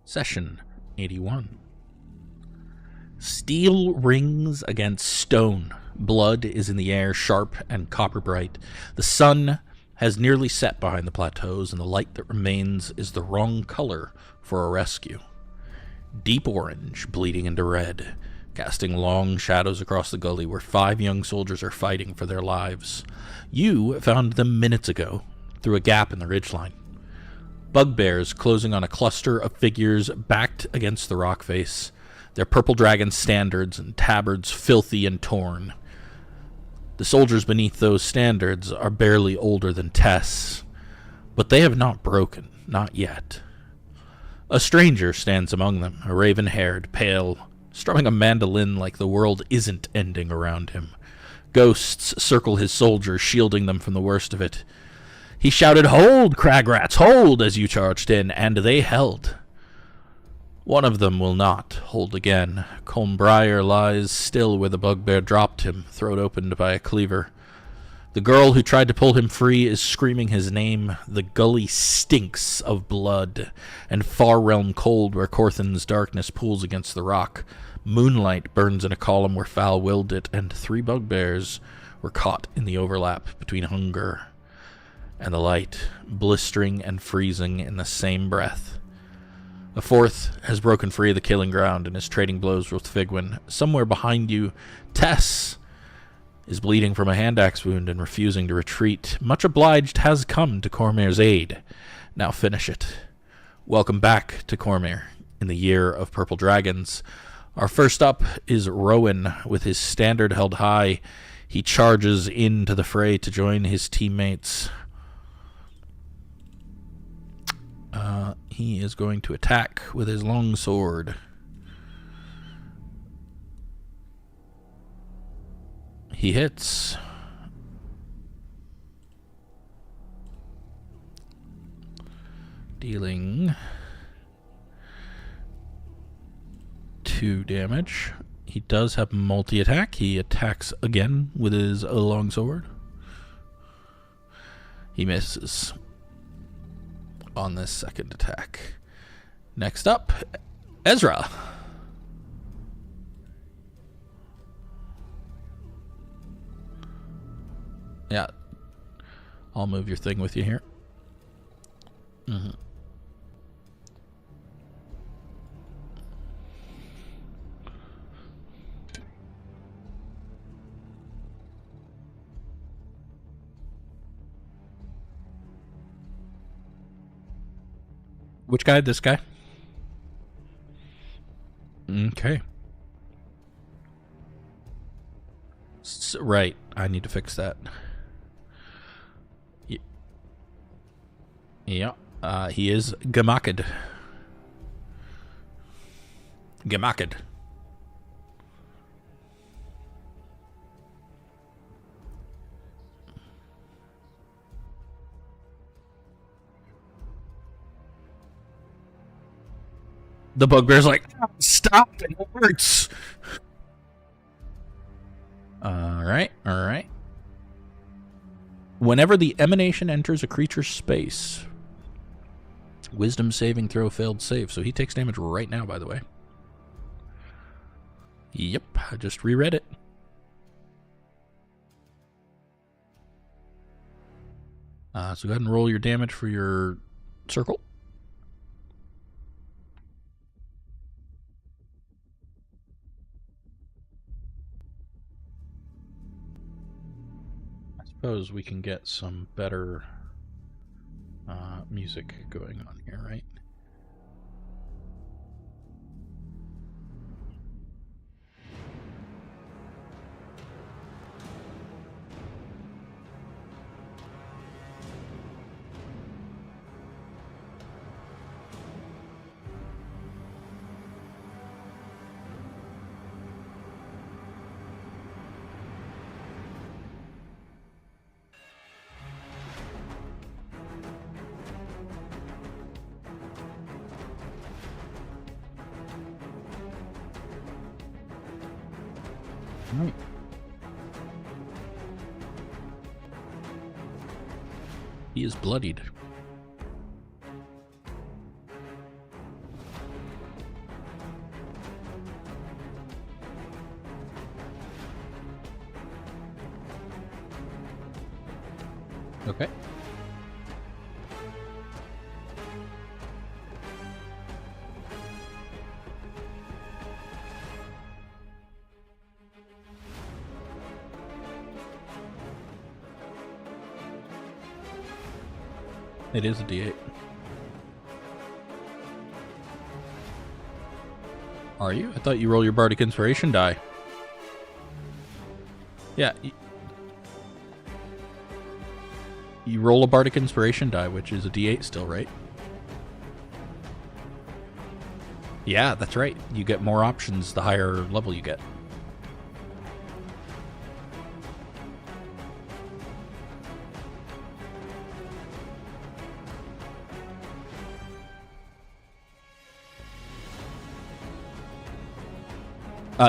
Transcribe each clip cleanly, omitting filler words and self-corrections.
Session 81. Steel rings against stone. Blood is in the air, sharp and copper bright. The sun has nearly set behind the plateaus, and the light that remains is the wrong color for a rescue. Deep orange, bleeding into red, casting long shadows across the gully where 5 young soldiers are fighting for their lives. You found them minutes ago, through a gap in the ridgeline. Bugbears closing on a cluster of figures backed against the rock face, their purple dragon standards and tabards filthy and torn. The soldiers beneath those standards are barely older than Tess, but they have not broken, not yet. A stranger stands among them, a raven-haired, pale, strumming a mandolin like the world isn't ending around him. Ghosts circle his soldiers, shielding them from the worst of it. He shouted, "Hold, cragrats, hold!" as you charged in, and they held. One of them will not hold again. Cormyr lies still where the bugbear dropped him, throat opened by a cleaver. The girl who tried to pull him free is screaming his name. The gully stinks of blood, and far realm cold where Corthin's darkness pools against the rock. Moonlight burns in a column where foul willed it, and 3 bugbears were caught in the overlap between hunger and the light, blistering and freezing in the same breath. A 4th has broken free of the killing ground and is trading blows with Figwin. Somewhere behind you, Tess is bleeding from a hand axe wound and refusing to retreat. Much Obliged has come to Cormyr's aid. Now finish it. Welcome back to Cormyr in the year of purple dragons. Our first up is Rowan with his standard held high. He charges into the fray to join his teammates. He is going to attack with his long sword. He hits. Dealing 2 damage. He does have multi-attack. He attacks again with his long sword. He misses on this second attack. Next up, Ezra. Yeah, I'll move your thing with you here. Which guy? This guy? Okay. Right, I need to fix that. Yeah, he is Gamaked. Gamaked. The bugbear's like, stop, it hurts. Alright, alright. Whenever the emanation enters a creature's space, wisdom saving throw failed save. So he takes damage right now, by the way. Yep, I just reread it. So go ahead and roll your damage for your circle. I suppose we can get some better music going on here, right? Right. He is bloodied. Okay. It is a D8. Are you? I thought you roll your bardic inspiration die. Yeah. You roll a bardic inspiration die, which is a D8 still, right? Yeah, that's right. You get more options the higher level you get.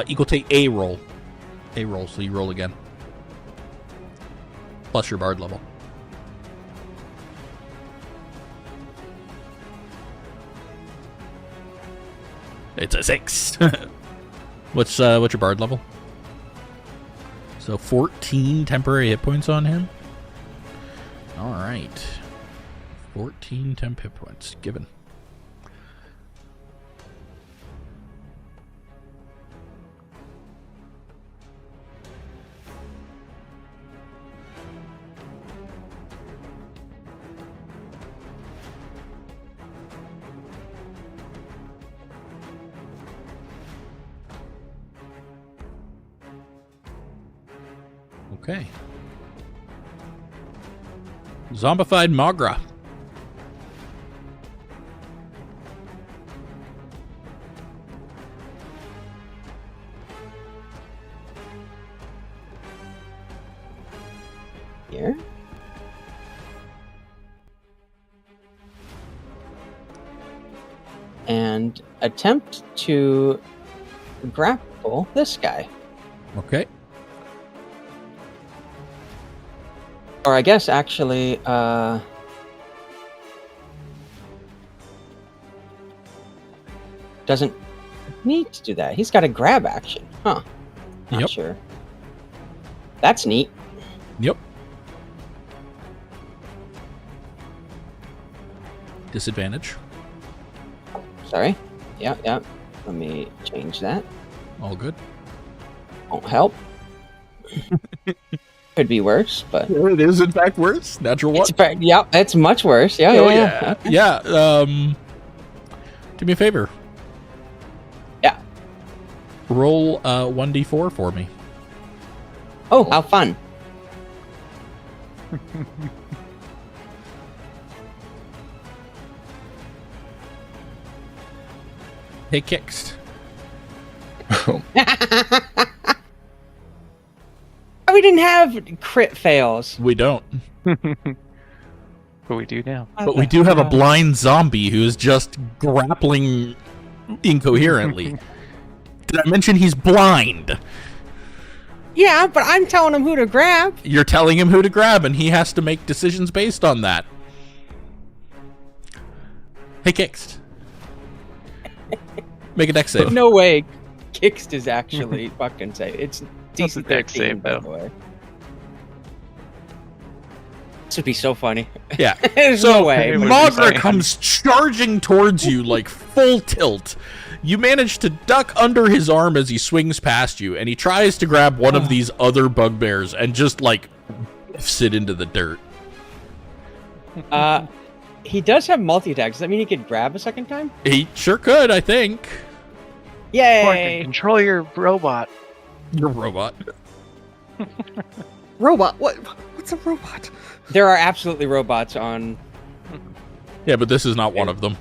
Equal to a roll. A roll, so you roll again. Plus your bard level. It's a 6. What's your bard level? So 14 temporary hit points on him. All right. 14 temp hit points given. Okay. Zombified Mogra. Here. And attempt to grapple this guy. Okay. Or I guess actually, doesn't need to do that. He's got a grab action. Huh. Not Yep. sure. That's neat. Yep. Disadvantage. Sorry. Yeah, yeah. Let me change that. All good. Won't help. Could be worse, but It is, in fact, worse. Natural one. yeah, it's much worse. Yeah, Oh, yeah. yeah. Yeah. Do me a favor. Yeah. Roll 1d4 for me. Oh, how fun. Hey, Kixed. We didn't have crit fails. We don't. But we do now. But we do have a blind zombie who is just grappling incoherently. Did I mention he's blind? Yeah, but I'm telling him who to grab. You're telling him who to grab, and he has to make decisions based on that. Hey, Kixed. Make a dex save. No way. Kixt is actually fucking safe. It's decent dex 13, save, by though. the way. This would be so funny. Yeah. There's So no way. Would be Mogra funny. comes charging towards you like full tilt. You manage to duck under his arm as he swings past you, and he tries to grab one of these other bugbears and just like sit into the dirt. He does have multi-attack. Does that mean he could grab a second time? He sure could, I think. Yay! Control your robot. You're a robot. Robot? What's a robot? There are absolutely robots on. Yeah, but this is not one of them.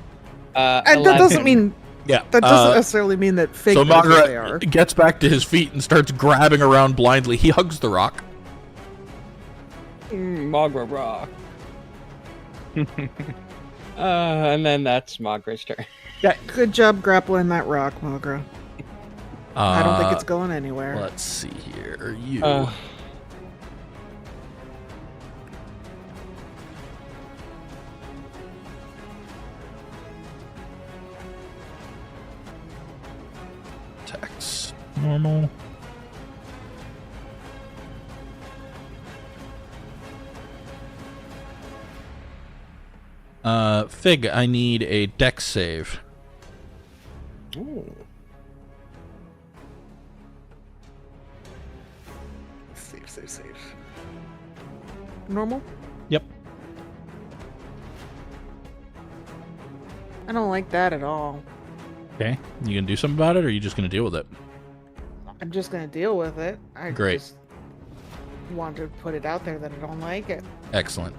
And that doesn't mean Yeah. that doesn't necessarily mean that fake So knows what they are. Mogra gets back to his feet and starts grabbing around blindly. He hugs the rock. Mogra Rock. And then that's Mogra's turn. Good job grappling that rock, Mogra. I don't think it's going anywhere. Let's see here. You. Attacks. Normal. Fig, I need a dex save. Ooh. Save. Normal? Yep. I don't like that at all. Okay. You gonna do something about it, or are you just gonna deal with it? I'm just gonna deal with it. I Great. just want to put it out there that I don't like it. Excellent.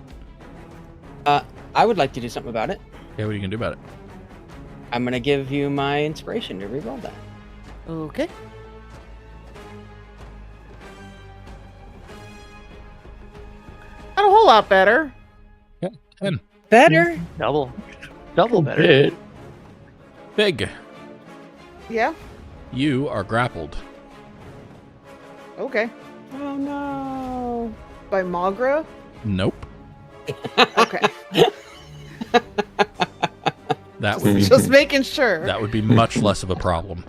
I would like to do something about it. Okay, what are you gonna do about it? I'm gonna give you my inspiration to reroll that. Okay. Not a whole lot better. Yeah, 10. Better? Double better. Bit. Fig, Yeah. you are grappled. Okay. Oh no. By Magra? Nope. Okay. That would be Just making sure. that would be much less of a problem.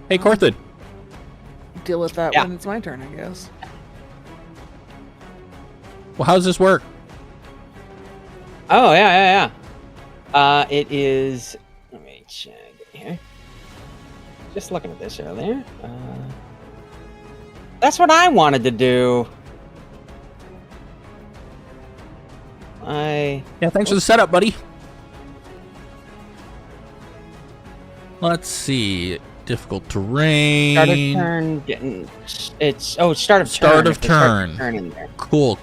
Hey, Corthid. Deal with that Yeah. when it's my turn, I guess. Well, how does this work? Oh yeah. It is. Let me check it here. Just looking at this earlier. That's what I wanted to do. Yeah, thanks for the setup, buddy. Let's see. Difficult terrain. Start of turn. It's start of turn. Start of If there's start of turn. turn in there. Cool.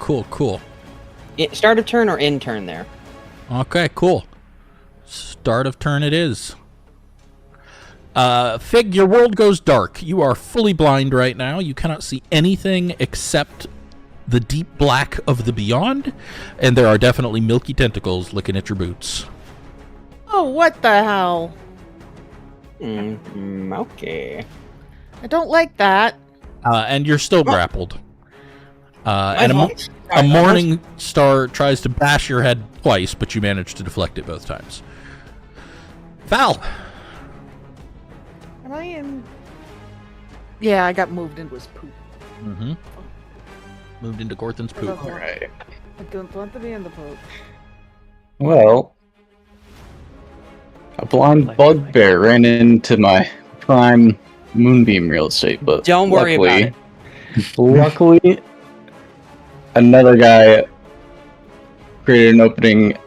Start of turn or in turn there. Okay, cool. Start of turn it is. Fig, your world goes dark. You are fully blind right now. You cannot see anything except the deep black of the beyond, and there are definitely milky tentacles licking at your boots. Oh, what the hell? Okay. I don't like that. And you're still grappled. And fault. a morning star tries to bash your head twice, but you manage to deflect it both times. Val! Am I in? Yeah, I got moved into his poop. Mm-hmm. Moved into Gorthan's poop. All Right. I don't want to be in the poop. Well, a blind bugbear ran into my prime moonbeam real estate, but Don't worry about it. Luckily, another guy created an opening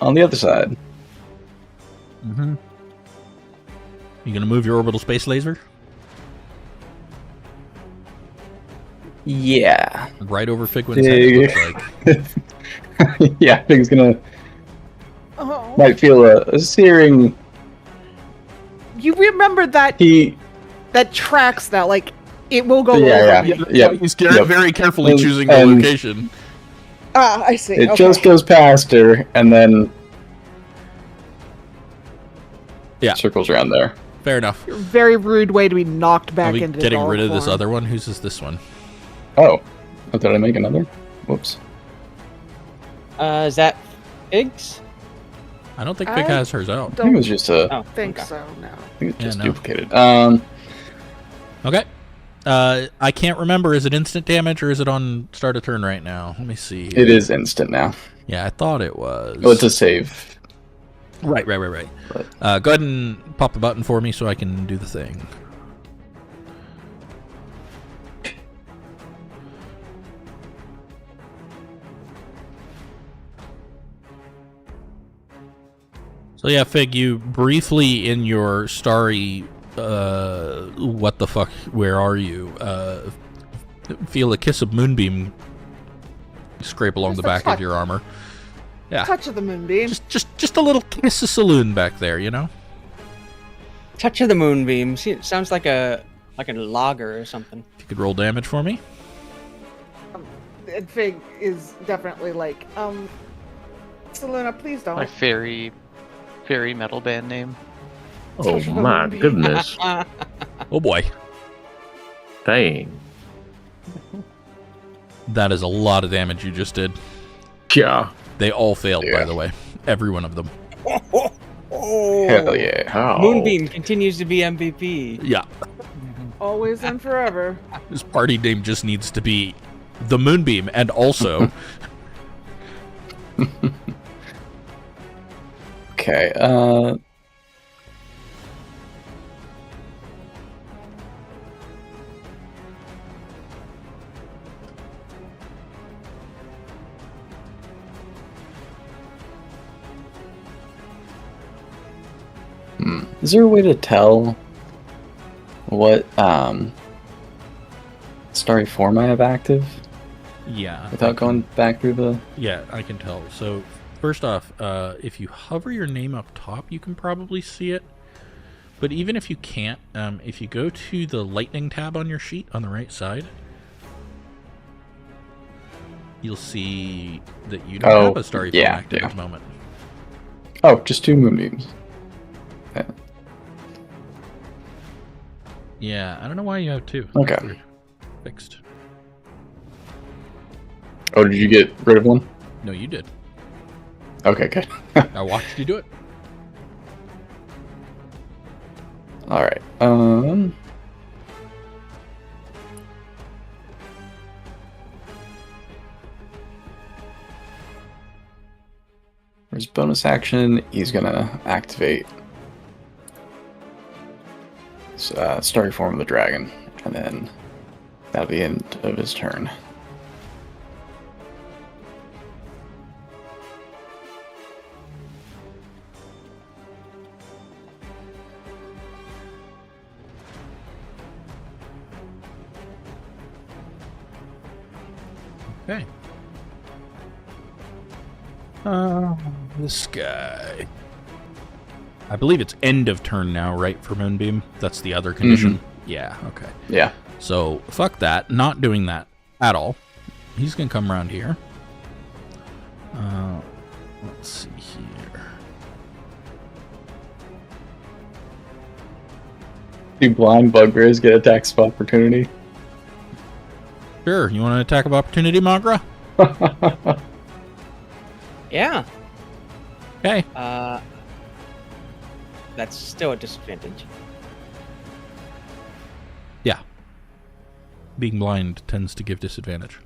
on the other side. Mm-hmm. You gonna move your orbital space laser? Yeah. Right over Figwin's head, it looks like. Yeah, I think it's gonna Oh, might feel a searing you remember that heat. that tracks that like it will go Yeah, over yeah. me. Yep, He's yep. very carefully And- choosing the and- location. Ah, I see. It Okay. just goes past her and then Yeah. circles around there. Fair enough. Very rude way to be knocked Are back we into getting dog rid of this form. other one? Whose is this one? Oh, did I make another? Whoops. Is that Figs? I don't think Fig I has hers out. I think it Don't was just a. Oh, think okay. so. No. I think it's Yeah, just no. duplicated. Okay. I can't remember. Is it instant damage or is it on start of turn right now? Let me see. It is instant now. Yeah, I thought it was. Well, it's a save. Right. But- Go ahead and pop a button for me so I can do the thing. So yeah, Fig, you briefly in your starry, what the fuck, where are you, feel a kiss of moonbeam scrape along Just the a back touch. of your armor. Yeah. Touch of the moonbeam. Just a little kiss of saloon back there, you know? Touch of the moonbeam. See, it sounds like a logger or something. If you could roll damage for me. And Fig is definitely like, Selena, please don't. My fairy metal band name. Oh my goodness. Oh boy. Dang. That is a lot of damage you just did. Yeah. They all failed, by Yeah. the way. Every one of them. Oh, Hell yeah. How? Moonbeam continues to be MVP. Yeah. Always and forever. His party name just needs to be the Moonbeam, and also... Okay, is there a way to tell what starry form I have active Yeah. without going back through the... Yeah, I can tell. So, first off, if you hover your name up top, you can probably see it. But even if you can't, if you go to the lightning tab on your sheet on the right side, you'll see that you don't have a starry form active at the moment. Oh, just 2 moonbeams. Yeah, I don't know why you have 2. Okay. That's weird. Fixed. Oh, did you get rid of one? No, you did. Okay, good. I watched you do it. Alright, for his bonus action, he's gonna activate Starry Form of the Dragon, and then that'll be the end of his turn. Okay. This guy. I believe it's end of turn now, right, for Moonbeam? That's the other condition? Yeah, okay. Yeah. So, fuck that. Not doing that at all. He's going to come around here. Let's see here. Do blind bugbears get attacks of opportunity? Sure. You want an attack of opportunity, Magra? Yeah. Okay. That's still a disadvantage. Yeah. Being blind tends to give disadvantage.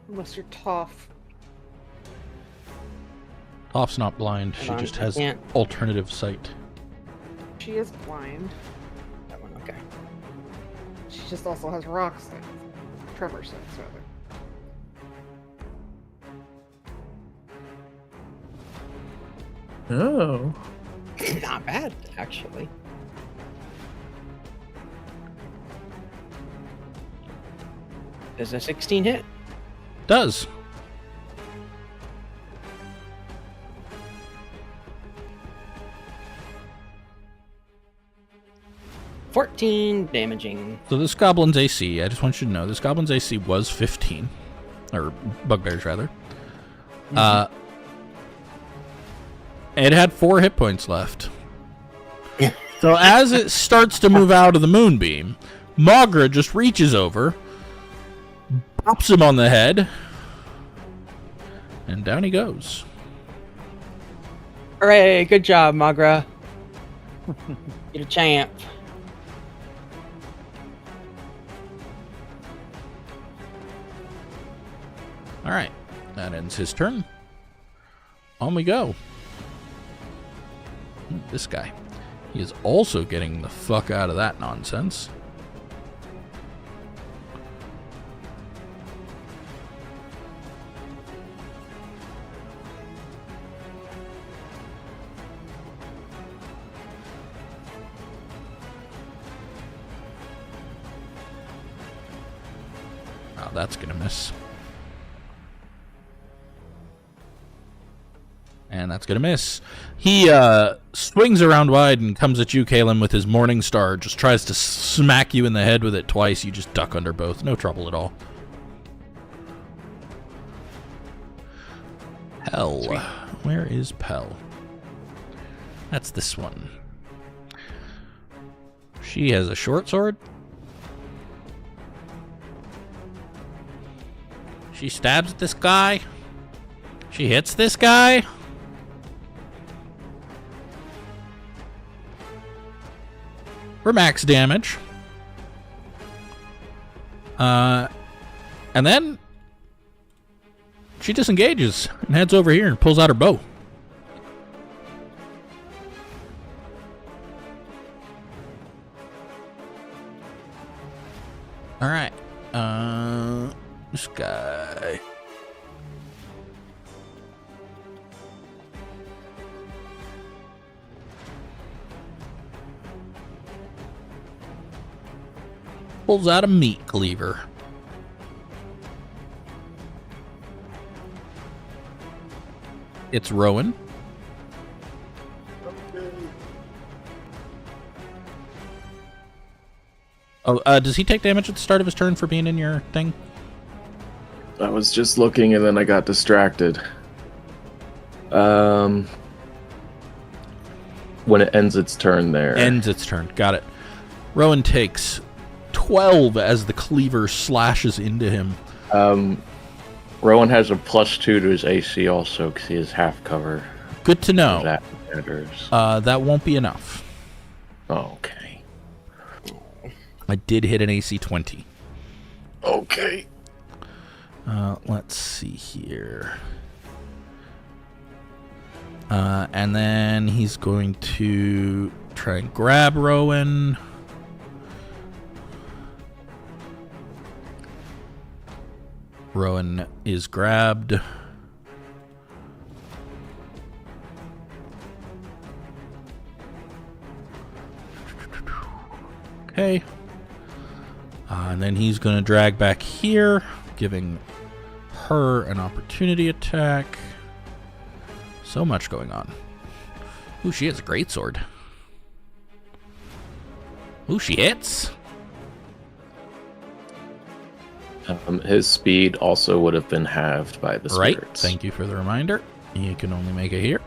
Unless you're tough. Toph's not blind. She Hold on, just I has can't- alternative sight. She is blind. That one, okay. She just also has rock sight. Tremor sight, rather. Oh. Not bad, actually. Does a 16 hit? Does. $14 damaging. So this goblin's AC, I just want you to know, this goblin's AC was 15. Or bugbear's, rather. It had 4 hit points left. So as it starts to move out of the moonbeam, Magra just reaches over, bops him on the head, and down he goes. Hooray, good job, Magra. You're a champ. Alright, that ends his turn. On we go. This guy. He is also getting the fuck out of that nonsense. Wow, that's gonna miss. And that's gonna miss. He swings around wide and comes at you, Kalen, with his Morning Star. Just tries to smack you in the head with it twice. You just duck under both. No trouble at all. Pell. Sweet. Where is Pell? That's this one. She has a short sword. She stabs at this guy. She hits this guy. for max damage. And then she disengages and heads over here and pulls out her bow. All right. This guy. Pulls out a meat cleaver. It's Rowan. Oh, does he take damage at the start of his turn for being in your thing? I was just looking and then I got distracted. When it ends its turn there. Ends its turn. Got it. Rowan takes 12 as the cleaver slashes into him. Rowan has a +2 to his AC also because he has half cover. Good to know. That matters. That won't be enough. Okay. I did hit an AC 20. Okay. Let's see here. And then he's going to try and grab Rowan. Rowan is grabbed. Okay. And then he's going to drag back here, giving her an opportunity attack. So much going on. Ooh, she has a greatsword. Ooh, she hits. His speed also would have been halved by the spirits. Right. Thank you for the reminder. You can only make it here.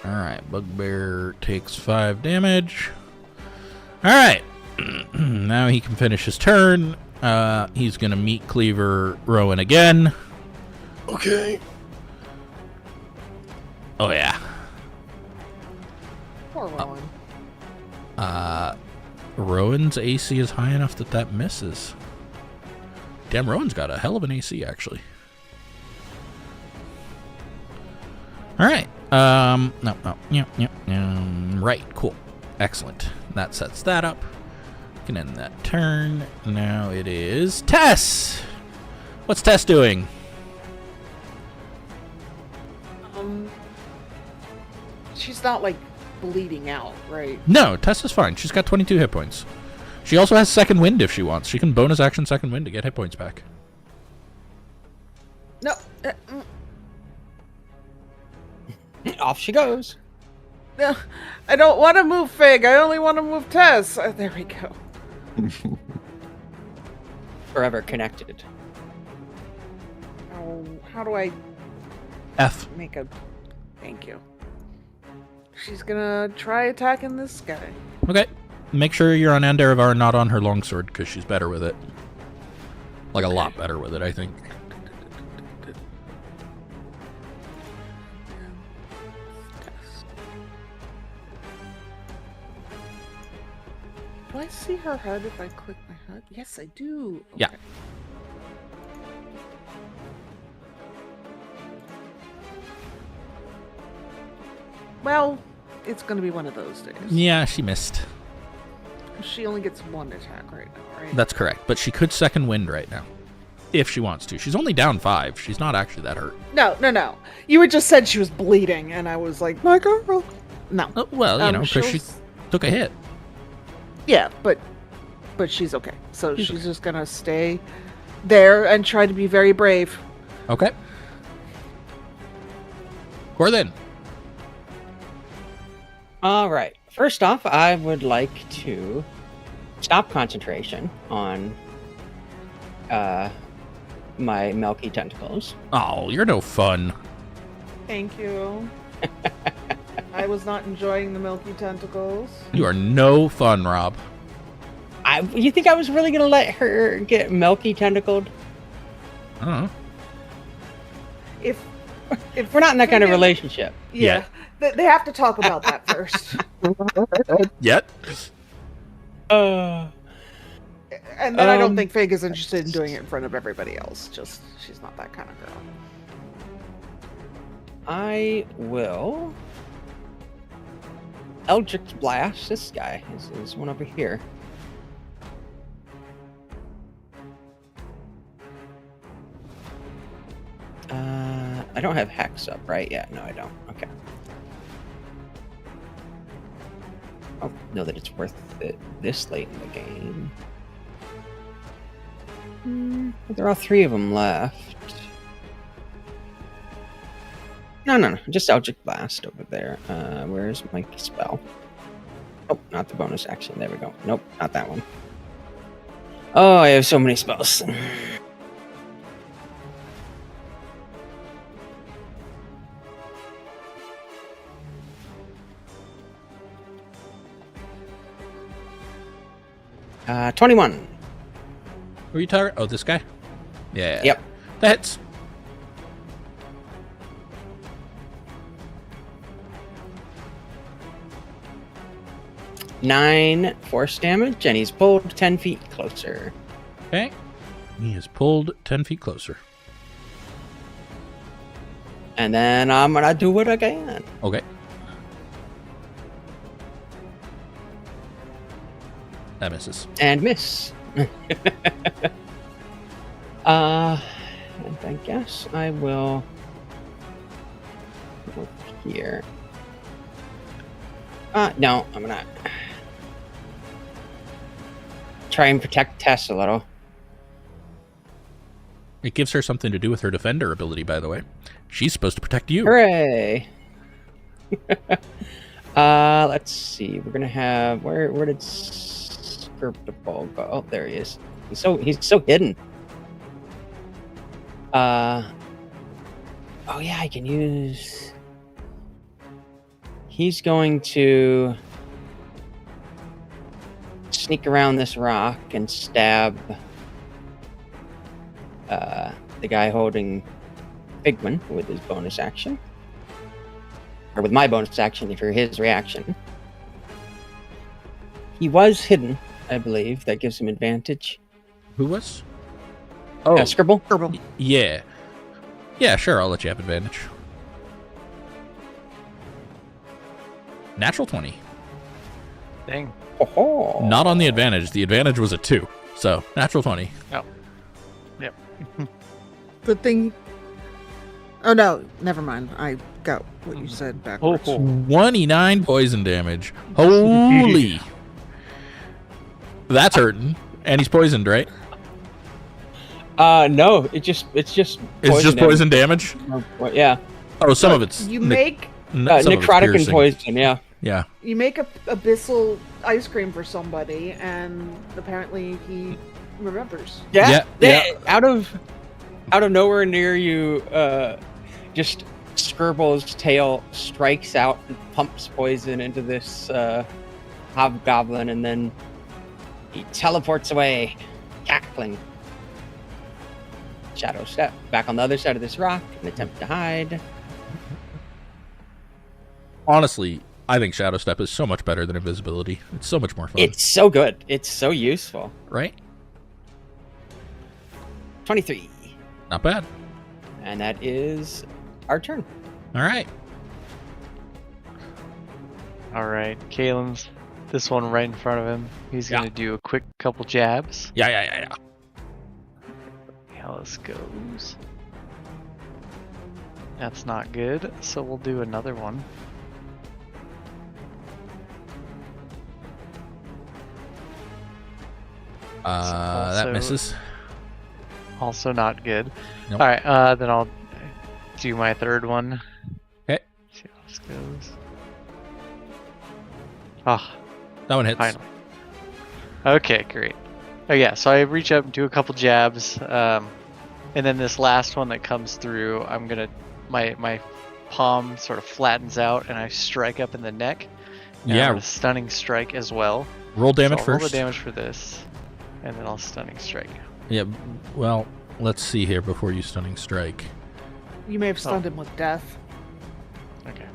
All right. Bugbear takes 5 damage. All right. Now he can finish his turn. He's going to meat cleaver Rowan again. Okay. Oh, yeah. Poor Rowan. Rowan's AC is high enough that that misses. Damn, Rowan's got a hell of an AC, actually. All right. Right, cool. Excellent. That sets that up. We can end that turn. Now it is Tess. What's Tess doing? She's not like bleeding out, right? No, Tess is fine. She's got 22 hit points. She also has second wind if she wants. She can bonus action second wind to get hit points back. No. Off she goes. No, I don't want to move Fig. I only want to move Tess. There we go. Forever connected. How do I F. make a... Thank you. She's gonna try attacking this guy. Okay. Make sure you're on Andaravar, not on her longsword, because she's better with it. Like, a lot better with it, I think. Do I see her HUD if I click my HUD? Yes, I do. Okay. Yeah. Well, it's gonna be one of those days. Yeah, she missed. She only gets one attack right now, right? That's correct, but she could second wind right now. If she wants to. She's only down 5. She's not actually that hurt. No. You had just said she was bleeding, and I was like, my girl. No. Well, you know, because she took a hit. Yeah, but she's okay. So she's just gonna stay there and try to be very brave. Okay. Corthin. All right. First off, I would like to stop concentration on my milky tentacles. Oh, you're no fun. Thank you. I was not enjoying the milky tentacles. You are no fun, Rob. You think I was really gonna let her get milky tentacled? I don't know. If We're not in that kind of friggin- relationship. Yeah. They have to talk about that first. Yet? Uh, And then I don't Um, think Fig is interested in doing it in front of everybody else. Just, she's not that kind of girl. I will Eldritch Blast this guy. There's one over here. I don't have Hex up, right? Yeah, no, I don't. Okay. I don't know that it's worth it this late in the game. But there are 3 of them left. No. Just Eldritch Blast over there. Where's my spell? Oh, not the bonus action. There we go. Nope, not that one. Oh, I have so many spells. Uh, 21. Who are you targeting? Oh, this guy? Yeah. Yep. That hits. Nine force damage, and he's pulled 10 feet closer. Okay. He is pulled 10 feet closer. And then I'm gonna do it again. Okay. That misses. And miss. And I guess I will look here. No, I'm gonna try and protect Tess a little. It gives her something to do with her defender ability, by the way. She's supposed to protect you. Hooray! Let's see. We're gonna have where did Skirpable go? Oh, there he is. He's so hidden. Oh yeah, I can use. He's going to sneak around this rock and stab the guy holding Figman with his bonus action. Or with my bonus action for his reaction. He was hidden, I believe. That gives him advantage. Who was? Oh, Scribble? Herbal. yeah. Yeah, sure, I'll let you have advantage. Natural 20. Dang. Oh. Not on the advantage. The advantage was a 2. So, natural 20. Yep. Good thing. Oh no, never mind. I got what you said backwards. 29 poison damage. Holy. That's hurting. And he's poisoned, right? No, it's just It's just poison damage? Yeah. Oh, some of it's You make some of it's necrotic and piercing. poison, yeah. Yeah. you make a abyssal ice cream for somebody, and apparently he remembers. Yeah. Out of nowhere near you, just Scribble's tail strikes out and pumps poison into this hobgoblin, and then he teleports away, cackling. Shadow step back on the other side of this rock and attempt to hide. Honestly, I think Shadow Step is so much better than invisibility. It's so much more fun. It's so good. It's so useful. Right? 23. Not bad. And that is our turn. All right. All right, Kalen's this one right in front of him. He's gonna do a quick couple jabs. Yeah. How this goes. That's not good, so we'll do another one. That misses. Also not good. Nope. All right, then I'll do my third one. Okay. See how this goes. Ah, That one hits. finally. Okay, great. Oh yeah, so I reach up and do a couple jabs, and then this last one that comes through, I'm gonna my palm sort of flattens out, and I strike up in the neck. And Yeah. I'm gonna stunning strike as well. Roll damage So I'll roll first. the damage for this, and then I'll stunning strike. Yeah. Well, let's see here before you stunning strike. You may have stunned him with death. Okay.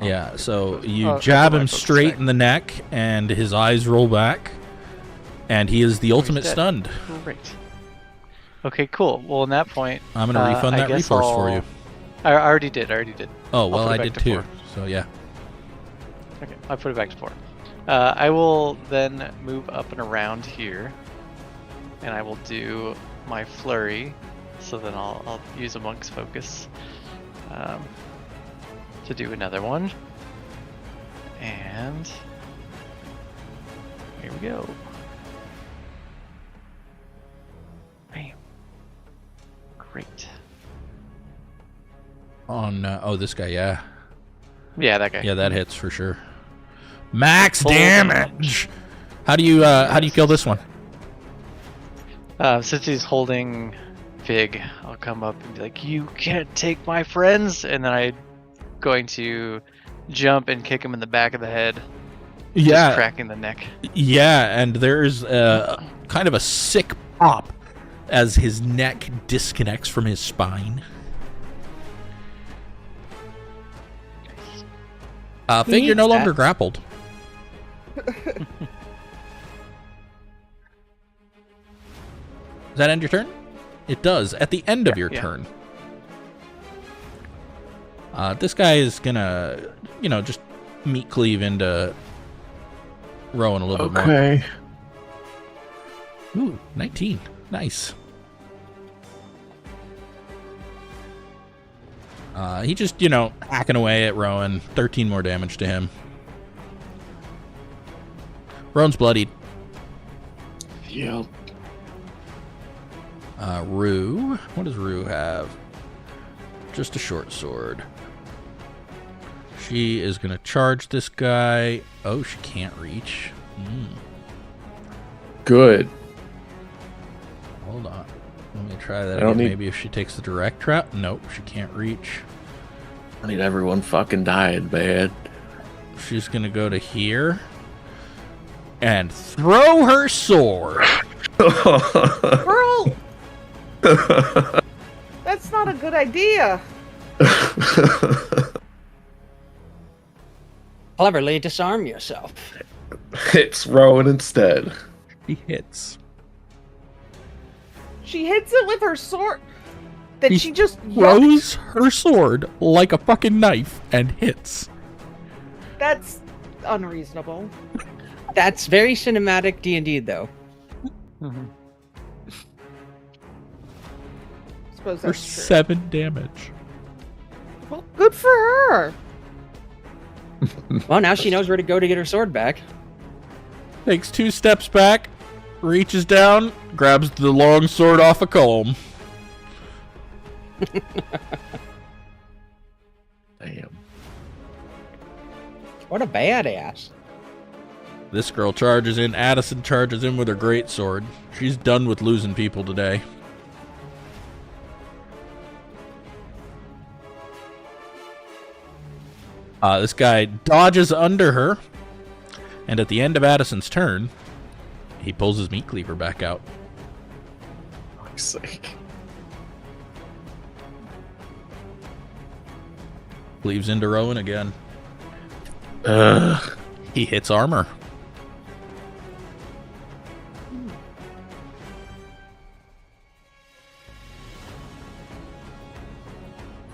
Yeah, so you I'll jab put my him focus straight back. in the neck, and his eyes roll back, and he is the ultimate dead. stunned. Great. Okay, cool. Well, in that point, I'm going to refund I that guess resource for you. I already did. Oh, I'll well, put it I back did to too. 4. So, yeah. Okay, I put it back to 4. I will then move up and around here, and I will do my flurry. So then I'll use a monk's focus to do another one. And here we go. Bam. Great. Oh, this guy, yeah. Yeah, that guy. Yeah, that hits for sure. Max Full damage! How do you kill this one? Since he's holding Fig, I'll come up and be like, "You can't take my friends!" And then I'm going to jump and kick him in the back of the head, just cracking the neck. Yeah, and there's kind of a sick pop as his neck disconnects from his spine. Fig, you're no longer grappled. Does that end your turn? It does. At the end of your turn. This guy is gonna, just meat cleave into Rowan a little bit more. Okay. Ooh, 19. Nice. He just, hacking away at Rowan. 13 more damage to him. Rowan's bloodied. Yep. Rue. What does Rue have? Just a short sword. She is going to charge this guy. Oh, she can't reach. Good. Hold on. Let me try that I don't again. need- Maybe if she takes the direct trap. Nope, she can't reach. I need everyone fucking dying bad. She's going to go to here and throw her sword. Girl! That's not a good idea. Cleverly disarm yourself. It's Rowan instead. He hits. She hits it with her sword. Then He she just throws her sword like a fucking knife and hits. That's unreasonable. That's very cinematic D&D, though. Suppose For that's true. 7 damage. Well, good for her. Well, now she knows where to go to get her sword back. Takes 2 steps back, reaches down, grabs the long sword off a comb. Damn. What a badass. This girl charges in. Addison charges in with her great sword. She's done with losing people today. This guy dodges under her, and at the end of Addison's turn, he pulls his meat cleaver back out. For fuck's sake. Cleaves into Rowan again. Ugh. He hits armor.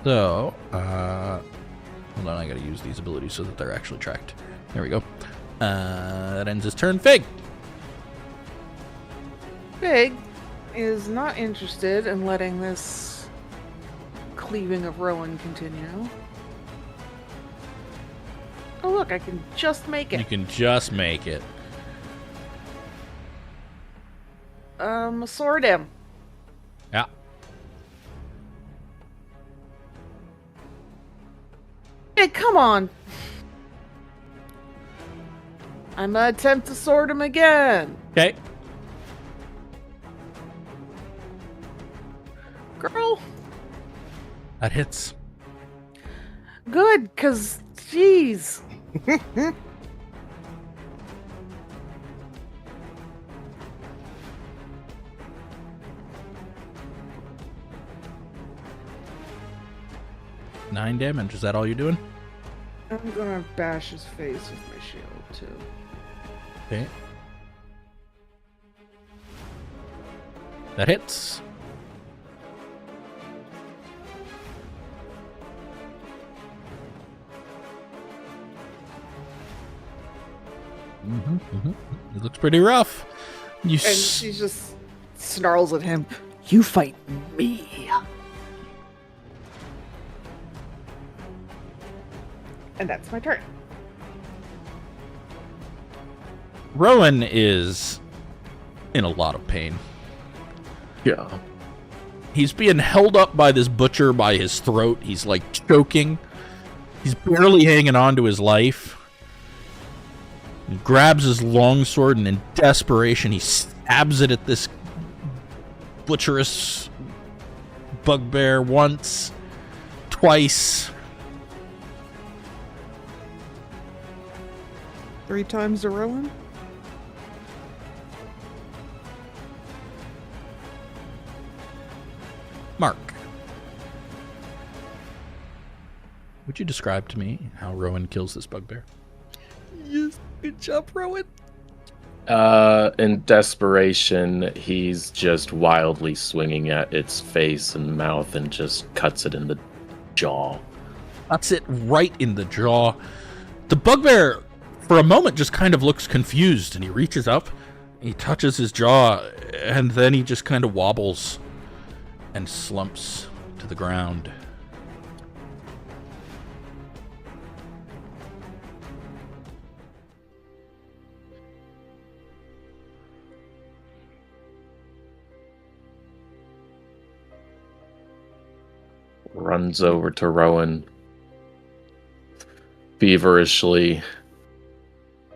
So, hold on, I gotta use these abilities so that they're actually tracked. There we go. That ends his turn. Fig! Big is not interested in letting this cleaving of Rowan continue. Oh look, I can just make You it. can just make it. Sword him. Yeah. Hey, come on. I'm gonna attempt to sword him again. Okay. Girl, That hits. good, cause jeez. 9 damage. Is that all you're doing? I'm gonna bash his face with my shield too. Okay. That hits. It looks pretty rough. And she just snarls at him. You fight me. And that's my turn. Rowan is in a lot of pain. Yeah. He's being held up by this butcher by his throat. He's like choking. He's barely hanging on to his life. He grabs his longsword and in desperation he stabs it at this butcherous bugbear once, twice. 3 times a Rowan? Mark, would you describe to me how Rowan kills this bugbear? Yes, good job, Rowan. In desperation, he's just wildly swinging at its face and mouth and just cuts it in the jaw. That's it, right in the jaw. The bugbear, for a moment, just kind of looks confused, and he reaches up, he touches his jaw, and then he just kind of wobbles and slumps to the ground. Runs over to Rowan, feverishly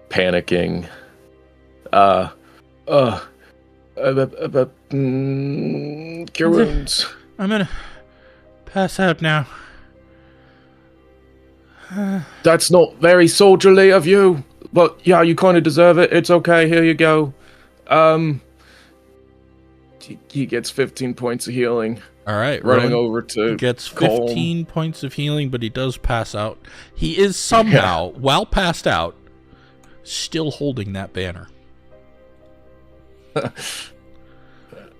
panicking. Cure wounds. I'm gonna pass out now. That's not very soldierly of you. But yeah, you kind of deserve it. It's okay. Here you go. He gets 15 points of healing. All right, Running Rowan over to gets Colm. 15 points of healing, but he does pass out. He is somehow, while passed out, still holding that banner.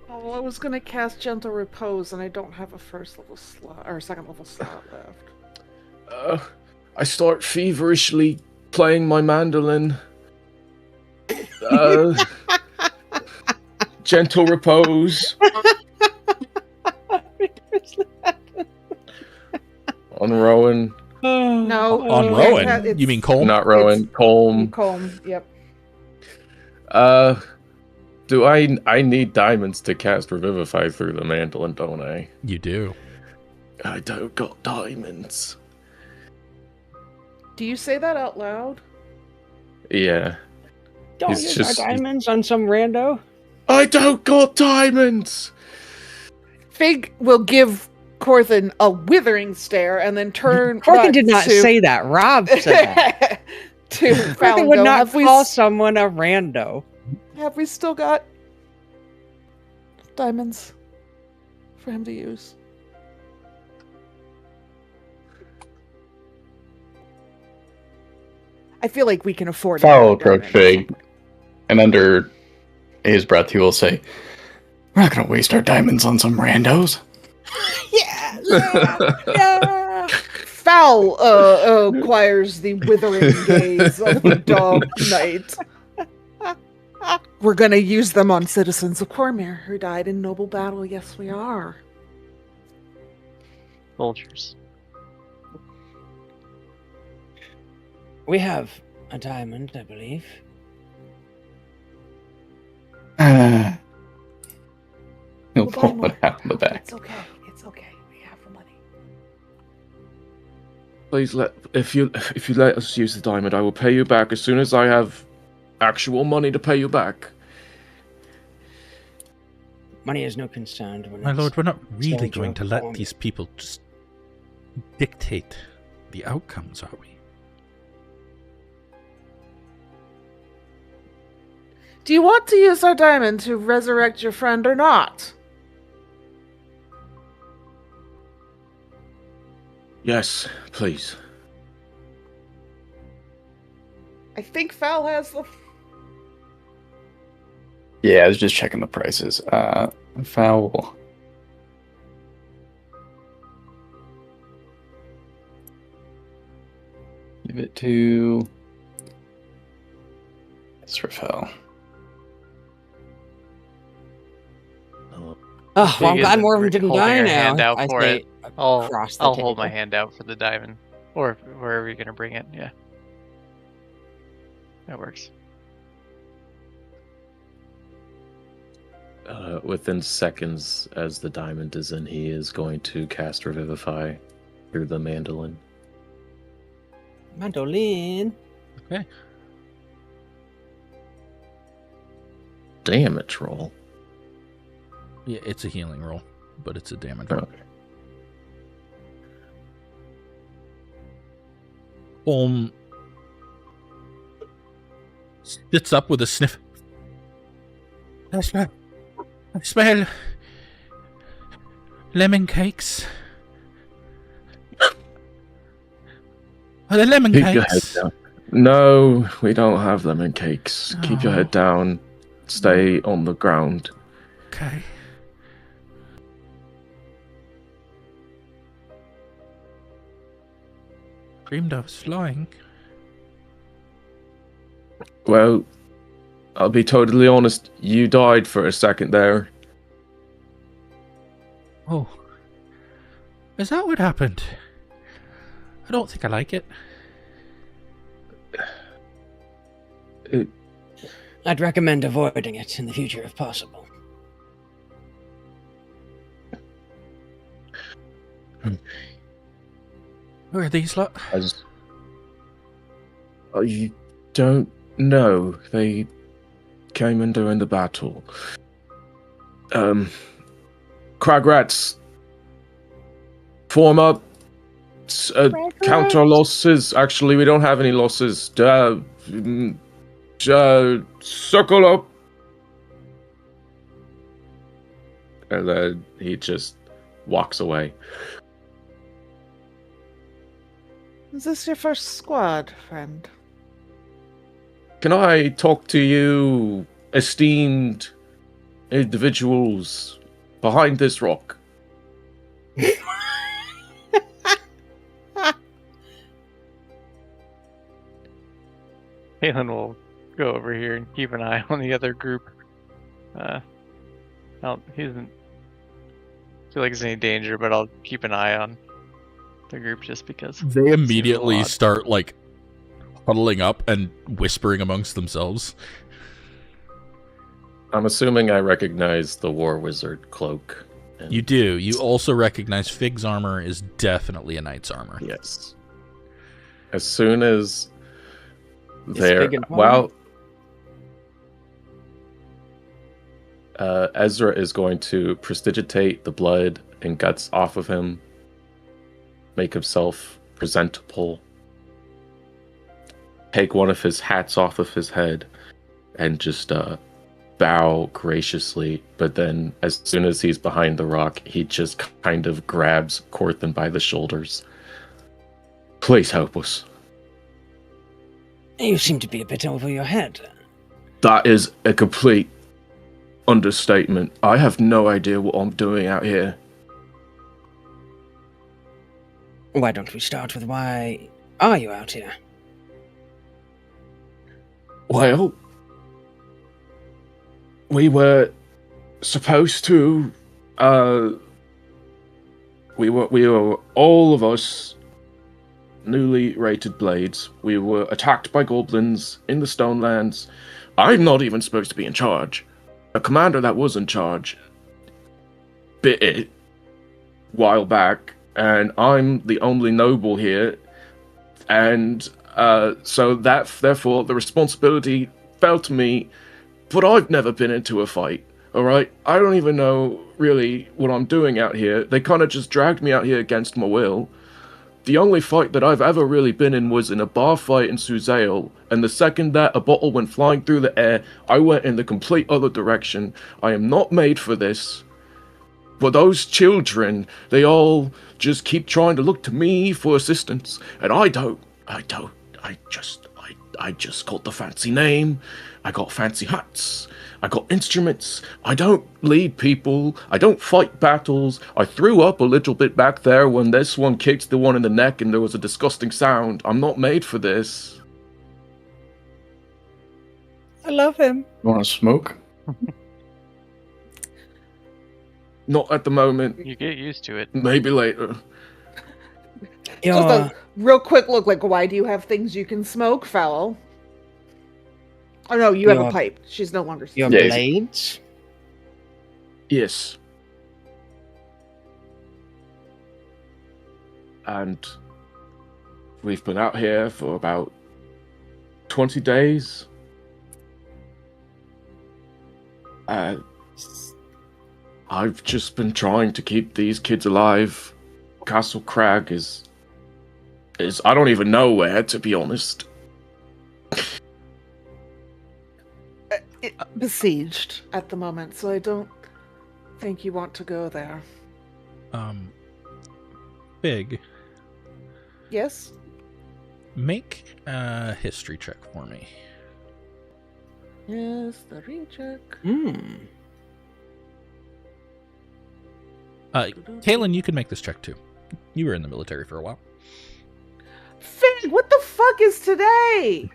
Oh, I was gonna cast Gentle Repose, and I don't have a first level slot or second level slot left. I start feverishly playing my mandolin. Gentle repose. On Rowan. No. On yeah, Rowan? it's- You mean Colm? Not Rowan. Colm. Colm, yep. Do I need diamonds to cast Revivify through the mandolin, don't I? You do. I don't got diamonds. Do you say that out loud? Yeah. Don't It's use just- our diamonds on some rando. I don't got diamonds! Fig will give Corthan a withering stare and then turn Corkin back did not to, say that. Rob said that. to Corkin Falco. would not have, we, call someone a rando. have we still got diamonds for him to use? I feel like we can afford Foul another approach diamond. Fig, and under his breath he will say, "We're not gonna waste our diamonds on some randos." Yeah. Foul acquires the withering gaze of the dog knight. We're gonna use them on citizens of Cormyr who died in noble battle. Yes, we are. Soldiers. We have a diamond, I believe. He'll We'll buy pull more. it out of the back. It's okay. It's okay. We have the money. Please if you let us use the diamond, I will pay you back as soon as I have actual money to pay you back. Money is no concern. When My it's lord, we're not really soldier going to let form. these people just dictate the outcomes, are we? Do you want to use our diamond to resurrect your friend or not? Yes, please. I think Fowl has the. Yeah, I was just checking the prices. Foul. Give it to Israfel. Oh, well, I'm Big glad isn't more of them didn't holding die her now. hand out I for say it. I'll across the hold my table. hand out for the diamond, or wherever you're gonna bring it. Yeah, that works. Within seconds, as the diamond is in, he is going to cast Revivify through the mandolin. Mandolin. Okay. Damage roll. Yeah, it's a healing roll, but it's a damage roll. Okay. Sits up with a sniff. I smell lemon cakes. Are there lemon Keep your head cakes? down. No, we don't have lemon cakes. Keep your Oh. head down. Stay on the ground. Okay. Dreamed I was flying. Well, I'll be totally honest. You died for a second there. Oh. Is that what happened? I don't think I like it. I'd recommend avoiding it in the future if possible. Who are these lot? You don't know. They came in during the battle. Crag rats. Form up. Count our losses. Actually, we don't have any losses. Circle up. And then he just walks away. Is this your first squad, friend? Can I talk to you, esteemed individuals behind this rock? Halen will go over here and keep an eye on the other group. He doesn't feel like there's any danger, but I'll keep an eye on the group just because. They immediately odd. start, like, huddling up and whispering amongst themselves. I'm assuming I recognize the War Wizard cloak. And You do. You also recognize Fig's armor is definitely a knight's armor. Yes. As soon as Is they're... Fig in Well... Ezra is going to prestidigitate the blood and guts off of him. Make himself presentable. Take one of his hats off of his head. And just bow graciously. But then, as soon as he's behind the rock, he just kind of grabs Corthan by the shoulders. Please help us. You seem to be a bit over your head. That is a complete understatement. I have no idea what I'm doing out here. Why don't we start with why are you out here? Well, we were supposed to, we were all of us newly rated blades. We were attacked by goblins in the Stonelands. I'm not even supposed to be in charge. The commander that was in charge bit it a while back, and I'm the only noble here, and so that therefore the responsibility fell to me. But I've never been into a fight, alright? I don't even know really what I'm doing out here. They kind of just dragged me out here against my will. The only fight that I've ever really been in was in a bar fight in Suzale, and the second that a bottle went flying through the air, I went in the complete other direction. I am not made for this. But those children, they all just keep trying to look to me for assistance, and I just got the fancy name, I got fancy hats, I got instruments, I don't lead people, I don't fight battles, I threw up a little bit back there when this one kicked the one in the neck and there was a disgusting sound. I'm not made for this. I love him. You want to smoke? Not at the moment, You get used to it. maybe later. Just a real quick look, like, why do you have things you can smoke, foul? Oh no, you have a Your- pipe. She's no longer Your Yeah, blades? Yes. And we've been out here for about 20 days. I've just been trying to keep these kids alive. Castle Crag is I don't even know where, to be honest. besieged at the moment, so I don't think you want to go there. Big, Yes? make a history check for me. Yes, the recheck. Kaylin, you can make this check too. You were in the military for a while. Fig, what the fuck is today?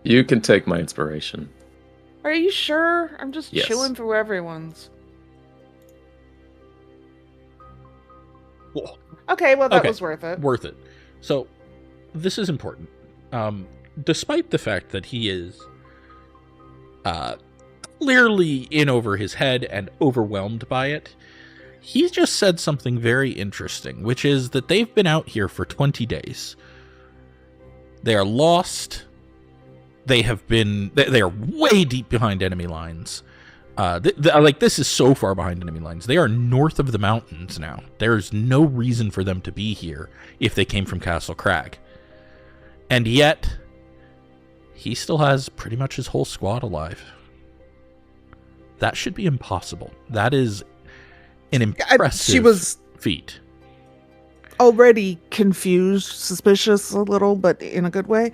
You can take my inspiration. Are you sure? I'm just Yes. chilling through everyone's. Whoa. Okay, well, that Okay. was worth it. Worth it. So, this is important. Despite the fact that he is clearly in over his head and overwhelmed by it, he's just said something very interesting, which is that they've been out here for 20 days. They are lost. They are way deep behind enemy lines. This is so far behind enemy lines. They are north of the mountains now. There's no reason for them to be here if they came from Castle Crag. And yet, he still has pretty much his whole squad alive. That should be impossible. That is an impressive She was feat. already confused, suspicious a little, but in a good way.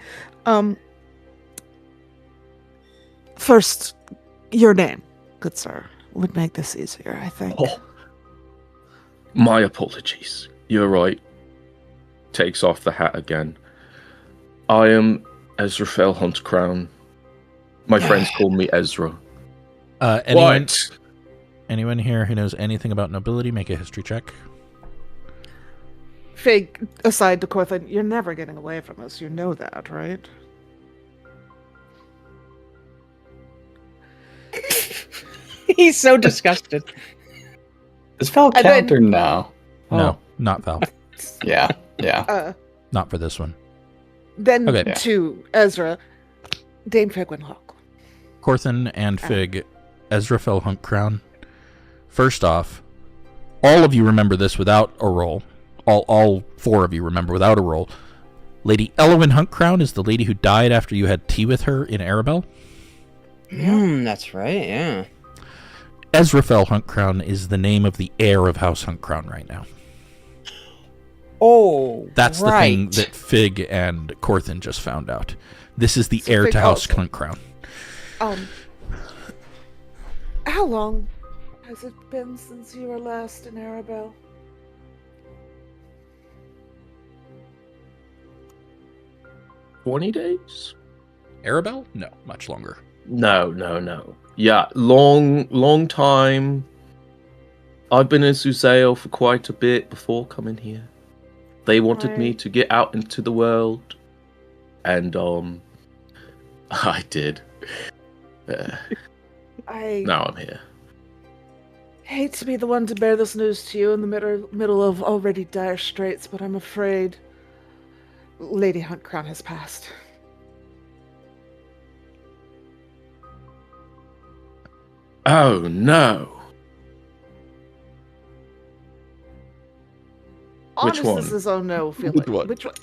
First, your name, good sir, would make this easier, I think. Oh. My apologies. You're right. Takes off the hat again. I am Ezra Huntcrown. My friends call me Ezra. Anyone here who knows anything about nobility, make a history check. Fig, aside to Corthan, you're never getting away from us. You know that, right? He's so disgusted. Is Val And then- counter now? No, not Val. Yeah, yeah. Not for this one. Then Okay. to Ezra, Dame Figwinhawk. Corthan and Fig, Ezra Huntcrown. First off, all of you remember this without a roll. All four of you remember without a roll. Lady Elwyn Huntcrown is the lady who died after you had tea with her in Arabelle. That's right, yeah. Ezra Huntcrown is the name of the heir of House Huntcrown right now. Oh, That's the right. thing that Fig and Corthan just found out. This is the So heir Fig to House also- Huntcrown. How long has it been since you were last in Arabelle? $20 days? Arabelle? No, much longer. No. Yeah, long time. I've been in Susail for quite a bit before coming here. They wanted me Right. to get out into the world, and I did. I Now I'm here. hate to be the one to bear this news to you in the middle of already dire straits, but I'm afraid Lady Huntcrown has passed. Oh no! Which Honest one? as his own no feeling. Which one? Which one?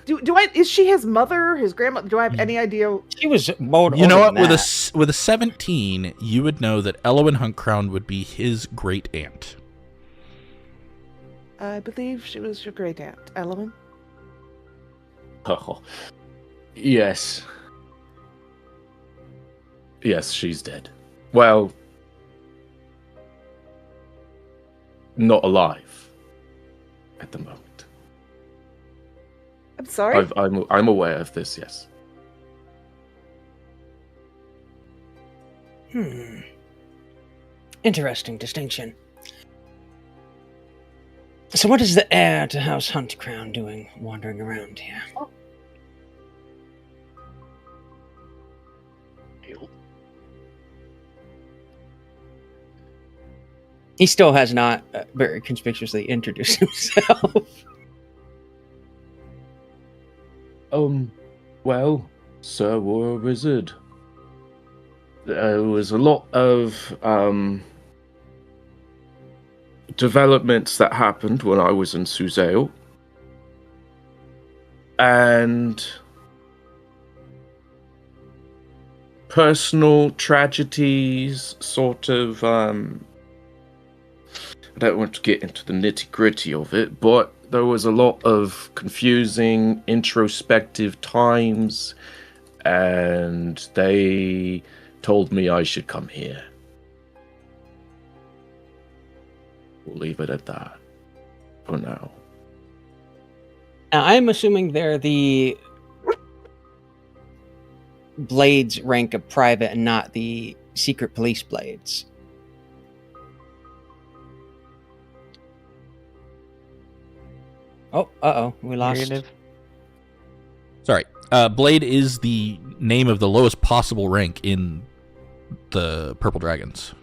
Do I? Is she his mother? His grandmother? Do I have any idea? She was more You know older what? than With a 17, you would know that Elwyn Huntcrown would be his great aunt. I believe she was your great aunt, Element. Oh, yes. Yes, she's dead. Well, not alive at the moment. I'm sorry? I'm aware of this, yes. Interesting distinction. So what is the heir to House Huntcrown doing wandering around here? He still has not very conspicuously introduced himself. Well, sir, we're a wizard. There was a lot of, developments that happened when I was in Suzale. And personal tragedies, sort of, I don't want to get into the nitty-gritty of it, but there was a lot of confusing, introspective times, and they told me I should come here. We'll leave it at that for now. Now, I'm assuming they're the Blades rank of private and not the secret police Blades. Oh, we lost. Negative. Sorry. Blade is the name of the lowest possible rank in the Purple Dragons.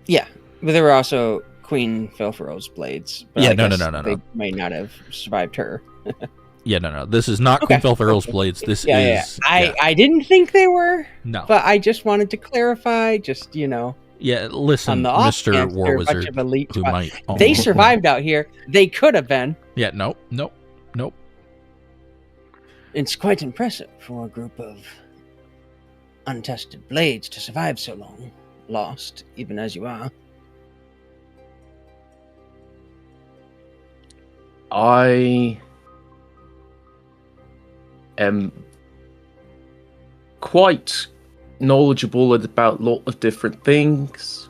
Yeah, but there were also Queen Filfero's Blades. But Yeah, I no. They may not have survived her. Yeah, no. This is not Okay. Queen Felfer Earl's Blades. This is... I didn't think they were, No. but I just wanted to clarify, just, Yeah, on listen, the off Mr. chance War they're a bunch Wizard, of elite. who might... They survived out here. They could have been. Yeah, nope. It's quite impressive for a group of untested Blades to survive so long, lost, even as you are. I am quite knowledgeable about a lot of different things.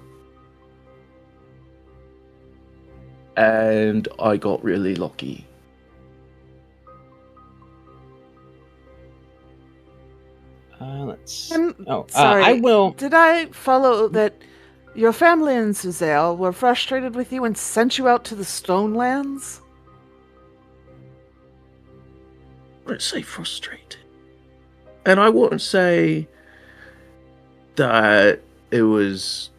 And I got really lucky. Let's. Sorry. I will. Did I follow that your family in Suzale were frustrated with you and sent you out to the Stonelands? I wouldn't say frustrated. And I wouldn't say that it was,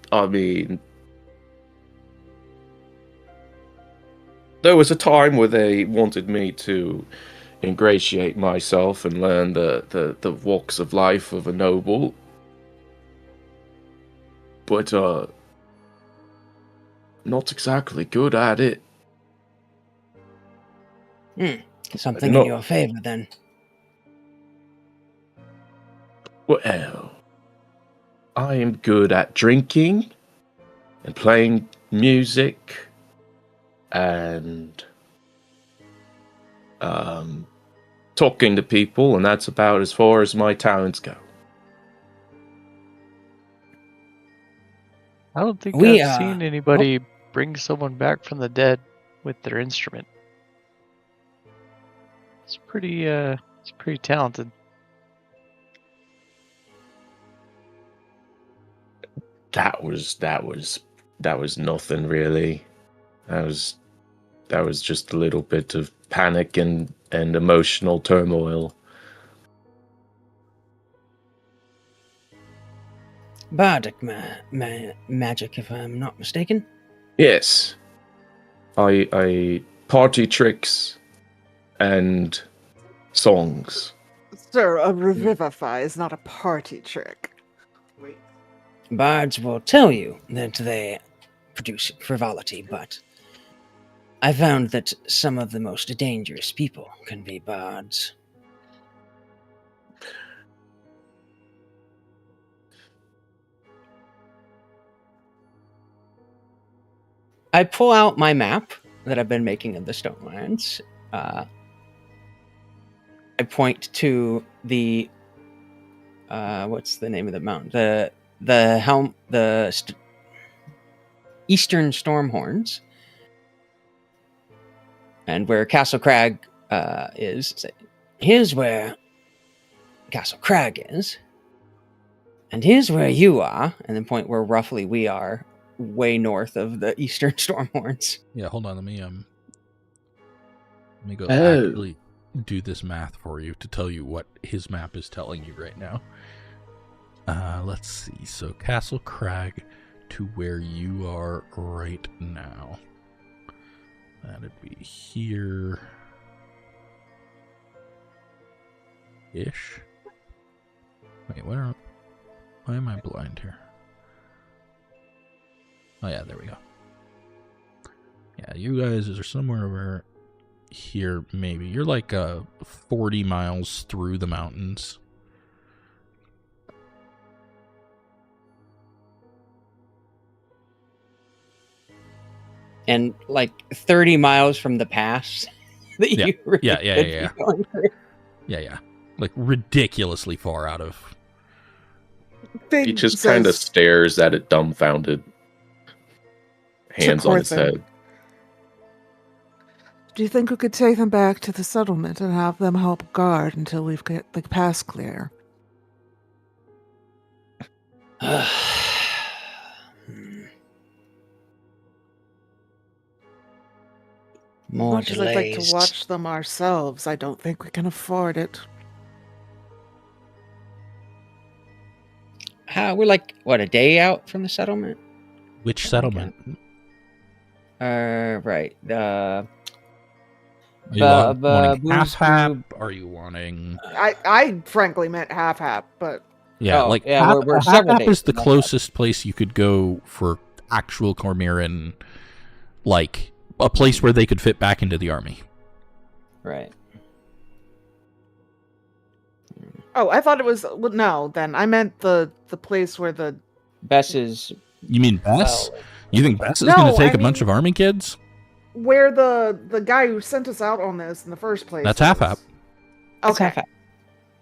there was a time where they wanted me to ingratiate myself and learn the walks of life of a noble. But, not exactly good at it. Something in your favor, then. Well, I am good at drinking and playing music and talking to people, and that's about as far as my talents go. I don't think I've seen anybody bring someone back from the dead with their instrument. It's pretty talented. That was nothing really. That was just a little bit of panic and emotional turmoil. Bardic magic, if I'm not mistaken. Yes. I party tricks and songs. Sir, a revivify is not a party trick. Bards will tell you that they produce frivolity, but I found that some of the most dangerous people can be bards. I pull out my map that I've been making of the Stonelands. I point to the what's the name of the mountain? The Eastern Stormhorns, and where Castle Crag is. Say, here's where Castle Crag is, and here's where you are, and then point where roughly we are, way north of the Eastern Stormhorns. Yeah, hold on. Let me go Oh. actually do this math for you to tell you what his map is telling you right now. Let's see. So Castle Crag to where you are right now. That'd be here. Ish. Wait, why am I blind here? Oh yeah, there we go. Yeah, you guys are somewhere over here, maybe. You're like 40 miles through the mountains. And like 30 miles from the pass that Yeah. you were Yeah. going through. Yeah. Like ridiculously far out of. Fig He just kind of says- stares at it dumbfounded. Hands on his Cortha. head. Do you think we could take them back to the settlement and have them help guard until we've got the pass clear? More Much as I'd like to delays. watch them ourselves, I don't think we can afford it. We're like, what, a day out from the settlement? Which settlement? Right. Are you Ba- wanting ba- half-half? boo- Are you wanting... I frankly meant half-half, but Yeah, Oh, like yeah, we're several half-half days is the from that. closest place you could go for actual Cormyran, like a place where they could fit back into the army. Right. oh, I thought it was no. Then I meant the place where the Bess is You mean Bess? well, You think Bess is No, going to take I a bunch mean- of army kids? where the guy who sent us out on this in the first place. That's is. half-half. it's Okay, half-half.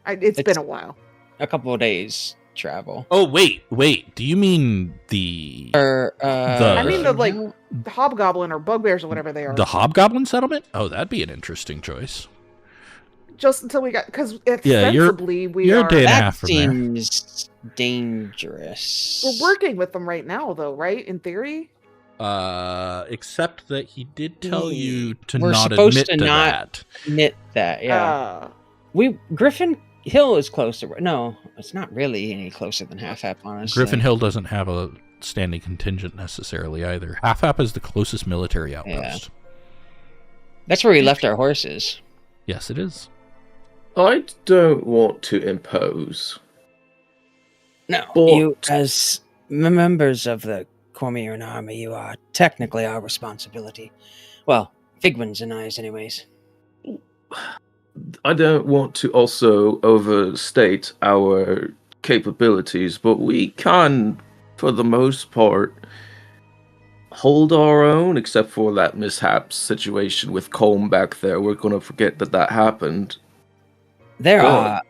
it's It's- been a while. A couple of days travel. Oh, wait. Do you mean the I mean the like no, the hobgoblin or bugbears or whatever they are. the Hobgoblin settlement? Oh, that'd be an interesting choice. Just until we got because Yeah, ostensibly we you're a are. day and a that half from there. seems dangerous. We're working with them right now, though, right? In theory. Except that he did tell you to We're not supposed admit to to not- that. Knit that, yeah. Griffin Hill is closer. No, it's not really any closer than half-half, honestly. Griffin Hill doesn't have a standing contingent necessarily either. Half-half is the closest military outpost. That's where we left our horses. Yes, it is. I don't want to impose. No, But- you, as members of the Cormyran army, you are technically our responsibility. Well, Figwin's and I's anyways. I don't want to also overstate our capabilities, but we can, for the most part, hold our own, except for that mishap situation with Colm back there. We're going to forget that happened. There Good. are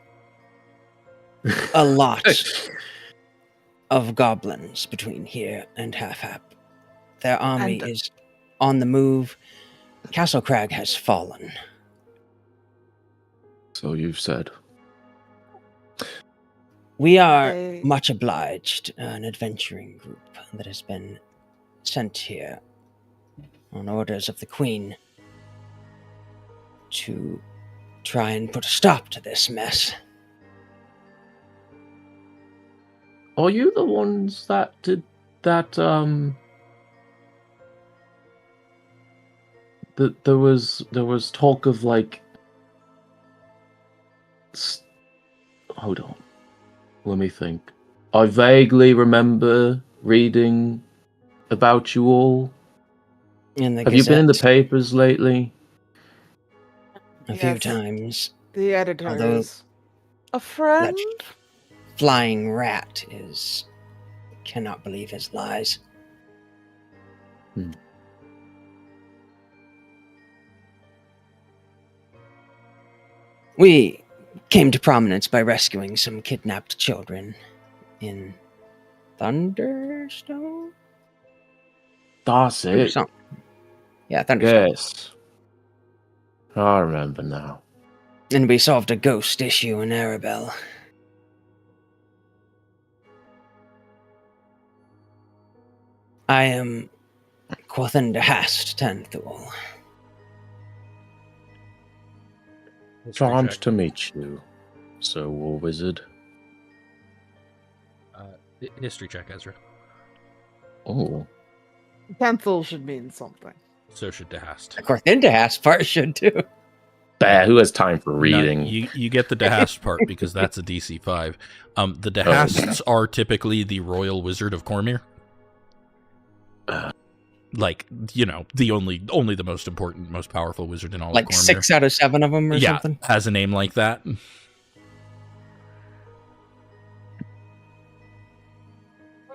a lot of goblins between here and half-half. Their army And- is on the move. Castle Crag has fallen. So you've said. We are I- Much Obliged, an adventuring group that has been sent here on orders of the Queen to try and put a stop to this mess. Are you the ones that did that, there was talk of, like... Hold on. Let me think. I vaguely remember reading about you all. In the Have you been in the Gazette papers lately? a few Yes. times. The editor Although- is a friend. Flying Rat cannot believe his lies. We came to prominence by rescuing some kidnapped children in Thunderstone? That's Or it. something. Yeah, Thunderstone. Yes. I remember now. And we solved a ghost issue in Arabelle. I am Quothin Hast Tanthul. Charmed to meet you, Sir War Wizard. History check, Ezra. Oh. Pencil should mean something. So should Dehast. Of course, Hast part should too. Bah, who has time for reading? No, you get the Dehast part because that's a DC 5. The Dehasts are typically the royal wizard of Cormyr. Like, you know, only the most important, most powerful wizard in all Like of Cormyr. 6 out of 7 of them or Yeah, something? has a name like that.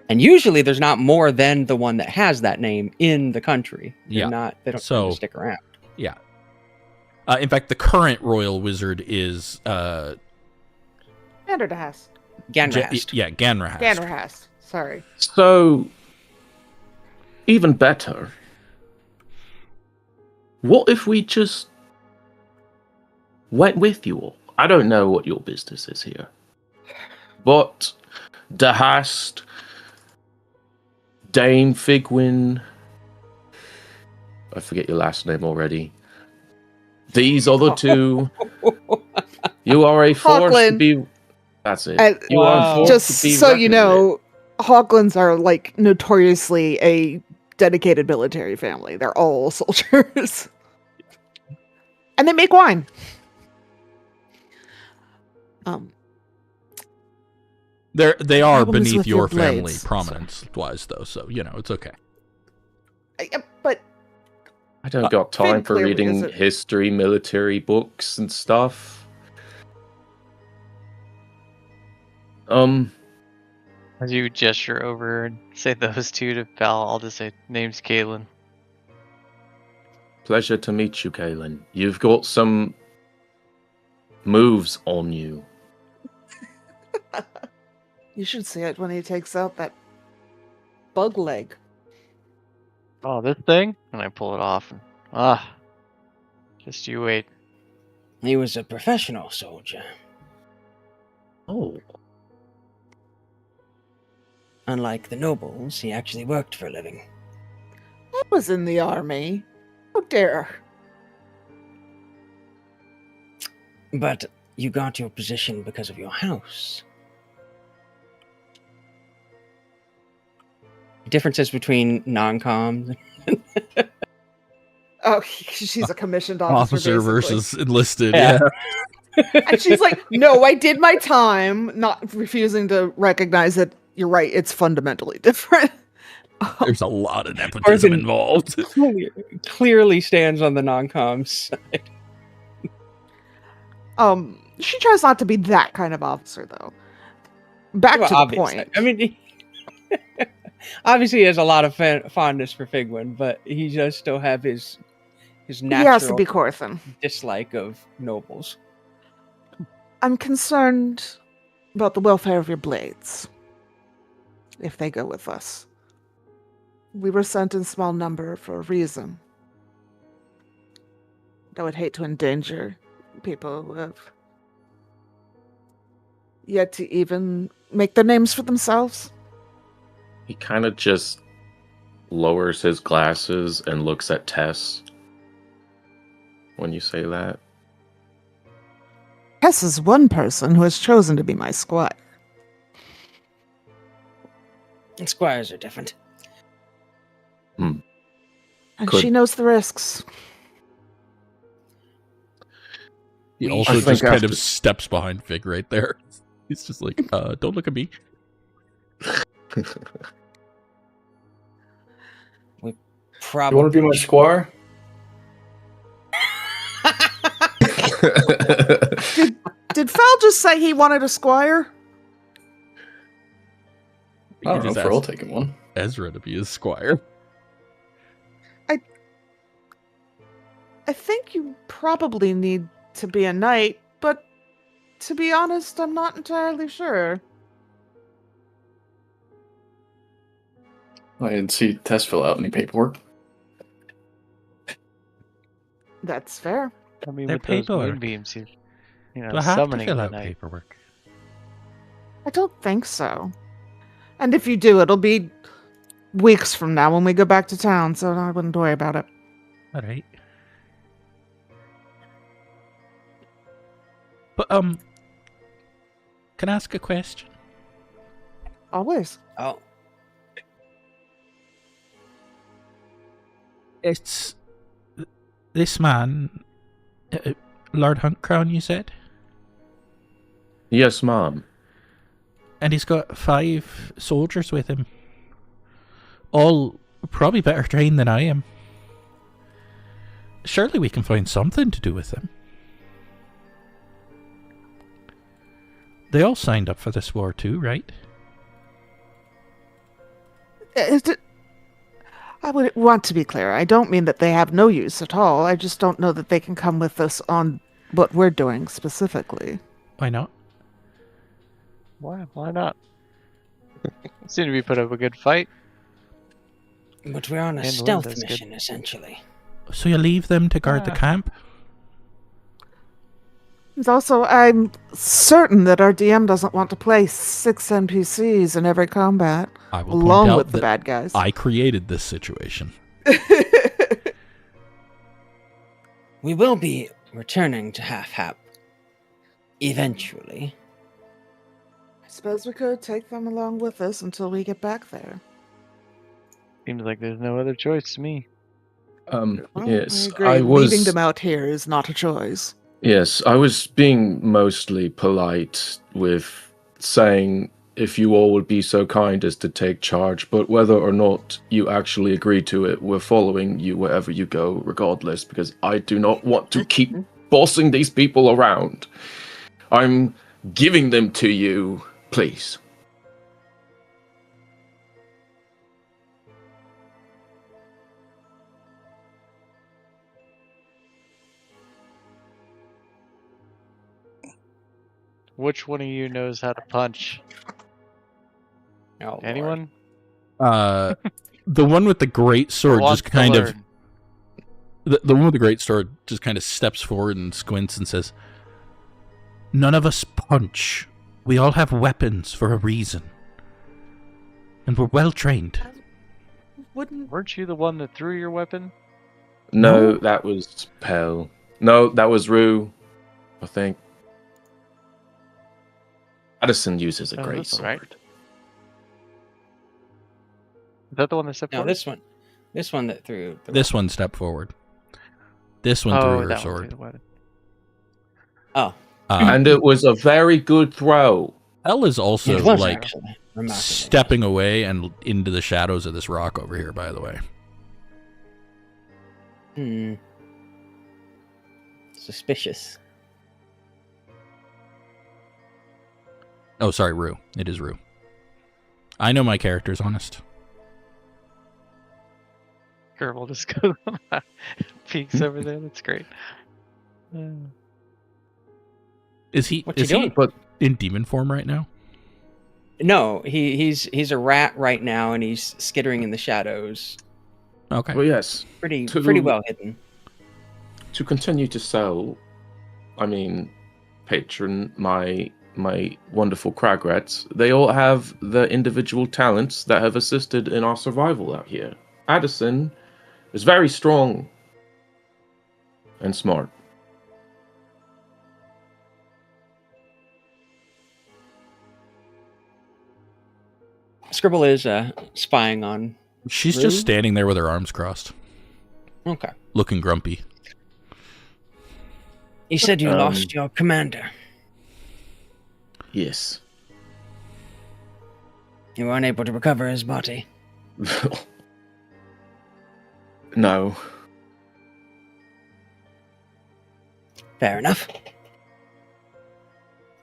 And usually there's not more than the one that has that name in the country. They Yeah. don't tend So- to stick around. Yeah. In fact, the current royal wizard is Ganderhast. Ganrast. Ganrahast. Ganderhast. Sorry. So, even better. What if we just went with you all? I don't know what your business is here. But Dehast, Dame Figwin, I forget your last name already. These other two, you are a force to Hawkland. be. That's it. And You are a force just to be so you reckoned know, Hawklands are like notoriously a dedicated military family. They're all soldiers. And they make wine. They are Problem is beneath with your your family blades. prominence-wise, though, so, you know, it's okay. But I don't got time Fig for clearly reading isn't. history, military books and stuff. As you gesture over and say those two to Val, I'll just say, name's Caitlin. Pleasure to meet you, Kaylin. You've got some moves on you. you should see it when he takes out that bug leg. Oh, this thing? And I pull it off. And, just you wait. He was a professional soldier. Oh. Unlike the nobles, he actually worked for a living. I was in the army. Oh dare. But you got your position because of your house. Differences between non-coms. Oh, she's a commissioned officer, Officer basically. versus enlisted, Yeah. yeah. And she's like, no, I did my time, not refusing to recognize that you're right, it's fundamentally different. There's a lot of nepotism involved. Clearly stands on the non-coms side. She tries not to be that kind of officer, though. Back Well, to the obviously. point. I mean, obviously he has a lot of fondness for Figwin, but he does still have his He natural has to be Corthan. dislike of nobles. I'm concerned about the welfare of your blades. If they go with us. We were sent in small number for a reason. I would hate to endanger people who have yet to even make their names for themselves. He kind of just lowers his glasses and looks at Tess when you say that. Tess is one person who has chosen to be my squire. And squires are different. And Could- she knows the risks. He We also should- just I think kind of after- steps behind Fig right there. He's just like, don't look at me. Probably. You want to be my squire? Did Fal just say he wanted a squire? You I don't know just if we're all asked taking one. Ezra to be his squire. I think you probably need to be a knight, but To be honest, I'm not entirely sure. I didn't see Tess fill out any paperwork. That's fair. I mean, Their with those paperwork. moonbeams, you know, Do I have to summoning fill the out night. paperwork? I don't think so. And if you do, it'll be weeks from now when we go back to town, so I wouldn't worry about it. All right. But can I ask a question? Always. Oh, It's this man, Lord Huntcrown, you said, Yes, ma'am. and he's got 5 soldiers with him, all probably better trained than I am. Surely we can find something to do with them. They all signed up for this war too, right? I would want to be clear. I don't mean that they have no use at all. I just don't know that they can come with us on what we're doing specifically. Why not? Why not? Seem to be put up a good fight. but we're on a And stealth Linda's good. mission, essentially. So you leave them to guard the Ah. camp? And also, I'm certain that our DM doesn't want to play 6 NPCs in every combat, I will point along out with the that bad guys. I created this situation. We will be returning to Half-Hap. Eventually. I suppose we could take them along with us until we get back there. Seems like there's no other choice to me. Well, Yes, I agree. I was. Leaving them out here is not a choice. Yes, I was being mostly polite with saying if you all would be so kind as to take charge, but whether or not you actually agree to it, we're following you wherever you go, regardless, because I do not want to keep bossing these people around. I'm giving them to you, please. Which one of you knows how to punch? Oh, Lord. Anyone? The one with the great sword Wants just to kind of learn. the one with the great sword just kind of steps forward and squints and says, "None of us punch. We all have weapons for a reason, and we're well trained." Wouldn't Weren't you the one that threw your weapon? No, No. that was Pell. No, that was Rue, I think. Addison uses a Oh, great that's sword. all right. Is that the one that stepped No, forward? this one that threw. The This one stepped forward. This one threw her that one sword. threw the weapon. Oh, And it was a very good throw. Elle is also it was like actually remarkable. stepping away and into the shadows of this rock over here, by the way. Suspicious. Oh, sorry, Rue. It is Rue. I know my character's honest. Gerbil just goes peeks over there. That's great. Is he What you is he doing? But in demon form right now? No, he's a rat right now, and he's skittering in the shadows. Okay. well, yes, Pretty To- well hidden. to continue to sell, I mean, patron my wonderful crag rats. They all have their individual talents that have assisted in our survival out here. Addison is very strong and smart. Scribble is spying on. She's Rue? just standing there with her arms crossed, Okay. looking grumpy. You said you Um, lost your commander. Yes. You were unable to recover his body. No. Fair enough.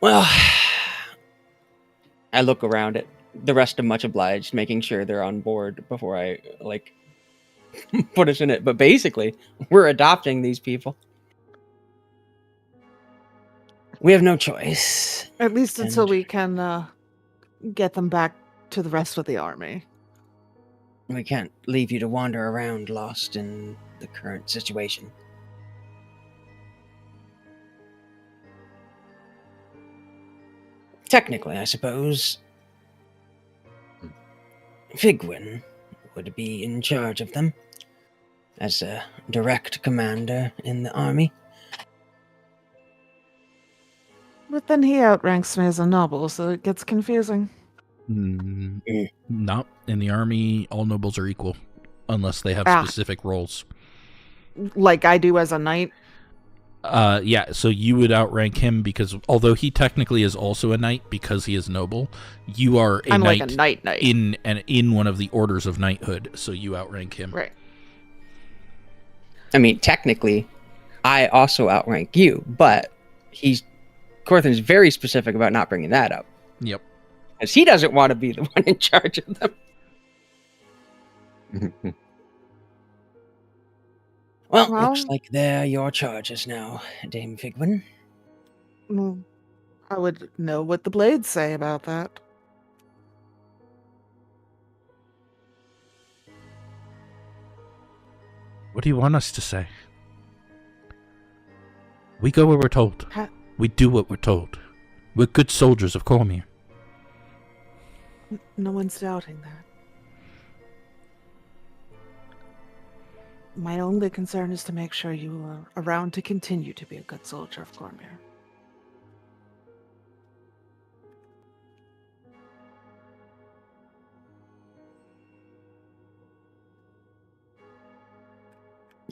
Well, I look around at the rest of Much Obliged, making sure they're on board before I, put us in it. But basically, we're adopting these people. We have no choice. At least until And- we can get them back to the rest of the army. We can't leave you to wander around lost in the current situation. Technically, I suppose, Figwin would be in charge of them as a direct commander in the army. But then he outranks me as a noble, so it gets confusing. Not in the army. All nobles are equal, unless they have specific roles. Like I do as a knight. Yeah. So you would outrank him because, although he technically is also a knight because he is noble, you are a I'm knight, like a knight. in one of the orders of knighthood. So you outrank him. Right. I mean, technically, I also outrank you, but Corthan's very specific about not bringing that up. Yep. Because he doesn't want to be the one in charge of them. Well, looks like they're your charges now, Dame Figwin. Well, I would know what the blades say about that. What do you want us to say? We go where we're told. We do what we're told. We're good soldiers of Cormyr. No one's doubting that. My only concern is to make sure you are around to continue to be a good soldier of Cormyr.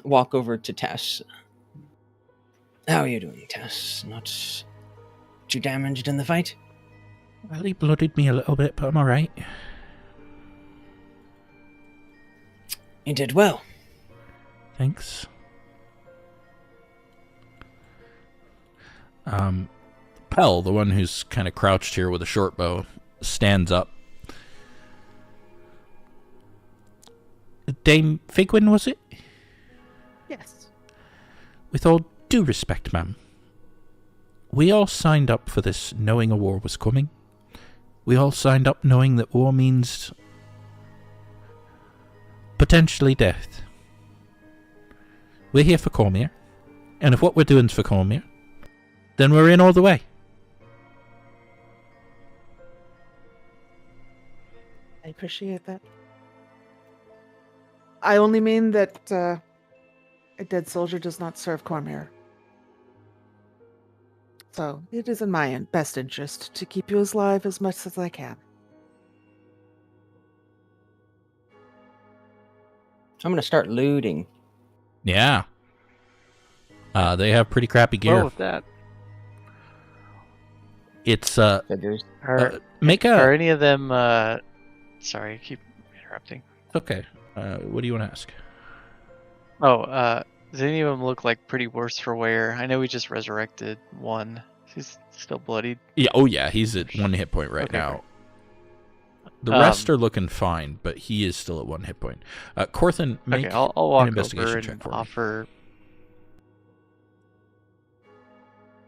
Walk over to Tess. How are you doing, Tess? Not too damaged in the fight? Well, he blooded me a little bit, but I'm alright. You did well. Thanks. Pell, the one who's kind of crouched here with a short bow, stands up. Dame Figwin, was it? Yes. With all due respect, ma'am, we all signed up for this knowing a war was coming. We all signed up knowing that war means potentially death. We're here for Cormyr, and if what we're doing's for Cormyr, then we're in all the way. I appreciate that. I only mean that a dead soldier does not serve Cormyr. So it is in my best interest to keep you alive as much as I can. I'm going to start looting. Yeah. They have pretty crappy gear. Well, with that, It's Figures. make are a any of them? Sorry, I keep interrupting. okay. What do you want to ask? Oh, does any of them look like pretty worse for wear? I know we just resurrected one. He's still bloodied. Yeah. Oh yeah. He's at 1 hit point right Okay, now. The rest are looking fine, but he is still at 1 hit point. Corthan, make Okay, I'll walk an investigation over check and for me.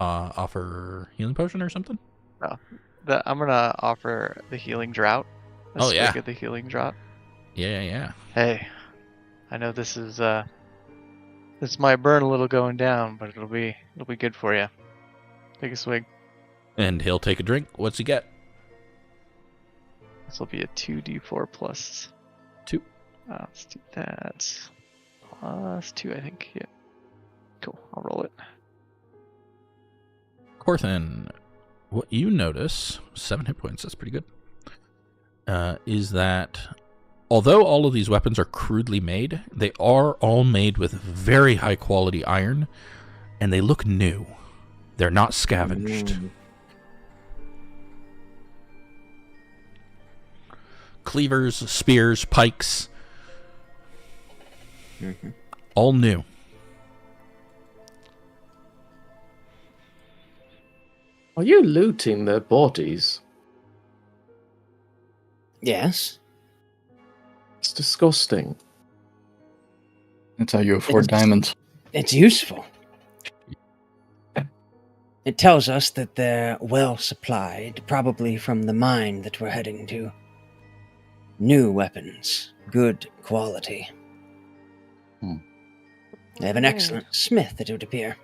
Offer healing potion or something? I'm gonna offer the healing drought. Oh, yeah. Of the healing drought. Yeah. Hey, I know this is this might burn a little going down, but it'll be good for you. Take a swig. And he'll take a drink. What's he get? This will be a 2d4 plus 2. Let's do that. Plus 2, I think. Yeah. Cool. I'll roll it. Corthan, what you notice, 7 hit points, that's pretty good, is that although all of these weapons are crudely made, they are all made with very high quality iron, and they look new. They're not scavenged. Cleavers, spears, pikes, all new. Are you looting their bodies? Yes. It's disgusting. That's how you afford It's- diamonds. It's useful. It tells us that they're well supplied, probably from the mine that we're heading to. New weapons, good quality. They have an excellent smith, it would appear.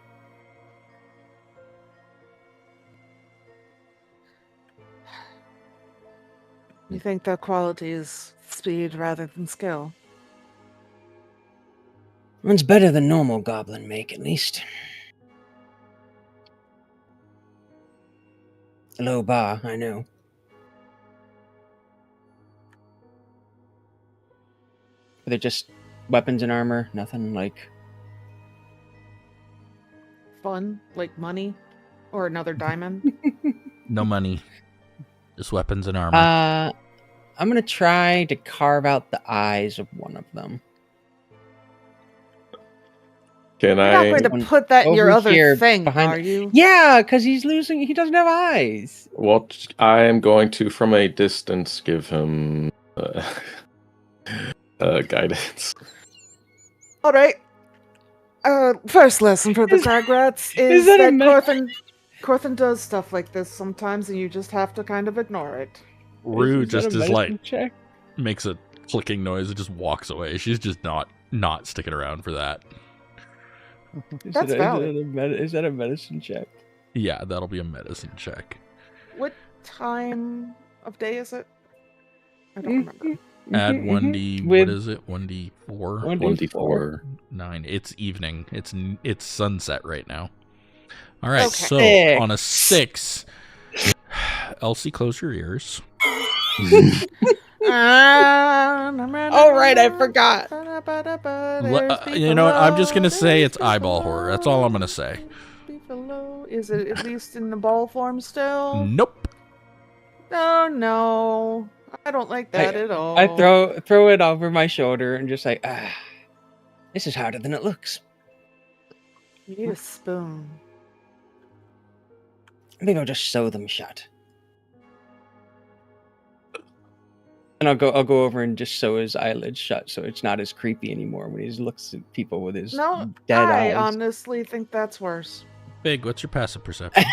You think their quality is speed rather than skill? It's better than normal goblin make, at least. A low bar, I know. Are they just weapons and armor? Nothing like... Fun? Like money? Or another diamond? No money. Just weapons and armor. I'm gonna try to carve out the eyes of one of them. Can You're not going I? to put that in your Over other here, thing, behind are it. you? Yeah, because he doesn't have eyes. What I am going to, from a distance, give him guidance. All right. First lesson for the Kragrats is that a that me- Corthan does stuff like this sometimes, and you just have to kind of ignore it. Rue Is that just a is like medicine check? makes a clicking noise and just walks away. She's just not sticking around for that. That's valid. Is that a medicine check? Yeah, that'll be a medicine check. What time of day is it? I don't remember. Add 1d. With What is it? 1d4. 1d4. 9. It's evening. It's sunset right now. All right. Okay. So Six. on a 6, Elsie, close your ears. Oh right, I forgot. You know what? I'm just gonna say it's eyeball horror. That's all I'm gonna say. Is it at least in the ball form still? Nope. Oh no, I don't like that at all. I throw it over my shoulder and just like, this is harder than it looks. You need a spoon. Maybe I'll just sew them shut. And I'll go over and just sew his eyelids shut, so it's not as creepy anymore when he looks at people with his No, dead I eyes. honestly think that's worse. Big, what's your passive perception?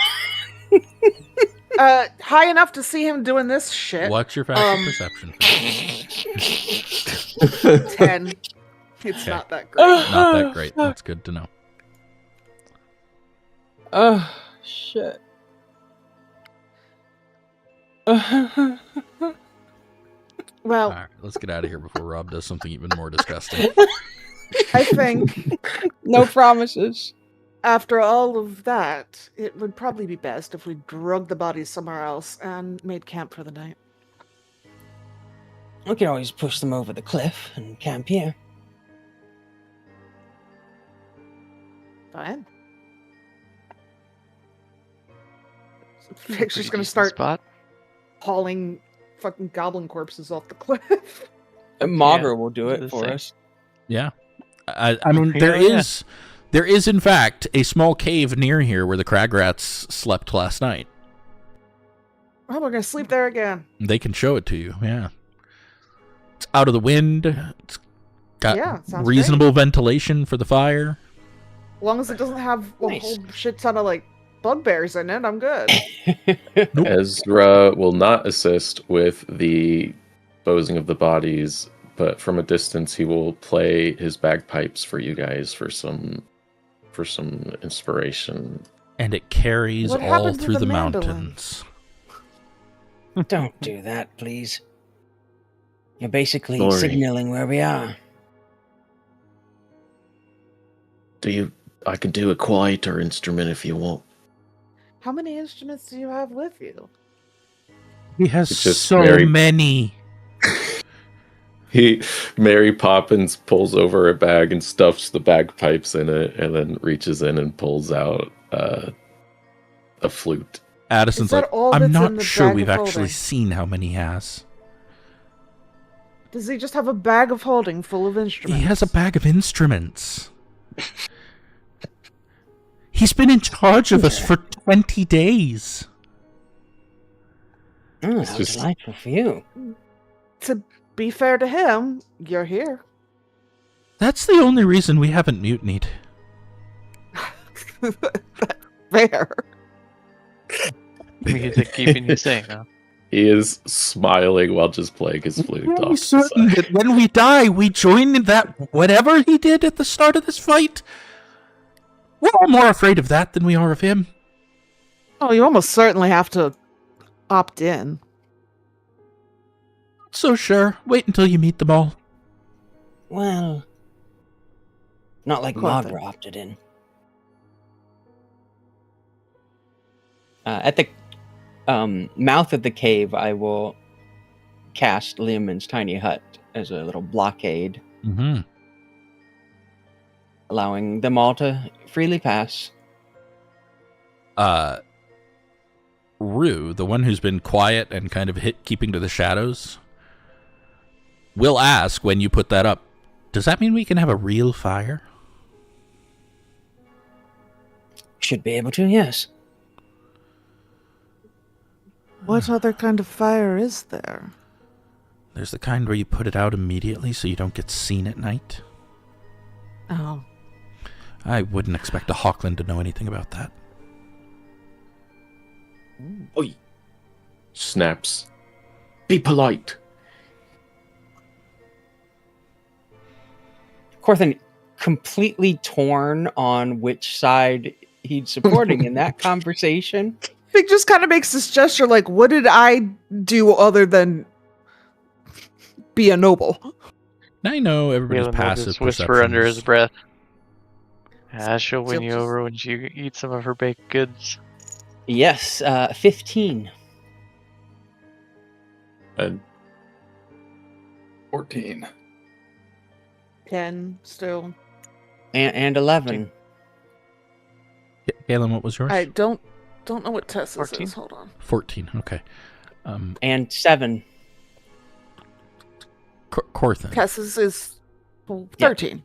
High enough to see him doing this shit. What's your passive perception? 10. It's Okay. not that great. Not that great. That's good to know. Oh shit. Well, All right, let's get out of here before Rob does something even more disgusting. I think No promises. after all of that, it would probably be best if we drug the bodies somewhere else and made camp for the night. We could always push them over the cliff and camp here. Fine. Pretty Picture's gonna decent start spot. hauling fucking goblin corpses off the cliff. Maugre will do I was it gonna for say. us. Yeah. I mean, there Yeah, is in fact a small cave near here where the Kragrats slept last night. Oh, we're gonna sleep there again. They can show it to you. Yeah. It's out of the wind. It's got Yeah, sounds reasonable ventilation for the fire. As long as it doesn't have a Nice. whole shit ton of like bugbears in it, I'm good. Ezra will not assist with the disposing of the bodies, but from a distance he will play his bagpipes for you guys for some inspiration. And it carries What all happened to through the the mandolin? mountains. Don't do that, please. You're basically Sorry. signaling where we are. I could do a quieter instrument if you want. How many instruments do you have with you? He has It's just so very- many. Mary Poppins pulls over a bag and stuffs the bagpipes in it, and then reaches in and pulls out a flute. Addison's Is that like, all I'm that's in not the sure bag we've of actually holding?" seen how many he has. Does he just have a bag of holding full of instruments? He has a bag of instruments. He's been in charge of us for 20 days. Oh, It's how just- delightful for you. To be fair to him, you're here. That's the only reason we haven't mutinied. Fair. music keeping you sane, huh? He is smiling while just playing his flute Are we off the certain side. that when we die, we join in that whatever he did at the start of this fight? We're all more afraid of that than we are of him. Oh, you almost certainly have to opt in. So sure, wait until you meet them all. Well, not like Cortha. Magra opted in. At the mouth of the cave, I will cast Leomund's tiny hut as a little blockade, Mm-hmm. allowing them all to freely pass. Rue, the one who's been quiet and kind of keeping to the shadows, will ask when you put that up, does that mean we can have a real fire? Should be able to, yes. What other kind of fire is there? There's the kind where you put it out immediately so you don't get seen at night. Oh. I wouldn't expect a Hawkland to know anything about that. Oi, Snaps. be polite. Corthan completely torn on which side he's supporting in that conversation. Fig just kind of makes this gesture like, what did I do other than be a noble? I know everybody's Galen will passive just whisper under his perceptions. breath. She'll win She'll you just- over when you eat some of her baked goods. Yes, 15 And 14. 10 still. and 11. Galen, what was yours? I don't know what Tessa's 14? is. Hold on. 14, okay. And 7. Corthan. Tessa's is 13.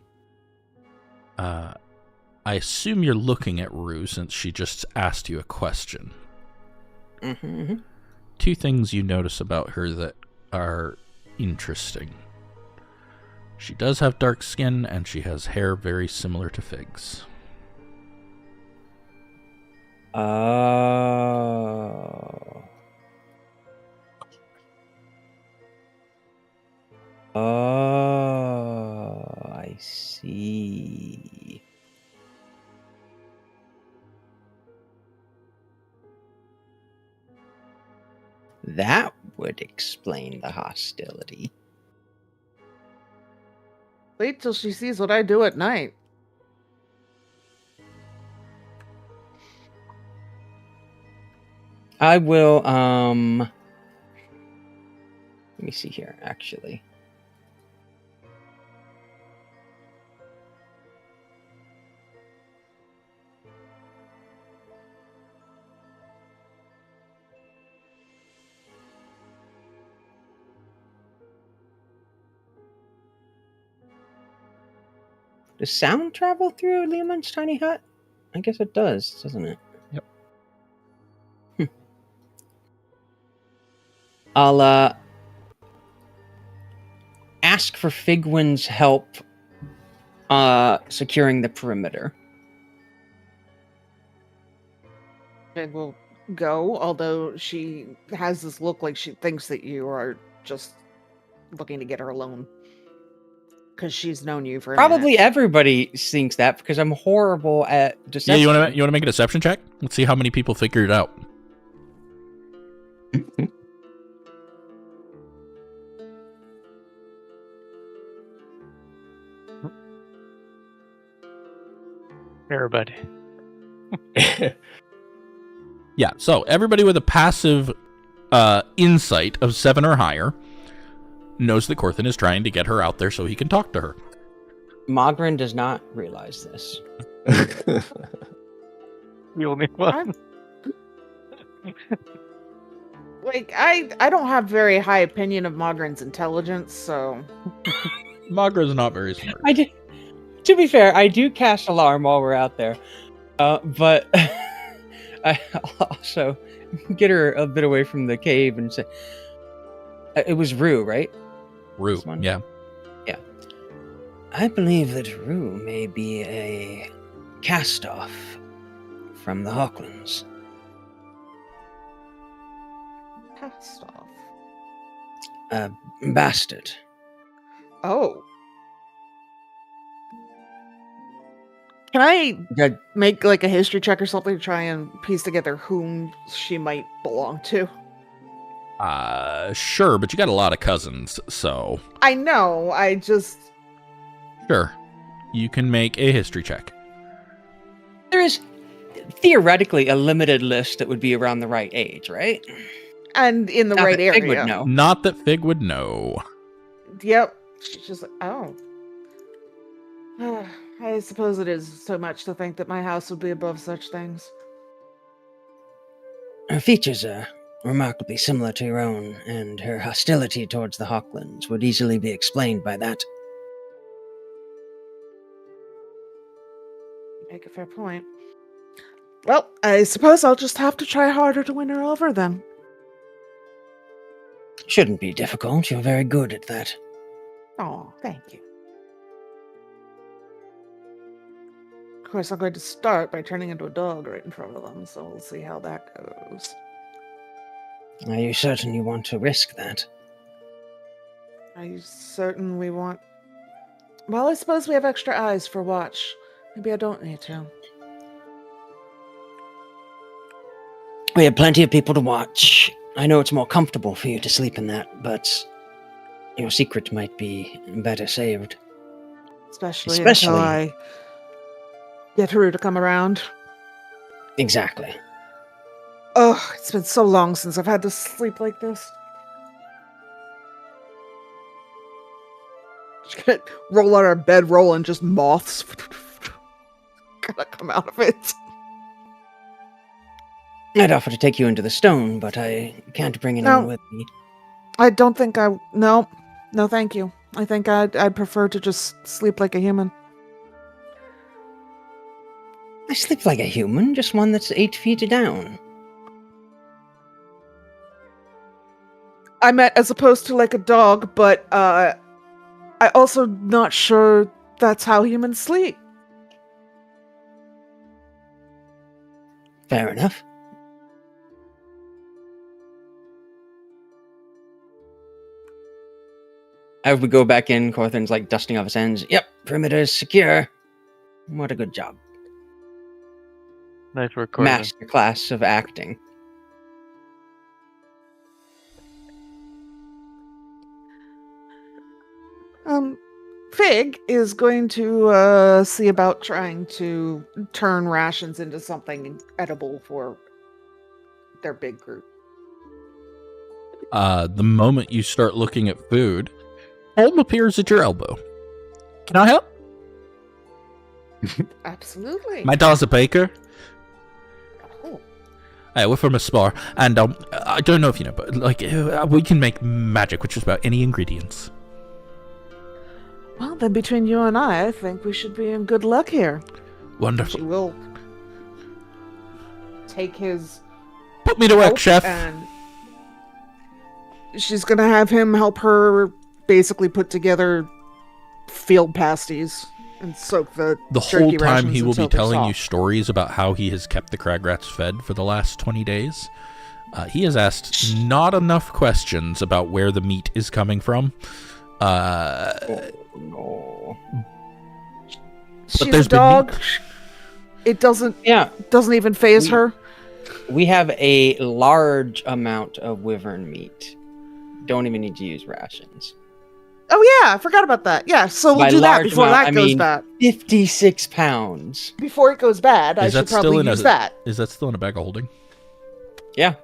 I assume you're looking at Rue since she just asked you a question. Mm-hmm. Two things you notice about her that are interesting. She does have dark skin, and she has hair very similar to Fig's. Oh. Oh, I see. That would explain the hostility. Wait till she sees what I do at night. I will, let me see here, actually. Does sound travel through Leomund's tiny hut? I guess it does, doesn't it? Yep. I'll ask for Figwin's help securing the perimeter. Fig will go, although she has this look like she thinks that you are just looking to get her alone. Because she's known you for a Probably minute. everybody thinks that because I'm horrible at Yeah, deception. you want to make a deception check? Let's see how many people figure it out. Everybody. Yeah, so everybody with a passive insight of 7 or higher knows that Corthan is trying to get her out there so he can talk to her. Mogren does not realize this. The only one. Like, I don't have very high opinion of Mogren's intelligence, so... Magra's not very smart. I do. To be fair, I do cast alarm while we're out there, but I also get her a bit away from the cave and say, "It was Rue, right? Rue, This one? yeah. I believe that Rue may be a cast-off from the Hawklands. cast off? Bastard. Oh. Can I Good. make like a history check or something to try and piece together whom she might belong to? Sure, but you got a lot of cousins, so I know, I just... sure. You can make a history check. There is theoretically a limited list that would be around the right age, right? And in the Not right that Fig area. would know. Not that Fig would know. Yep. She's just like, oh. I suppose it is so much to think that my house would be above such things. Her features are remarkably similar to your own, and her hostility towards the Hawklands would easily be explained by that. Make a fair point. Well, I suppose I'll just have to try harder to win her over then. Shouldn't be difficult. You're very good at that. Oh, thank you. Of course, I'm going to start by turning into a dog right in front of them, so we'll see how that goes. Are you certain you want to risk that? Are you certain we want... Well, I suppose we have extra eyes for watch. Maybe I don't need to. We have plenty of people to watch. I know it's more comfortable for you to sleep in that, but your secret might be better saved. Especially until I get Haru to come around. Exactly. Oh, it's been so long since I've had to sleep like this. She's gonna roll out our bedroll and just moths gonna come out of it. I'd offer to take you into the stone, but I can't bring anyone with me. I don't think I... No, thank you. I think I'd prefer to just sleep like a human. I sleep like a human, just one that's 8 feet down. I meant as opposed to like a dog, but I also not sure that's how humans sleep. Fair enough. As we go back in, Corthin's like dusting off his hands. Yep, perimeter is secure. What a good job. Nice work, Cormyr. Master class of acting. Fig is going to see about trying to turn rations into something edible for their big group. The moment you start looking at food, Holm appears at your elbow. Can I help? Absolutely. My dad's a baker. Oh. We're from a spar, and I don't know if you know, but like we can make magic with just about any ingredients. Well, then between you and I think we should be in good luck here. Wonderful. She will take his... Put me to work, chef. And she's gonna have him help her basically put together field pasties and soak the whole jerky time rations he will be until they're telling you soft. stories about how he has kept the Cragrats fed for the last 20 days. He has asked not enough questions about where the meat is coming from. No. She's there's a been dog. meat. It doesn't Yeah, even phase her. we have a large amount of wyvern meat. Don't even need to use rations. Oh yeah, I forgot about that. Yeah, so we'll By do that large before amount, that I goes mean- bad. 56 pounds. Before it goes bad, I Is that should still probably in a- use that. Is that still in a bag of holding? Yeah.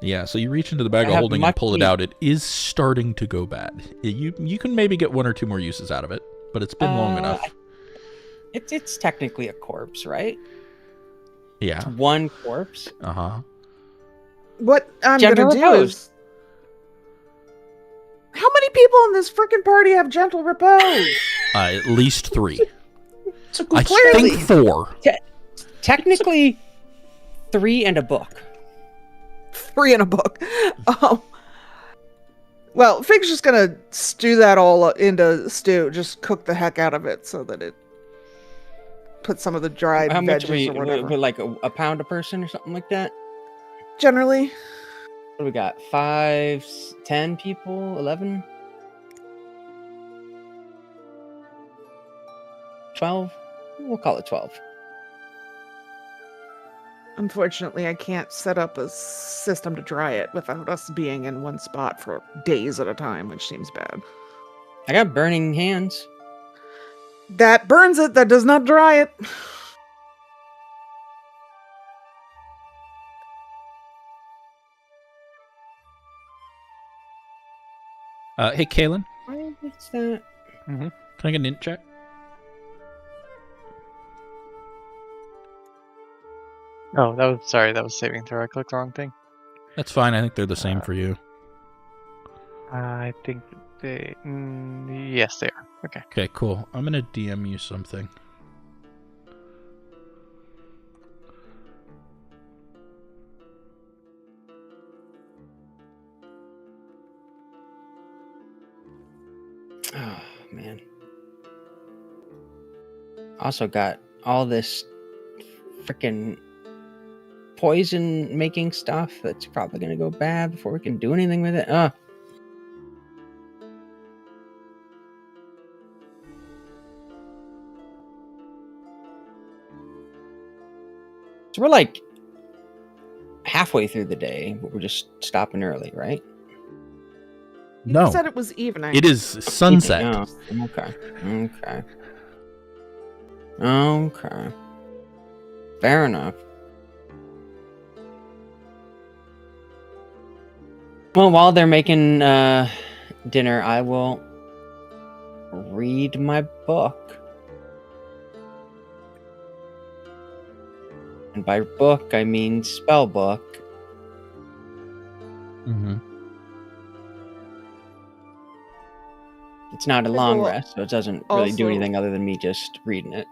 Yeah, so you reach into the bag I of have holding and much pull it meat. out. It is starting to go bad. You can maybe get 1 or 2 more uses out of it, but it's been long enough. It's technically a corpse, right? Yeah. One corpse. Uh-huh. What I'm Gentle gonna do repose. is... How many people in this freaking party have gentle repose? At least 3. So I clearly, think 4. Technically, 3 and a book. 3 in a book. Well, Fig's just gonna stew that all into stew. Just cook the heck out of it so that it put some of the dried How much veggies or whatever. like a pound a person or something like that? Generally, do we got? 5, 10 people? 11? 12? We'll call it 12. Unfortunately, I can't set up a system to dry it without us being in one spot for days at a time, which seems bad. I got burning hands. That burns it, that does not dry it. Hey, Kalen, What's that? can I get an int check? Oh, that was saving throw. I clicked the wrong thing. That's fine. I think they're the same for you. I think they. Yes, they are. Okay. Okay, cool. I'm gonna DM you something. Oh, man. Also got all this freaking poison making stuff that's probably going to go bad before we can do anything with it. So we're like halfway through the day, but we're just stopping early, right? No, You said it was evening. it is sunset. Oh, okay. Okay. Fair enough. Well, while they're making dinner, I will read my book. And by book, I mean spell book. Mm-hmm. It's not a long will rest, so it doesn't really do also- anything other than me just reading it.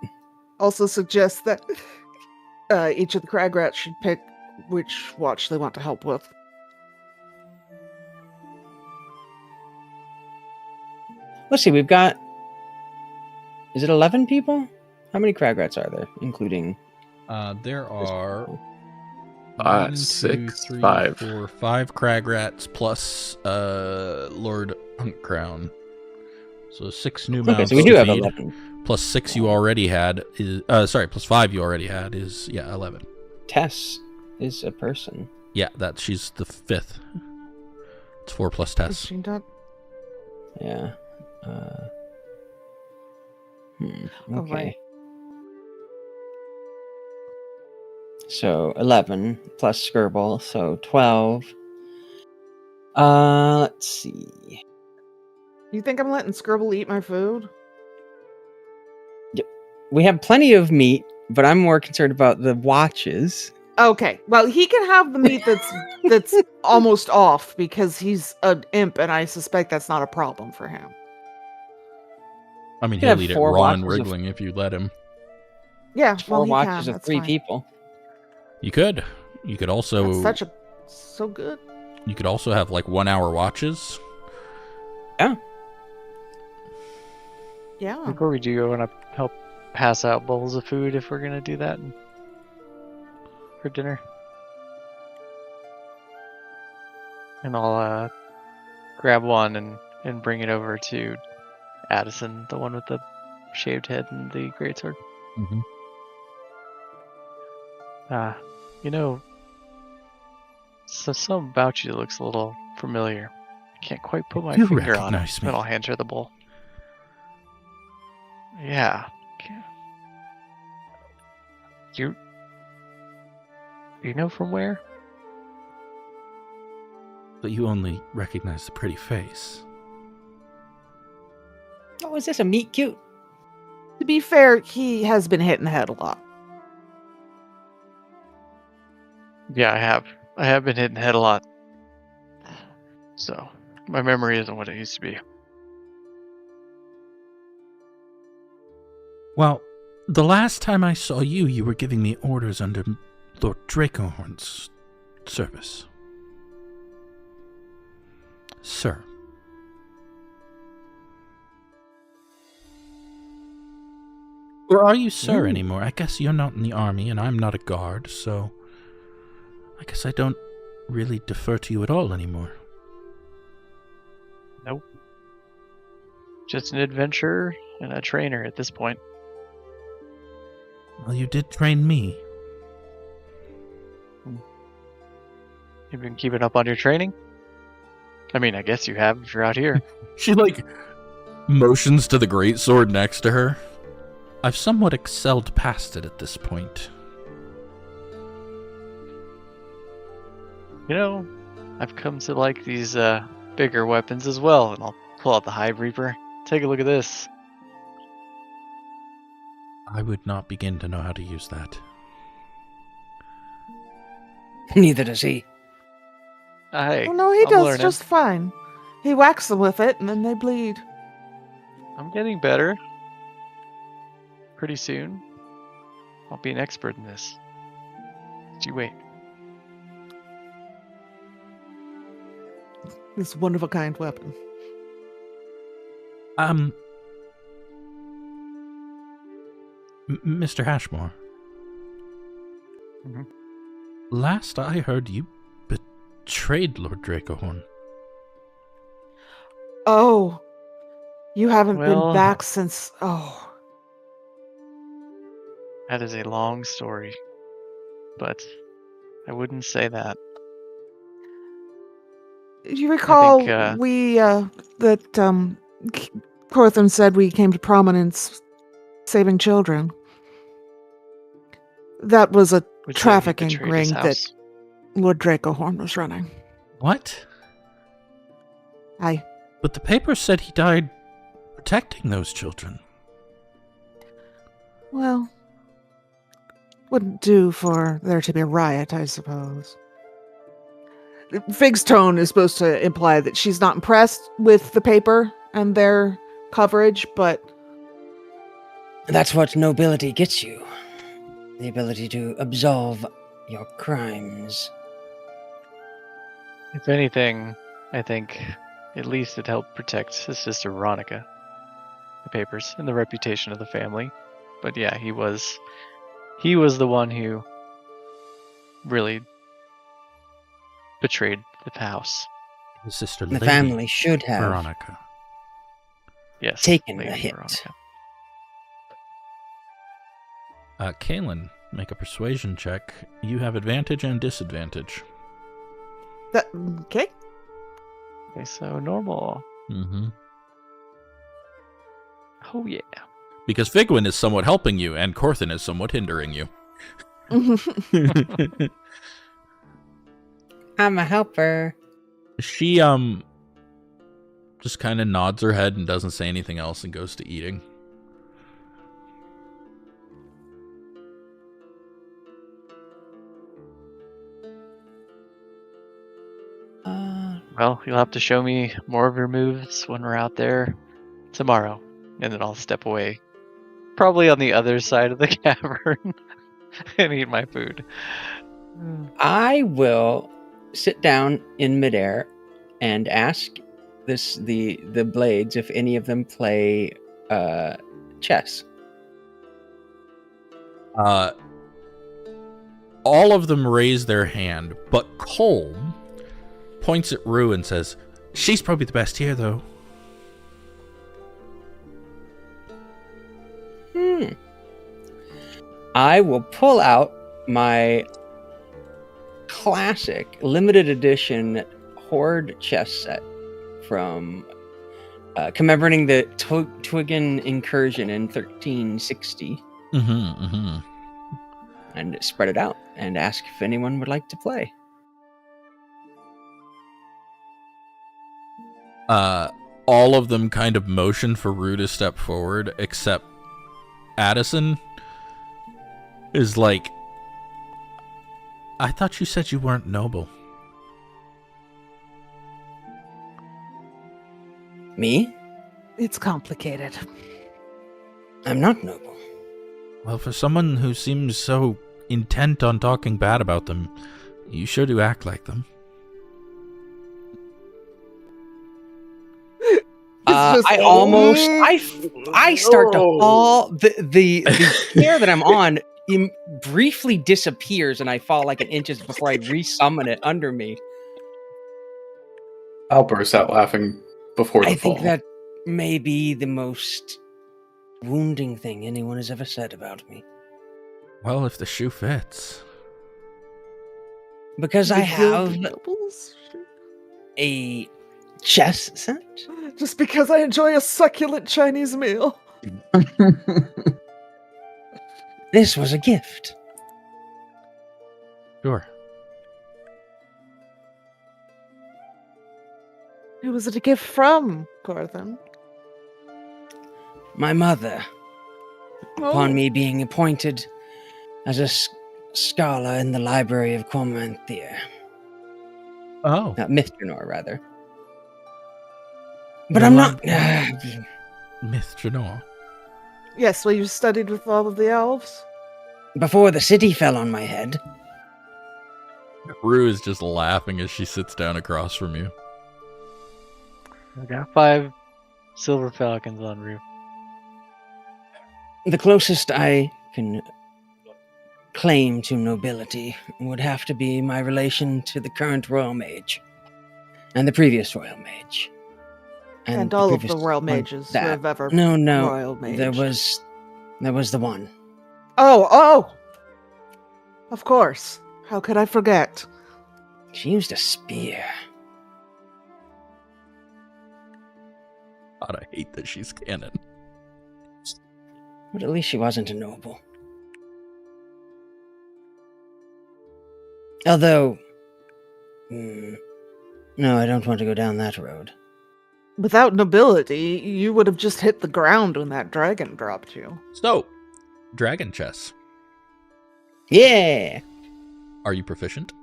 Also suggests that each of the crag rats should pick which watch they want to help with. Let's see, we've got... Is it 11 people? How many crag rats are there, including... There are 6, 5. 4, 5 crag rats plus Lord Hunkcrown. So 6 new mouths. Okay, so we do to have feed, 11. Plus 6 you already had is plus 5 you already had is 11. Tess is a person. Yeah, she's the 5th. It's 4 plus Is Tess. she not? Yeah. Okay. Oh, right. So 11 plus Skirble, so 12. Let's see. You think I'm letting Scribble eat my food? We have plenty of meat, but I'm more concerned about the watches. Okay, well, he can have the meat that's almost off because he's an imp, and I suspect that's not a problem for him. I mean, You he'll have eat it 4 raw and watches of- wriggling if you let him. Yeah, 4 well, he watches can. of That's 3 fine. people. You could. You could also. That's so good. You could also have like 1 hour watches. Yeah. Before we do, I want to help pass out bowls of food if we're gonna do that for dinner. And I'll grab one and bring it over to Addison, the one with the shaved head and the greatsword. Mm-hmm. So something about you looks a little familiar. I can't quite put my You finger on it. recognize me. Then I'll hand her the bowl. Yeah. You know from where? But you only recognize the pretty face. Oh, is this a meat cute? To be fair, he has been hit in the head a lot. Yeah, I have. I have been hit in the head a lot. So, my memory isn't what it used to be. Well, the last time I saw you, you were giving me orders under Lord Dracohorn's service. Sir. Or are you sir anymore? I guess you're not in the army and I'm not a guard, so I guess I don't really defer to you at all anymore. Nope. Just an adventurer and a trainer at this point. Well, you did train me. You've been keeping up on your training? I mean, I guess you have if you're out here. She, motions to the greatsword next to her. I've somewhat excelled past it at this point. You know, I've come to like these bigger weapons as well, and I'll pull out the Hive Reaper. Take a look at this. I would not begin to know how to use that. Neither does he. Hey, Oh, no, he I'm does learning. just fine. He whacks them with it, and then they bleed. I'm getting better. Pretty soon, I'll be an expert in this. Just you wait. This one-of-a-kind weapon. Mr. Hashmore. Mhm. Last I heard, you betrayed Lord Dracohorn. Oh, you haven't Well- been back since... Oh, That is a long story, but I wouldn't say that. you recall think, Corthan said we came to prominence saving children. That was a Would you say he trafficking betrayed ring his that house? Lord Dracohorn was running. What? Aye. But the paper said he died protecting those children. Well, wouldn't do for there to be a riot, I suppose. Fig's tone is supposed to imply that she's not impressed with the paper and their coverage, but That's what nobility gets you. The ability to absolve your crimes. If anything, I think at least it helped protect his sister Veronica, the papers, and the reputation of the family. But yeah, he was the one who really betrayed the house. His sister The Lady family should have Veronica. Yes, taken Lady the hit. Veronica. Kaelin, make a persuasion check. You have advantage and disadvantage. that okay. Okay, so normal. Mm-hmm. Oh yeah. Because Figwin is somewhat helping you, and Corthan is somewhat hindering you. I'm a helper. She, just kind of nods her head and doesn't say anything else and goes to eating. Well, you'll have to show me more of your moves when we're out there tomorrow, and then I'll step away. Probably on the other side of the cavern and eat my food. I will sit down in midair and ask the blades if any of them play chess. All of them raise their hand, but Colm points at Rue and says, "She's probably the best here, though." I will pull out my classic limited edition Horde chess set from commemorating the Twigan incursion in 1360 and spread it out and ask if anyone would like to play. All of them kind of motion for Rue to step forward, except Addison is like, "I thought you said you weren't noble." Me? It's complicated. I'm not noble. Well, for someone who seems so intent on talking bad about them, you sure do act like them. I start to fall. The chair that I'm on He briefly disappears, and I fall like an inches before I resummon it under me. I'll burst out laughing before the I fall. think that may be the most wounding thing anyone has ever said about me. Well, if the shoe fits. Because I The have Gilded Nobles? a chess set. Just because I enjoy a succulent Chinese meal. This was a gift. Sure. Who was it a gift from, Corthan? My mother, Oh. upon me being appointed as a scholar in the library of Cormyran, Oh. Mithranor, rather. But Your I'm not. Myth Janor. Yes, well, you studied with all of the elves? Before the city fell on my head, Rue is just laughing as she sits down across from you. I got 5 silver falcons on roof. the closest I can claim to nobility would have to be my relation to the current royal mage and the previous royal mage. And the all of previous the royal one- mages who that- have ever No, royal mage. there was the one. Oh! Of course. How could I forget? She used a spear. God, I hate that she's canon. But at least she wasn't a noble. Although, no, I don't want to go down that road. Without nobility, you would have just hit the ground when that dragon dropped you. So, dragon chess. Yeah. Are you proficient?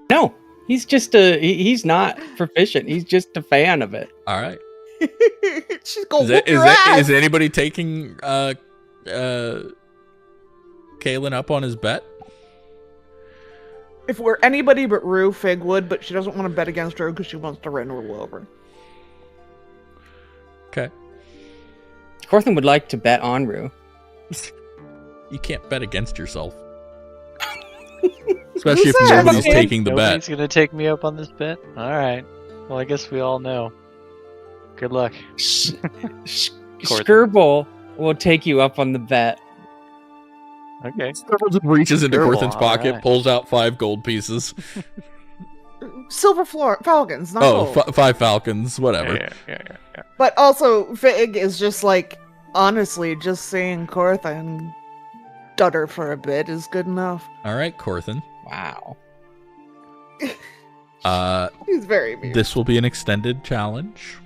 No, he's just he's not proficient. He's just a fan of it. All right. She's gonna whoop your Is ass! anybody taking Kalen up on his bet? If we're anybody but Rue, Fig would, but she doesn't want to bet against her because she wants to run Rue over. Okay. Corthan would like to bet on Rue. You can't bet against yourself. Especially if Who says? nobody's taking the Nobody's bet. gonna take me up on this bet? Alright. Well, I guess we all know. Good luck. Skirble will take you up on the bet. Okay. Reaches into Sure, Corthan's pocket, alright. pulls out 5 gold pieces. Silver falcons, not gold. 5 falcons, whatever. Yeah. But also, Fig is just like, honestly, just seeing Corthan stutter for a bit is good enough. All right, Corthan. Wow. He's very mean. This will be an extended challenge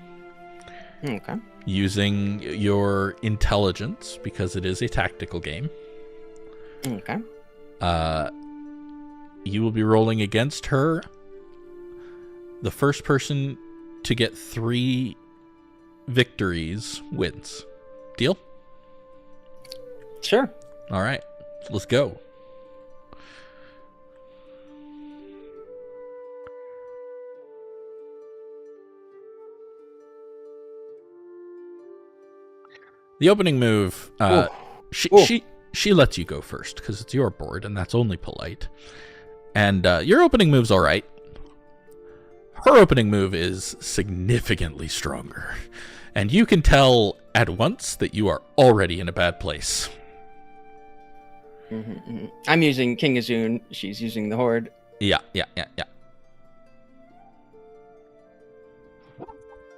Okay. using your intelligence because it is a tactical game. Okay. You will be rolling against her. The first person to get 3 victories wins. Deal? Sure. All right, let's go. The opening move, she lets you go first because it's your board, and that's only polite. And your opening move's all right. Her opening move is significantly stronger, and you can tell at once that you are already in a bad place. I'm using King Azun. She's using the Horde. Yeah.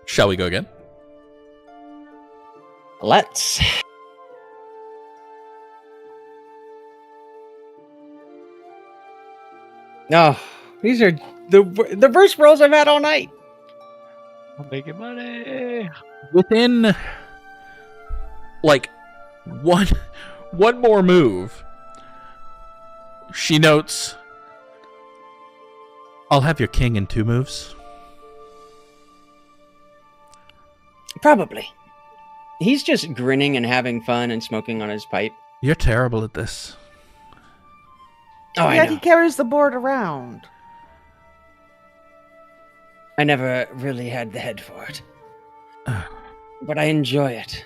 Shall we go again? Let's. Oh, these are the worst rolls I've had all night. I'm making money. Within like one more move, she notes, I'll have your king in 2 moves. Probably. He's just grinning and having fun and smoking on his pipe. You're terrible at this. Oh, I Yet know. he carries the board around. I never really had the head for it. But I enjoy it.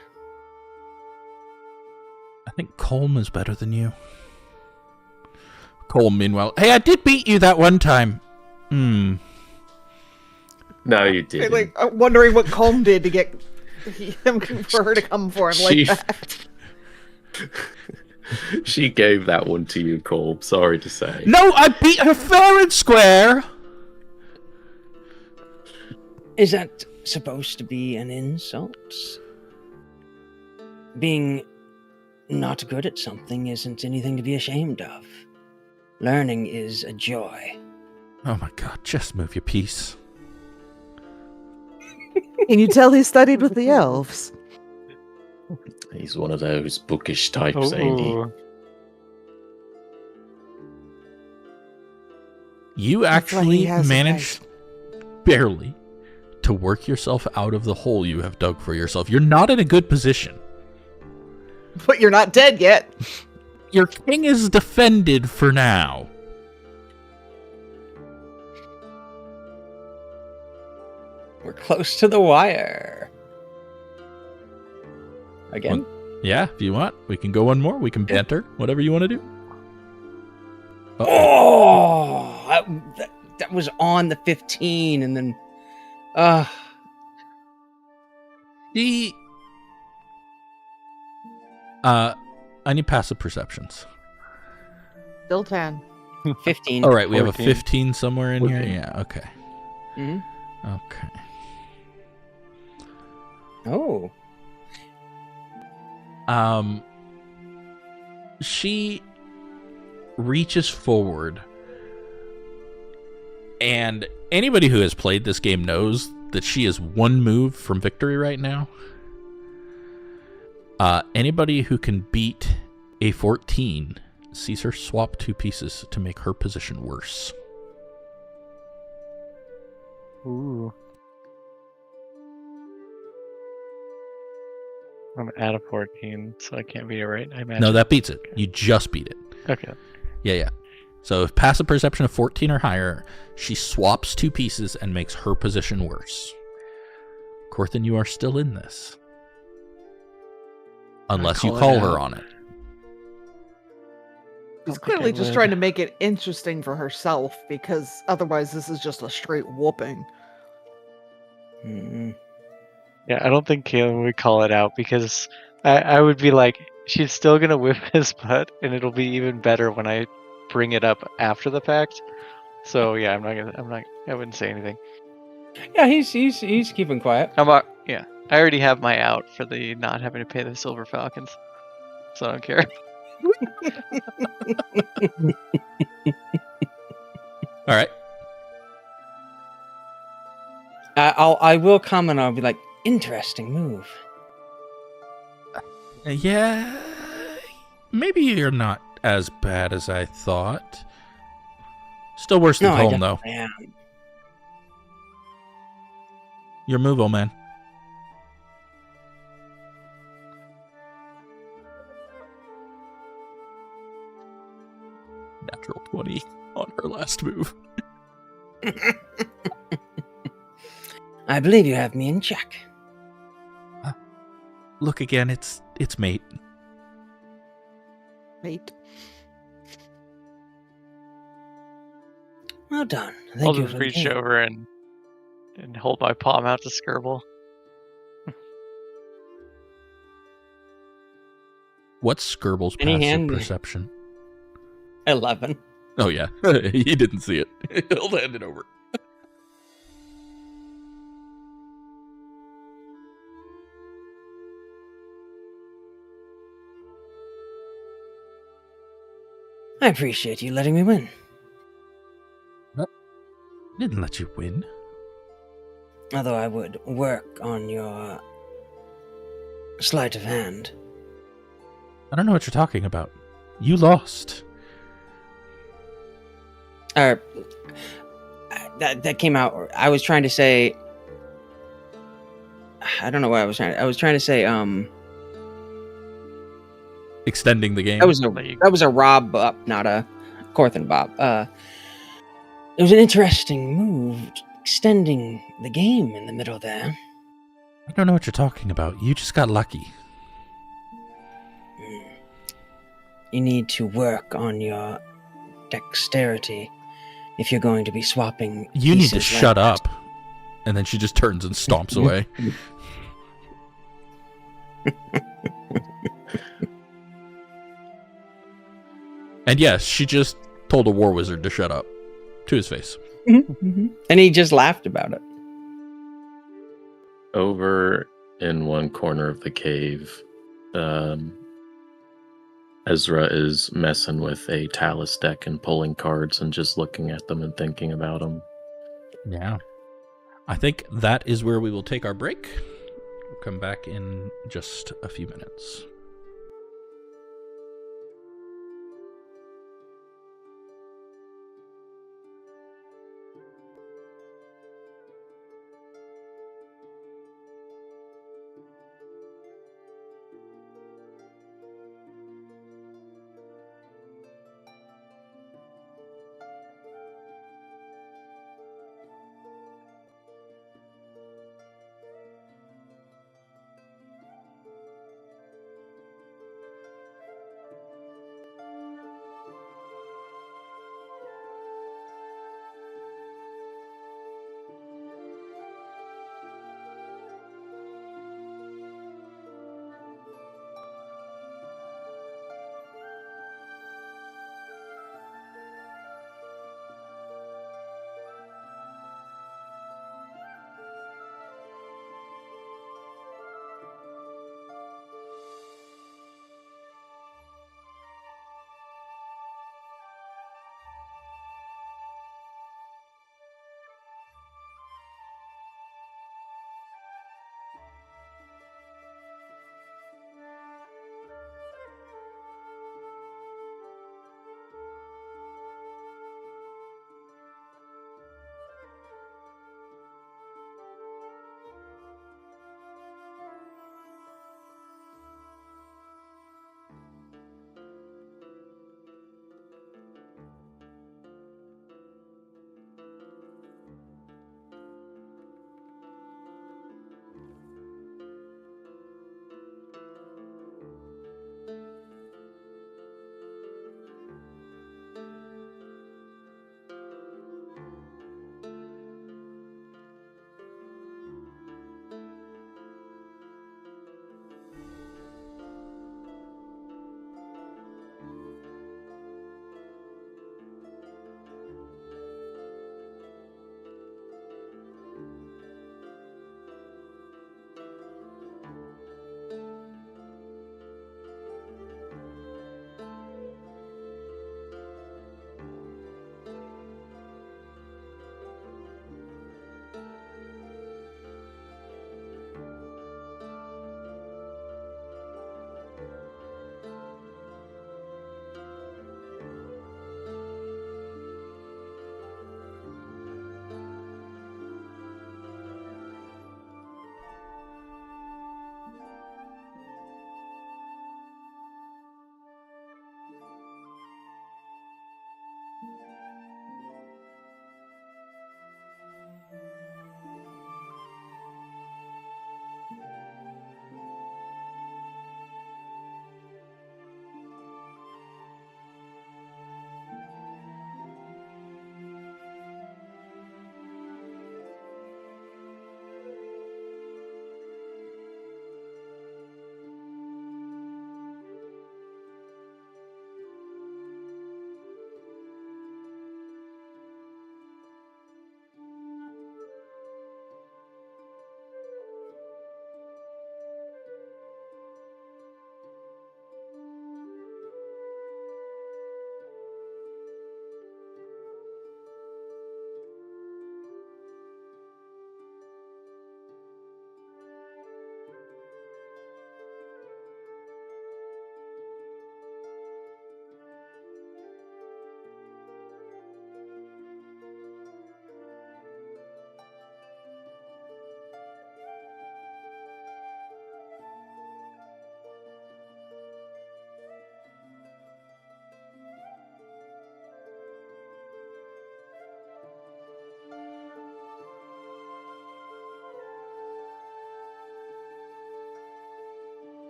I think Colm is better than you. Colm, meanwhile, hey, I did beat you that one time. No, you didn't. Like, I'm wondering what Colm did to get him for her to come for him like that. She gave that one to you, Colm. Sorry to say. No, I beat her fair and square. Is that supposed to be an insult? Being not good at something isn't anything to be ashamed of. Learning is a joy. Oh my god, just move your piece. Can you tell he studied with the elves? He's one of those bookish types, ain't he? Ooh. You That's why he actually has a managed barely to work yourself out of the hole you have dug for yourself. You're not in a good position. But you're not dead yet. Your king is defended for now. We're close to the wire. Again? Yeah, if you want, we can go one more. We can banter, whatever you want to do. Oh, that was on the 15, and then, I need passive perceptions. Still 10. 15. All right, we have a 14. 15 somewhere in here. 14. Yeah, okay. Mhm. Okay. Oh. She reaches forward, and anybody who has played this game knows that she is one move from victory right now. Anybody who can beat a 14 sees her swap 2 pieces to make her position worse. Ooh. I'm at a 14, so I can't beat it, right? I imagine. No, that beats it. You just beat it. Okay. Yeah. So if passive perception of 14 or higher, she swaps 2 pieces and makes her position worse. Corthin, you are still in this. Unless you call it call out. her on it. She's Okay, clearly just well- trying to make it interesting for herself, because otherwise this is just a straight whooping. Mm. Yeah, I don't think Caleb would call it out because I would be like, she's still gonna whip his butt, and it'll be even better when I bring it up after the fact. So yeah, I wouldn't say anything. Yeah, he's keeping quiet. Yeah, I already have my out for the not having to pay the Silver Falcons, so I don't care. All right. I will comment. I'll be like, interesting move. Yeah. Maybe you're not as bad as I thought. Still worse than No, I Colm, though. definitely am. Your move, old man. Natural 20 on her last move. I believe you have me in check. Look again, it's mate. Mate. Well done. I'll Thank you just for the reach game. over and hold my palm out to Skirble. What's Skirble's Any passive hand- perception? 11. Oh yeah, he didn't see it. He'll hand it over. I appreciate you letting me win. Didn't let you win. Although I would work on your sleight of hand. I don't know what you're talking about. You lost. Or that came out. I was trying to say. I don't know what I was trying. I was trying to say. Extending the game. That was a Rob up, not a Corthin Bob. It was an interesting move, extending the game in the middle there. I don't know what you're talking about. You just got lucky. you need to work on your dexterity if you're going to be swapping. You need to pieces shut like up. And then she just turns and stomps away. And yes, she just told a war wizard to shut up. To his face. And he just laughed about it. Over in one corner of the cave, Ezra is messing with a Talus deck and pulling cards and just looking at them and thinking about them. Yeah. I think that is where we will take our break. We'll come back in just a few minutes.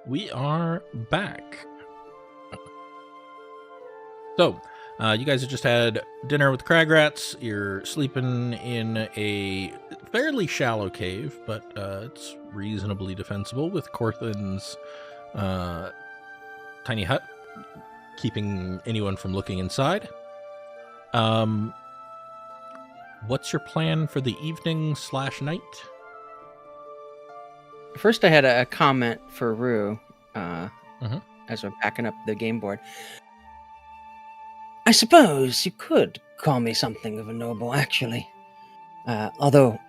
We are back. So, you guys have just had dinner with Cragrats. You're sleeping in a fairly shallow cave, but it's reasonably defensible with Corthin's tiny hut, keeping anyone from looking inside. What's your plan for the evening/night? First, I had a comment for Rue as we're packing up the game board. I suppose you could call me something of a noble, actually. Although,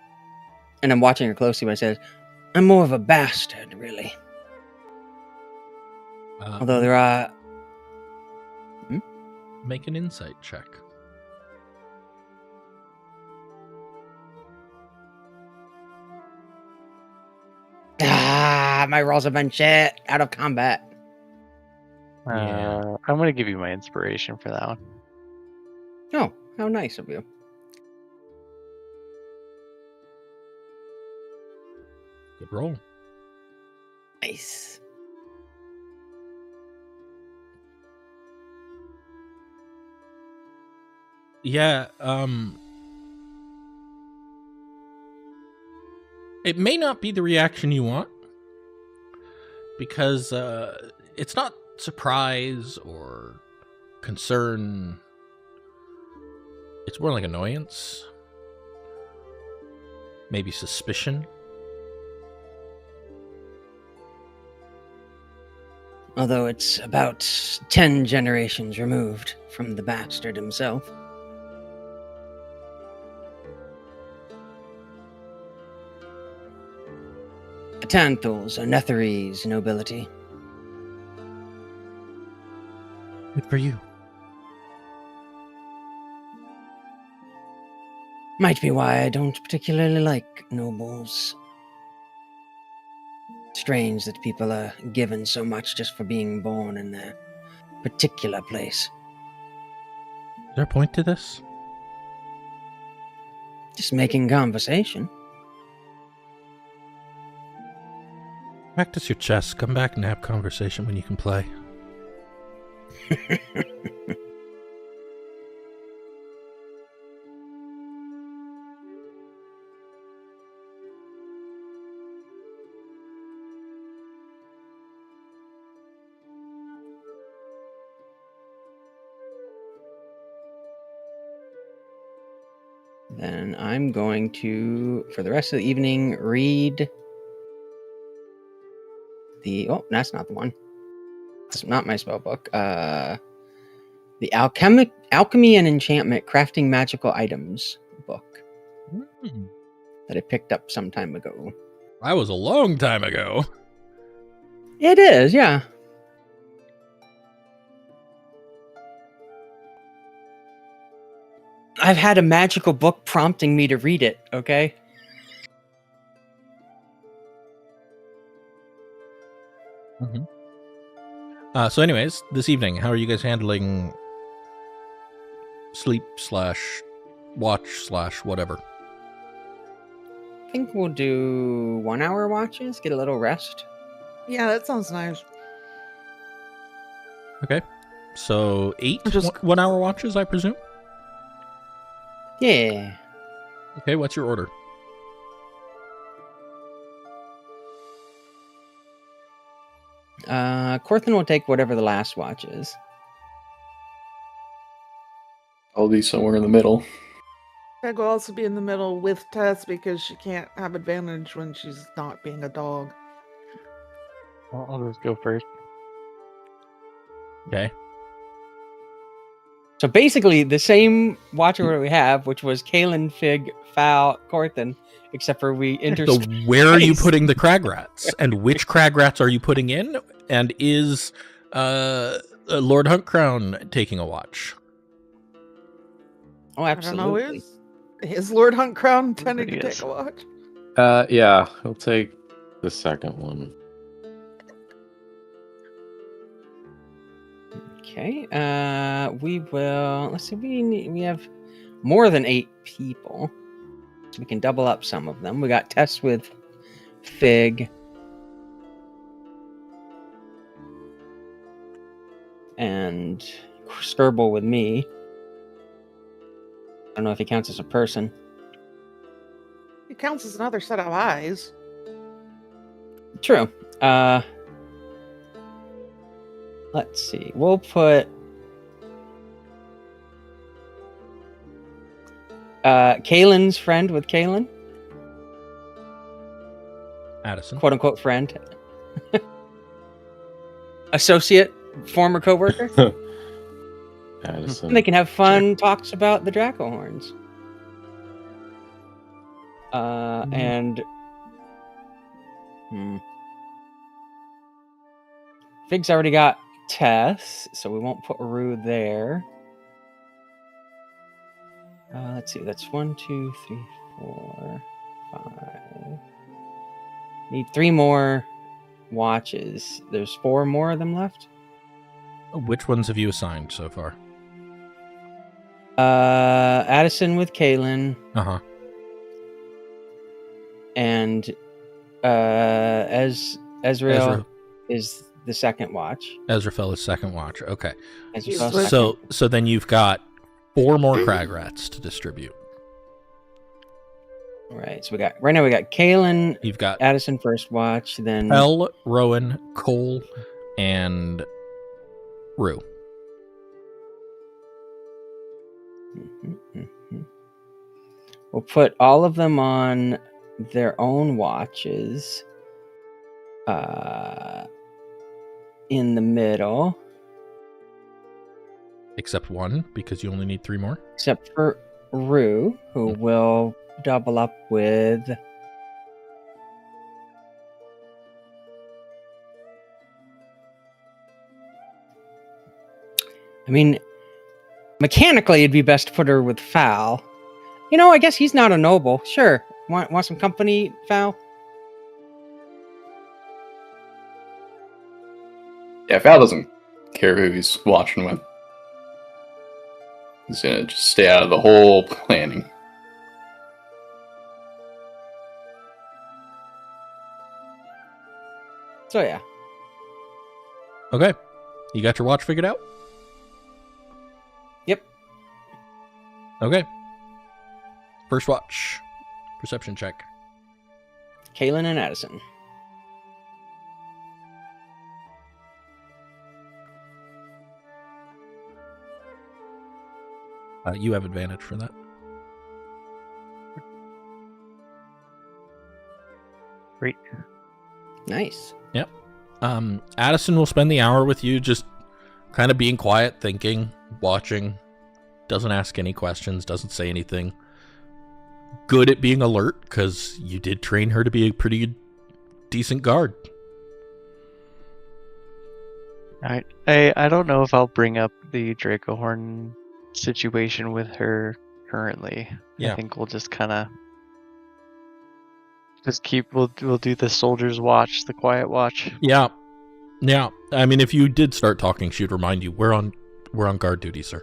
And I'm watching her closely when I says, I'm more of a bastard, really. Although there are... Make an insight check. my rolls have been shit out of combat. Yeah. I'm going to give you my inspiration for that one. Oh, how nice of you. Good roll. Nice. Yeah, it may not be the reaction you want, because it's not surprise or concern. It's more like annoyance, maybe suspicion. Although it's about 10 generations removed from the bastard himself. Tanthals are Netherese nobility. Good for you. Might be why I don't particularly like nobles. Strange that people are given so much just for being born in their particular place. Is there a point to this? Just making conversation. Practice your chess. Come back and have conversation when you can play. Then I'm going to, for the rest of the evening, read the... Oh, that's not the one. That's not my spell book. The Alchemy and Enchantment Crafting Magical Items book that I picked up some time ago. That was a long time ago. It is, yeah. I've had a magical book prompting me to read it, okay? So anyways, this evening, how are you guys handling sleep/watch/whatever? I think we'll do 1 hour watches, get a little rest. Yeah, that sounds nice. Okay. So 8 Just- 1 hour watches, I presume? Yeah. Okay, what's your order? Corthin will take whatever the last watch is. I'll be somewhere in the middle. Peg will also be in the middle with Tess because she can't have advantage when she's not being a dog. I'll just go first. Okay. So basically, the same watch order we have, which was Kalen, Fig, Fowl, Corthin, except for we So interspersed. where are you putting the Cragrats? And which Cragrats are you putting in? And is Lord Huntcrown taking a watch? Oh, I don't know, absolutely. is Lord Huntcrown intending to Everybody take is. a watch? Yeah, he'll take the second one. Okay. We will. Let's see. We have more than 8 people, so we can double up some of them. We got Tess with Fig. and Skirble with me. I don't know if he counts as a person. It counts as another set of eyes. True. Let's see. We'll put Kalen's friend with Kalen. Addison. Quote unquote friend. Associate, former coworker. Addison. And they can have fun talks about the Draco horns. And Fig's already got Tess, so we won't put Rue there. Let's see, that's 1, 2, 3, 4, 5. Need 3 more watches. There's 4 more of them left. Which ones have you assigned so far? Addison with Kalen. Uh-huh. And Ezreal is the second watch. Ezrafel is second watch. Okay. Ezreal's So then you've got 4 more Kragrats to distribute. Right. So we got Kalen. You've got Addison first watch, then L, Rowan, Cole, and Rue. We'll put all of them on their own watches. In the middle. Except 1, because you only need 3 more. Except for Rue, who will double up with I mean, mechanically it'd be best to put her with Foul. You know, I guess he's not a noble. Sure. Want some company, Foul? Yeah, Val doesn't care who he's watching with. He's gonna just stay out of the whole planning. So yeah. Okay. You got your watch figured out? Yep. Okay. First watch. Perception check. Kalen and Addison. You have advantage for that. Great. Nice. Yep. Addison will spend the hour with you just kind of being quiet, thinking, watching, doesn't ask any questions, doesn't say anything. Good at being alert, because you did train her to be a pretty decent guard. Alright. I don't know if I'll bring up the Dracohorn situation with her currently. Yeah. I think we'll just kind of we'll do the soldier's watch, the quiet watch. Yeah. I mean, if you did start talking, she'd remind you, we're on guard duty, sir.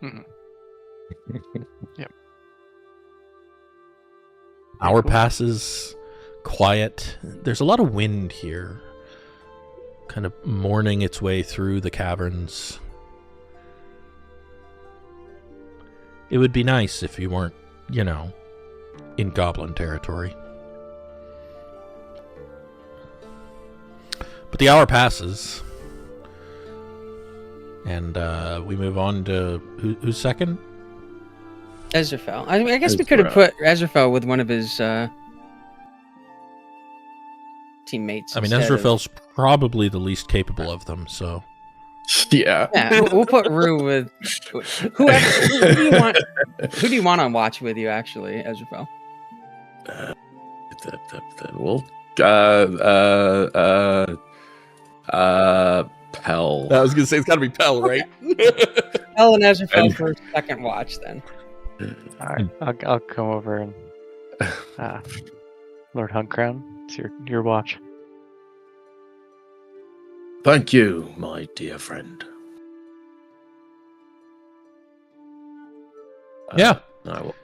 Yep. Hour passes, quiet. There's a lot of wind here, kind of mourning its way through the caverns. It would be nice if you weren't, in goblin territory. But the hour passes, and we move on to who's second? Ezrafel. I guess we could have put Ezrafel with one of his teammates. I mean, instead Ezrafel's probably the least capable of them, so... Yeah. Yeah, we'll put Rue with whoever. Who do you want? Who do you want on watch with you? Actually, Ezrafel. Well, Pell. I was gonna say it's gotta be Pell, right? Pell and Ezrafel for second watch, then. All right, I'll come over and Lord Hunkrown, it's your watch. Thank you, my dear friend. Yeah. I will.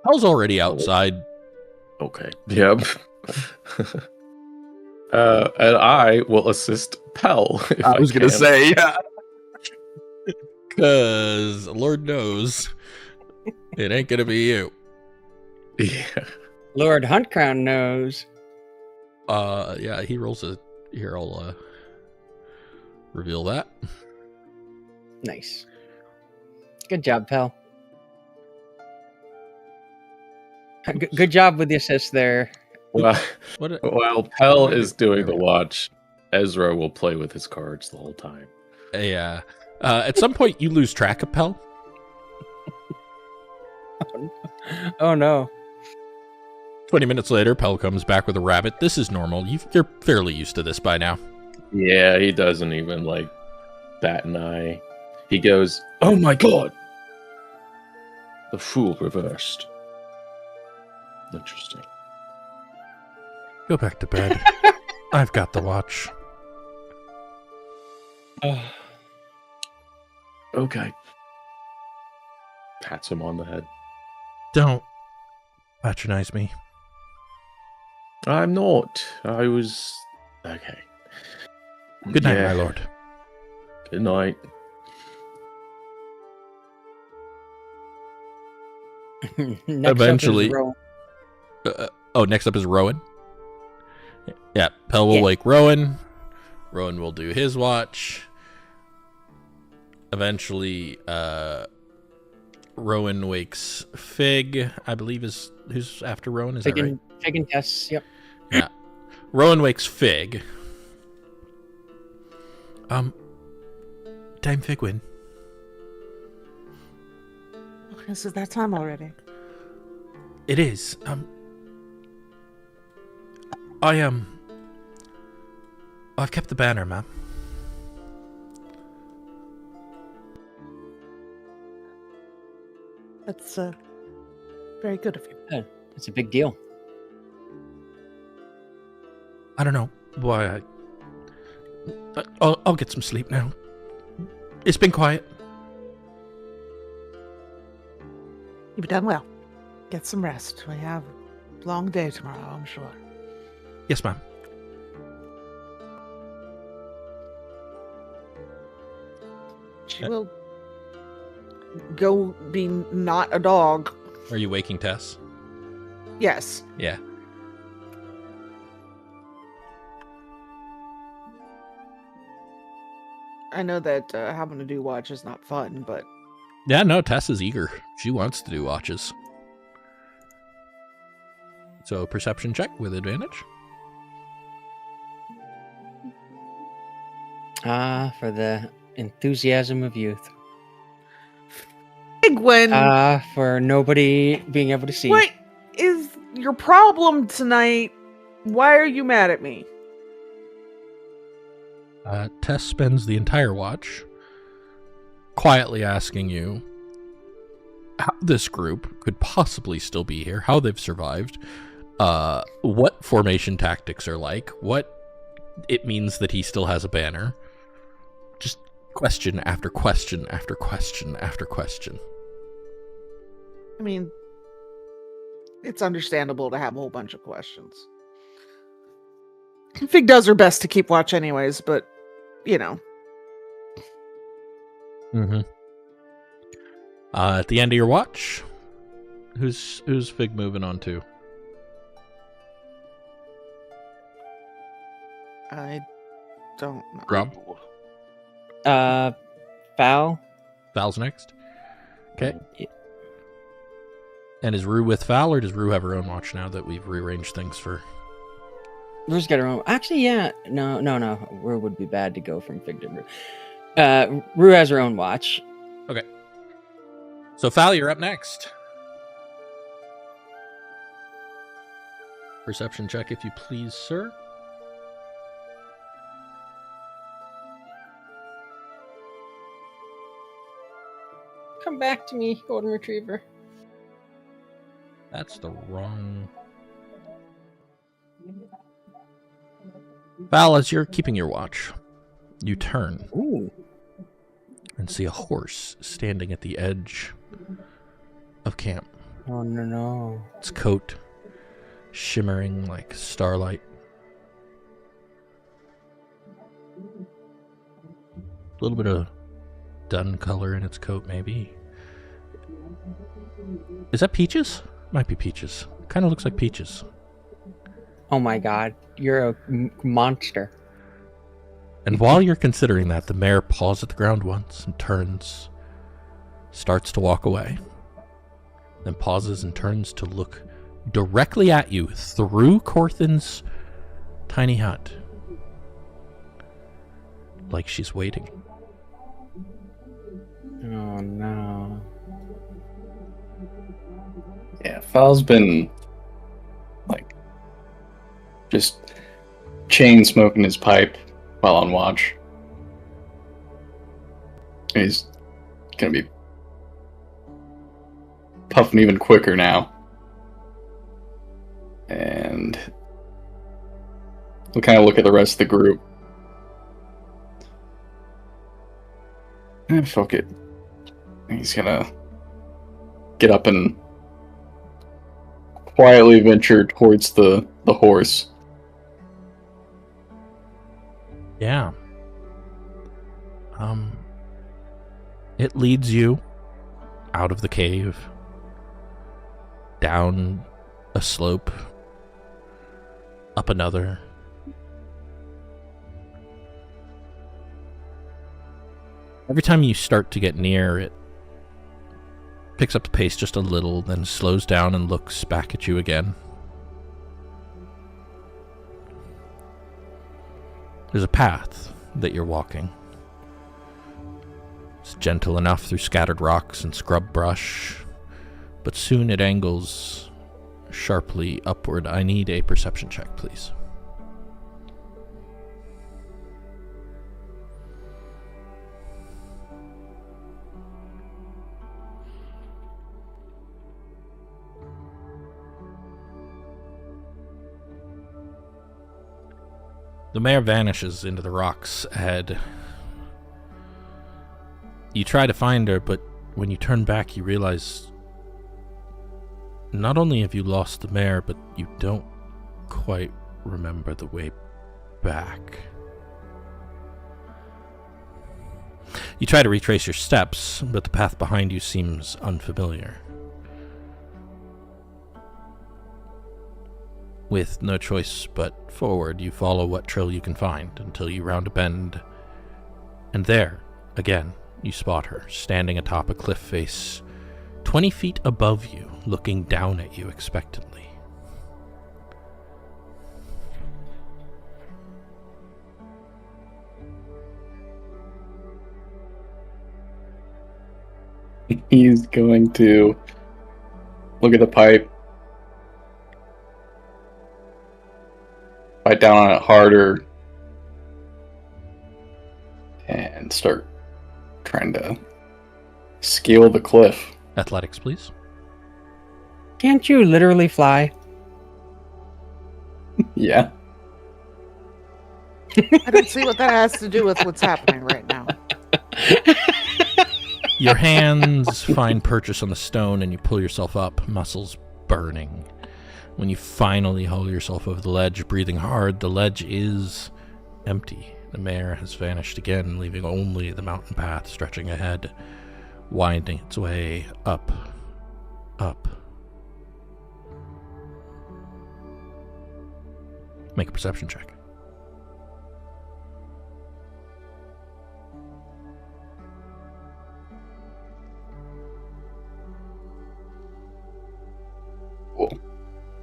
Pell's already outside. Okay. Yep. And I will assist Pell. if I was gonna can. say, yeah. Because Lord knows it ain't gonna be you. Yeah. Lord Huntcrown knows. Yeah, he rolls a. Here, I'll reveal that. Nice. Good job, pal. Good job with the assist there. Well, What? while Pell is doing the watch, Ezra will play with his cards the whole time. Yeah. At some point, you lose track of Pell. Oh no. 20 minutes later, Pell comes back with a rabbit. This is normal. You're fairly used to this by now. Yeah, he doesn't even bat an eye. He goes, "Oh my god! The fool reversed." Interesting. Go back to bed. I've got the watch. Okay. Pats him on the head. Don't patronize me. I'm not. I was... Okay. Good night, Yeah. my lord. Good night. Eventually. Next up is Rowan. Yeah, Pell will wake Rowan. Rowan will do his watch. Eventually, Rowan wakes Fig, I believe is who's after Rowan, is that right? Fig and Tess, yep. Yeah. Rowan wakes Fig. Dame Figwin. Is it that time already? It is. I've kept the banner, ma'am. That's very good of you. It's a big deal. I don't know why I'll get some sleep now. It's been quiet. You've done well. Get some rest. We have a long day tomorrow, I'm sure. Yes, ma'am. She will go be not a dog. Are you waking Tess? Yes. Yeah. I know that having to do watch is not fun, but Yeah, no, Tess is eager. She wants to do watches. So, perception check with advantage. For the enthusiasm of youth. Gwen, For nobody being able to see. what is your problem tonight? Why are you mad at me? Tess spends the entire watch quietly asking you how this group could possibly still be here, how they've survived, what formation tactics are like, what it means that he still has a banner. Just question after question after question after question. I mean, it's understandable to have a whole bunch of questions. Fig does her best to keep watch anyways, but, you know. Mm-hmm. At the end of your watch, who's Fig moving on to? I don't know. Rob? Foul. Val's next. Okay. And is Rue with Val, or does Rue have her own watch now that we've rearranged things for... Rue's got her own. Actually, yeah. No. Rue would be bad to go from Fig to Rue. Rue has her own watch. Okay. So, Val, you're up next. Perception check, if you please, sir. Come back to me, Golden Retriever. That's the wrong... Val, as you're keeping your watch, you turn and see a horse standing at the edge of camp. Oh, no. Its coat shimmering like starlight. A little bit of dun color in its coat, maybe. Is that Peaches? Might be Peaches. Kind of looks like Peaches. Oh my god, you're a monster. And while you're considering that, the mare paws at the ground once and turns, starts to walk away, then pauses and turns to look directly at you through Corthin's tiny hut, like she's waiting. Oh no. Yeah, Fal's been, like, just chain smoking his pipe while on watch. He's gonna be puffing even quicker now. And we'll kind of look at the rest of the group. Fuck it. He's gonna get up and quietly venture towards the horse. Yeah. It leads you out of the cave, down a slope, up another. Every time you start to get near, it picks up the pace just a little, then slows down and looks back at you again. There's a path that you're walking. It's gentle enough through scattered rocks and scrub brush, but soon it angles sharply upward. I need a perception check, please. The mare vanishes into the rocks ahead. You try to find her, but when you turn back, you realize not only have you lost the mare, but you don't quite remember the way back. You try to retrace your steps, but the path behind you seems unfamiliar. With no choice but forward, you follow what trail you can find until you round a bend. And there, again, you spot her, standing atop a cliff face, 20 feet above you, looking down at you expectantly. He's going to look at the pipe, bite down on it harder, and start trying to scale the cliff. Athletics, please. Can't you literally fly? Yeah. I don't see what that has to do with what's happening right now. Your hands find purchase on the stone and you pull yourself up, muscles burning. When you finally haul yourself over the ledge, breathing hard, the ledge is empty. The mare has vanished again, leaving only the mountain path stretching ahead, winding its way up, up. Make a perception check. Cool.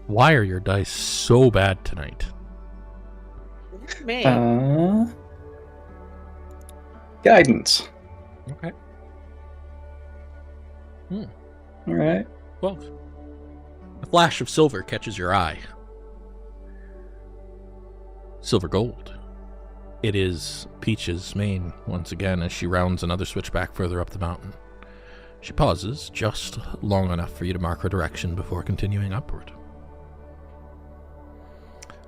Why are your dice so bad tonight? Me. Guidance. Okay. All right. 12. A flash of silver catches your eye. Silver gold. It is Peach's mane once again as she rounds another switchback further up the mountain. She pauses just long enough for you to mark her direction before continuing upward.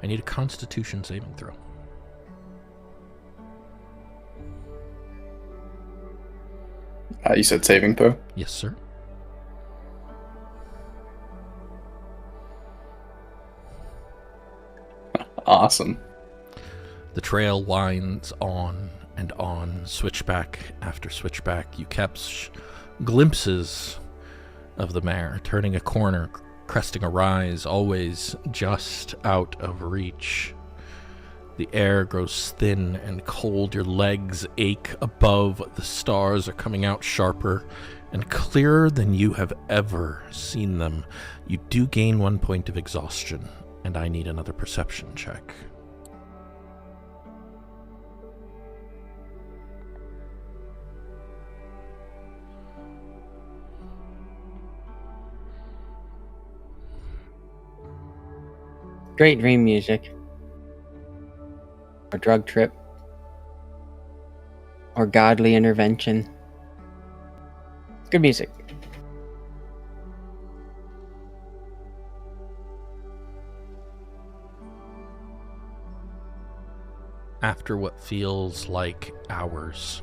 I need a Constitution saving throw. You said saving throw? Yes, sir. Awesome. The trail winds on and on, switchback after switchback. You catch glimpses of the mare turning a corner, cresting a rise, always just out of reach. The air grows thin and cold. Your legs ache above. The stars are coming out sharper and clearer than you have ever seen them. You do gain 1 point of exhaustion, and I need another perception check. Great dream music. Or drug trip. Or godly intervention. Good music. After what feels like hours,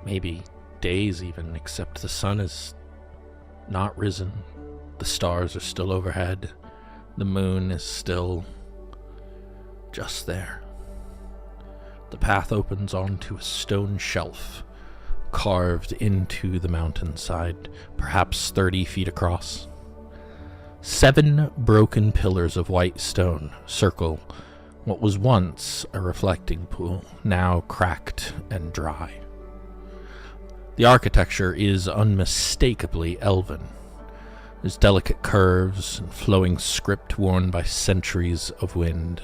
maybe days even, except the sun is not risen, the stars are still overhead, the moon is still just there. The path opens onto a stone shelf carved into the mountainside, perhaps 30 feet across. 7 broken pillars of white stone circle what was once a reflecting pool, now cracked and dry. The architecture is unmistakably elven. There's delicate curves and flowing script worn by centuries of wind.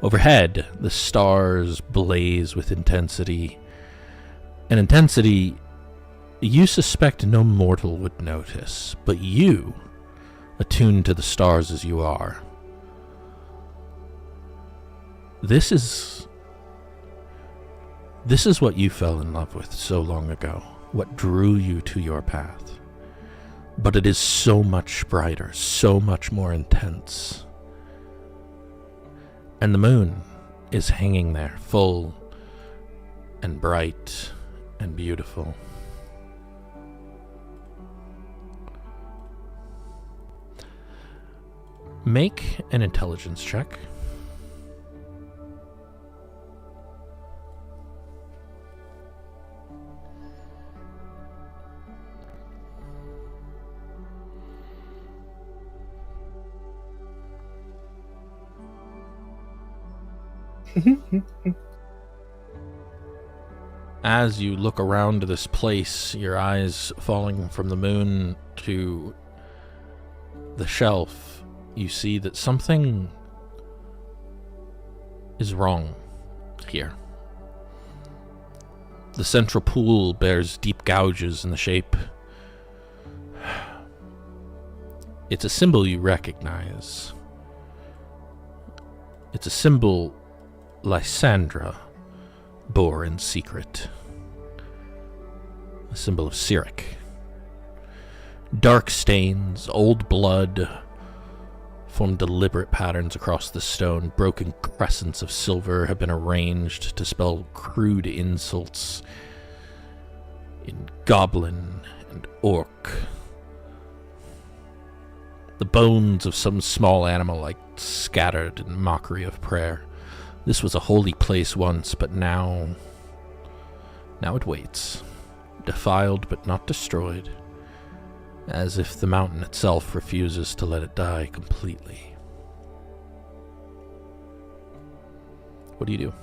Overhead, the stars blaze with intensity, an intensity you suspect no mortal would notice, but you, attuned to the stars as you are, This is what you fell in love with so long ago, what drew you to your path. But it is so much brighter, so much more intense. And the moon is hanging there, full and bright and beautiful. Make an intelligence check. As you look around this place, your eyes falling from the moon to the shelf, you see that something is wrong here. The central pool bears deep gouges in the shape. It's a symbol you recognize. It's a symbol Lysandra bore in secret. A symbol of Cyric. Dark stains, old blood, form deliberate patterns across the stone. Broken crescents of silver have been arranged to spell crude insults in goblin and orc. The bones of some small animal like scattered in mockery of prayer. This was a holy place once, but now it waits, defiled but not destroyed, as if the mountain itself refuses to let it die completely. What do you do?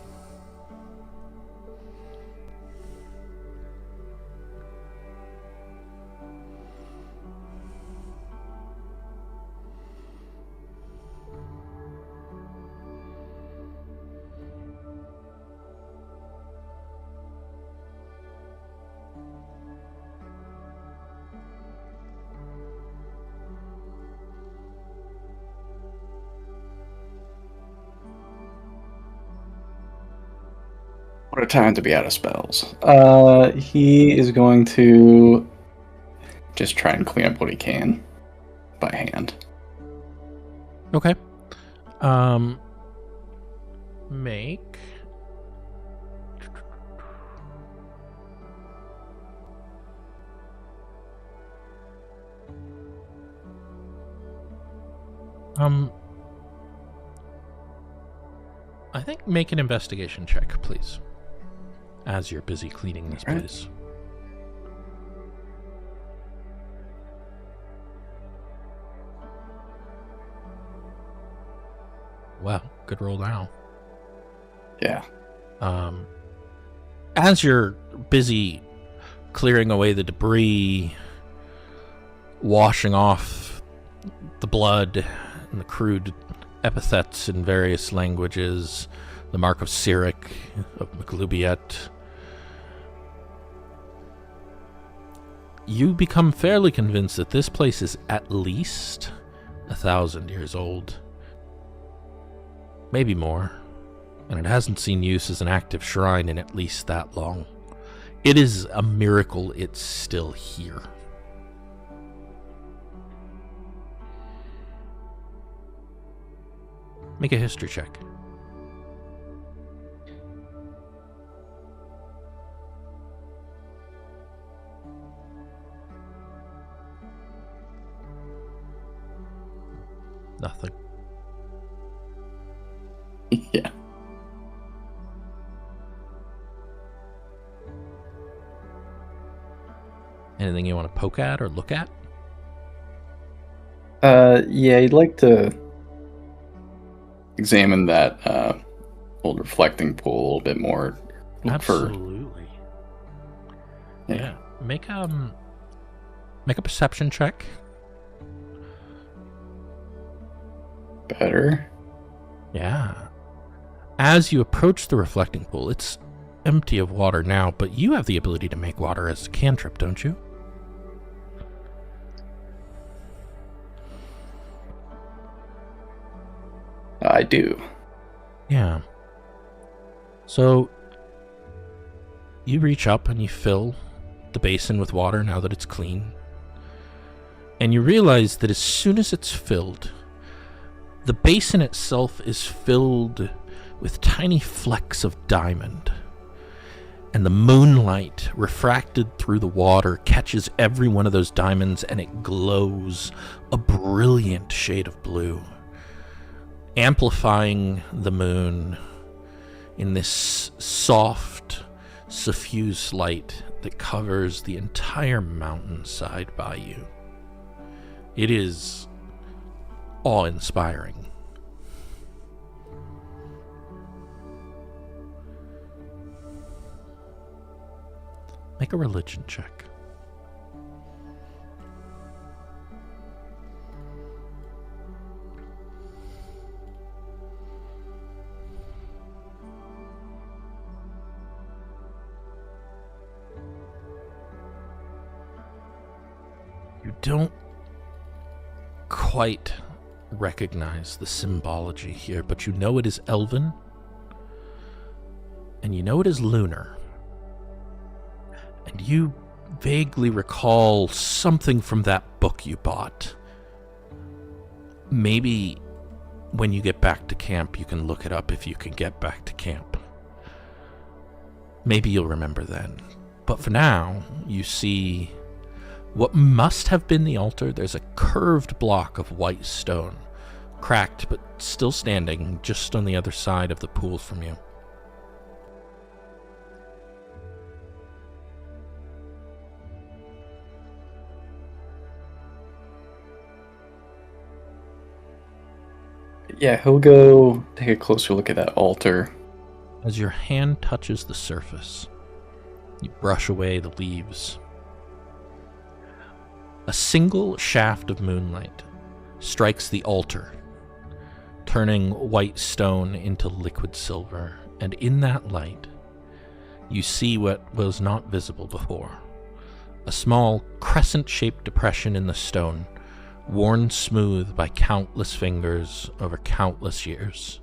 What a time to be out of spells. He is going to just try and clean up what he can by hand. Okay. Make I think make an investigation check, please. as you're busy cleaning this Right. place. Well, good roll now. Yeah. As you're busy clearing away the debris, washing off the blood and the crude epithets in various languages, the mark of Cyric, of McLubiet, you become fairly convinced that this place is at least 1,000 years old. Maybe more. And it hasn't seen use as an active shrine in at least that long. It is a miracle it's still here. Make a history check. Nothing. Yeah. Anything you want to poke at or look at? Yeah, you'd like to examine that old reflecting pool a little bit more. Look for Absolutely. Yeah. Make a perception check. better. Yeah. As you approach the reflecting pool, it's empty of water now, but you have the ability to make water as a cantrip, don't you? I do. Yeah. So you reach up and you fill the basin with water now that it's clean. And you realize that as soon as it's filled, the basin itself is filled with tiny flecks of diamond. And the moonlight refracted through the water catches every one of those diamonds, and it glows a brilliant shade of blue, amplifying the moon in this soft, suffused light that covers the entire mountainside by you. It is awe-inspiring. Make a religion check. You don't quite recognize the symbology here, but you know it is elven, and you know it is lunar. And you vaguely recall something from that book you bought. Maybe when you get back to camp, you can look it up if you can get back to camp. Maybe you'll remember then. But for now, you see what must have been the altar. There's a curved block of white stone, cracked but still standing just on the other side of the pool from you. Yeah, he'll go take a closer look at that altar. As your hand touches the surface, you brush away the leaves. A single shaft of moonlight strikes the altar, turning white stone into liquid silver, and in that light, you see what was not visible before. A small crescent-shaped depression in the stone, worn smooth by countless fingers over countless years.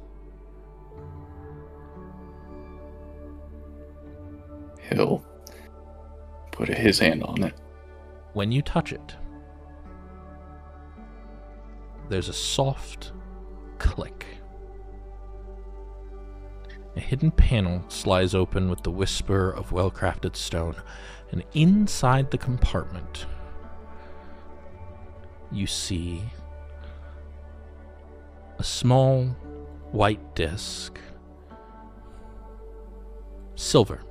He'll put his hand on it. When you touch it, there's a soft click. A hidden panel slides open with the whisper of well-crafted stone, and inside the compartment, you see a small white disc, silver,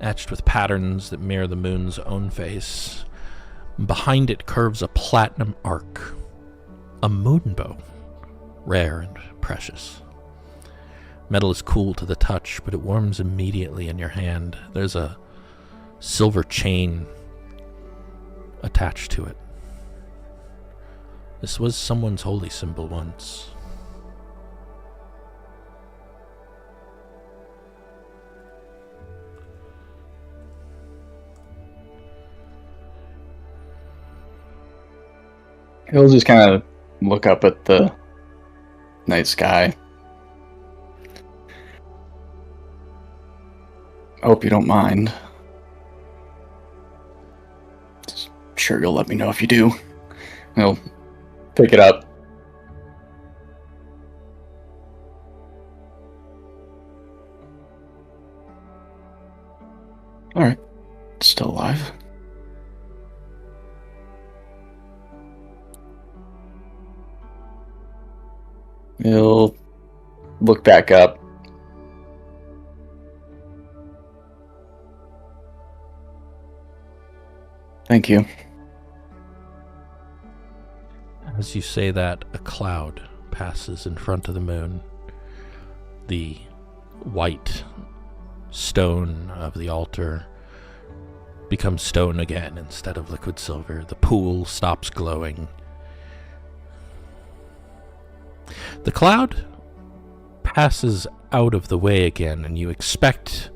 etched with patterns that mirror the moon's own face. Behind it curves a platinum arc, a moonbow, rare and precious. Metal is cool to the touch, but it warms immediately in your hand. There's a silver chain attached to it. This was someone's holy symbol once. He'll just kind of look up at the night sky. I hope you don't mind. Sure, you'll let me know if you do. He'll pick it up. Alright. Still alive. He'll look back up. Thank you. As you say that, a cloud passes in front of the moon. The white stone of the altar becomes stone again instead of liquid silver. The pool stops glowing. The cloud passes out of the way again, and you expect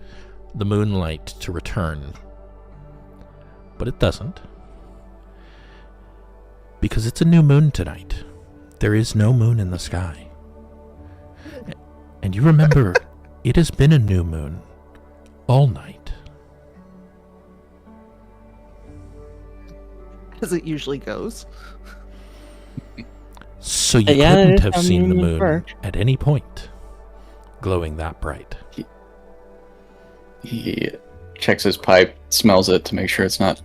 the moonlight to return. But it doesn't. Because it's a new moon tonight. There is no moon in the sky. And you remember, it has been a new moon all night. As it usually goes. So you Yeah, couldn't it is have a seen the moon moon first. at any point glowing that bright. He checks his pipe, smells it to make sure it's not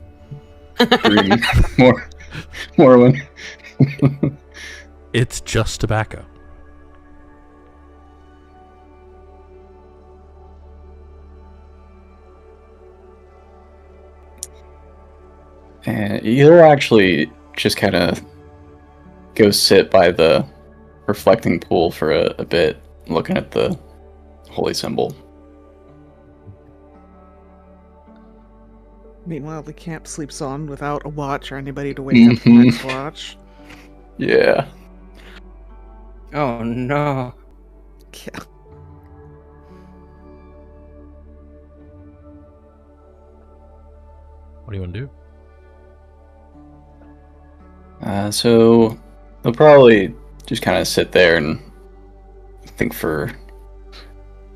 green. Morrowind. It's just tobacco. And he'll actually just kind of go sit by the reflecting pool for a bit, looking at the holy symbol. Meanwhile, the camp sleeps on without a watch or anybody to wake up the next watch. Yeah. Oh no. Yeah. What do you want to do? So they'll probably just kind of sit there and think for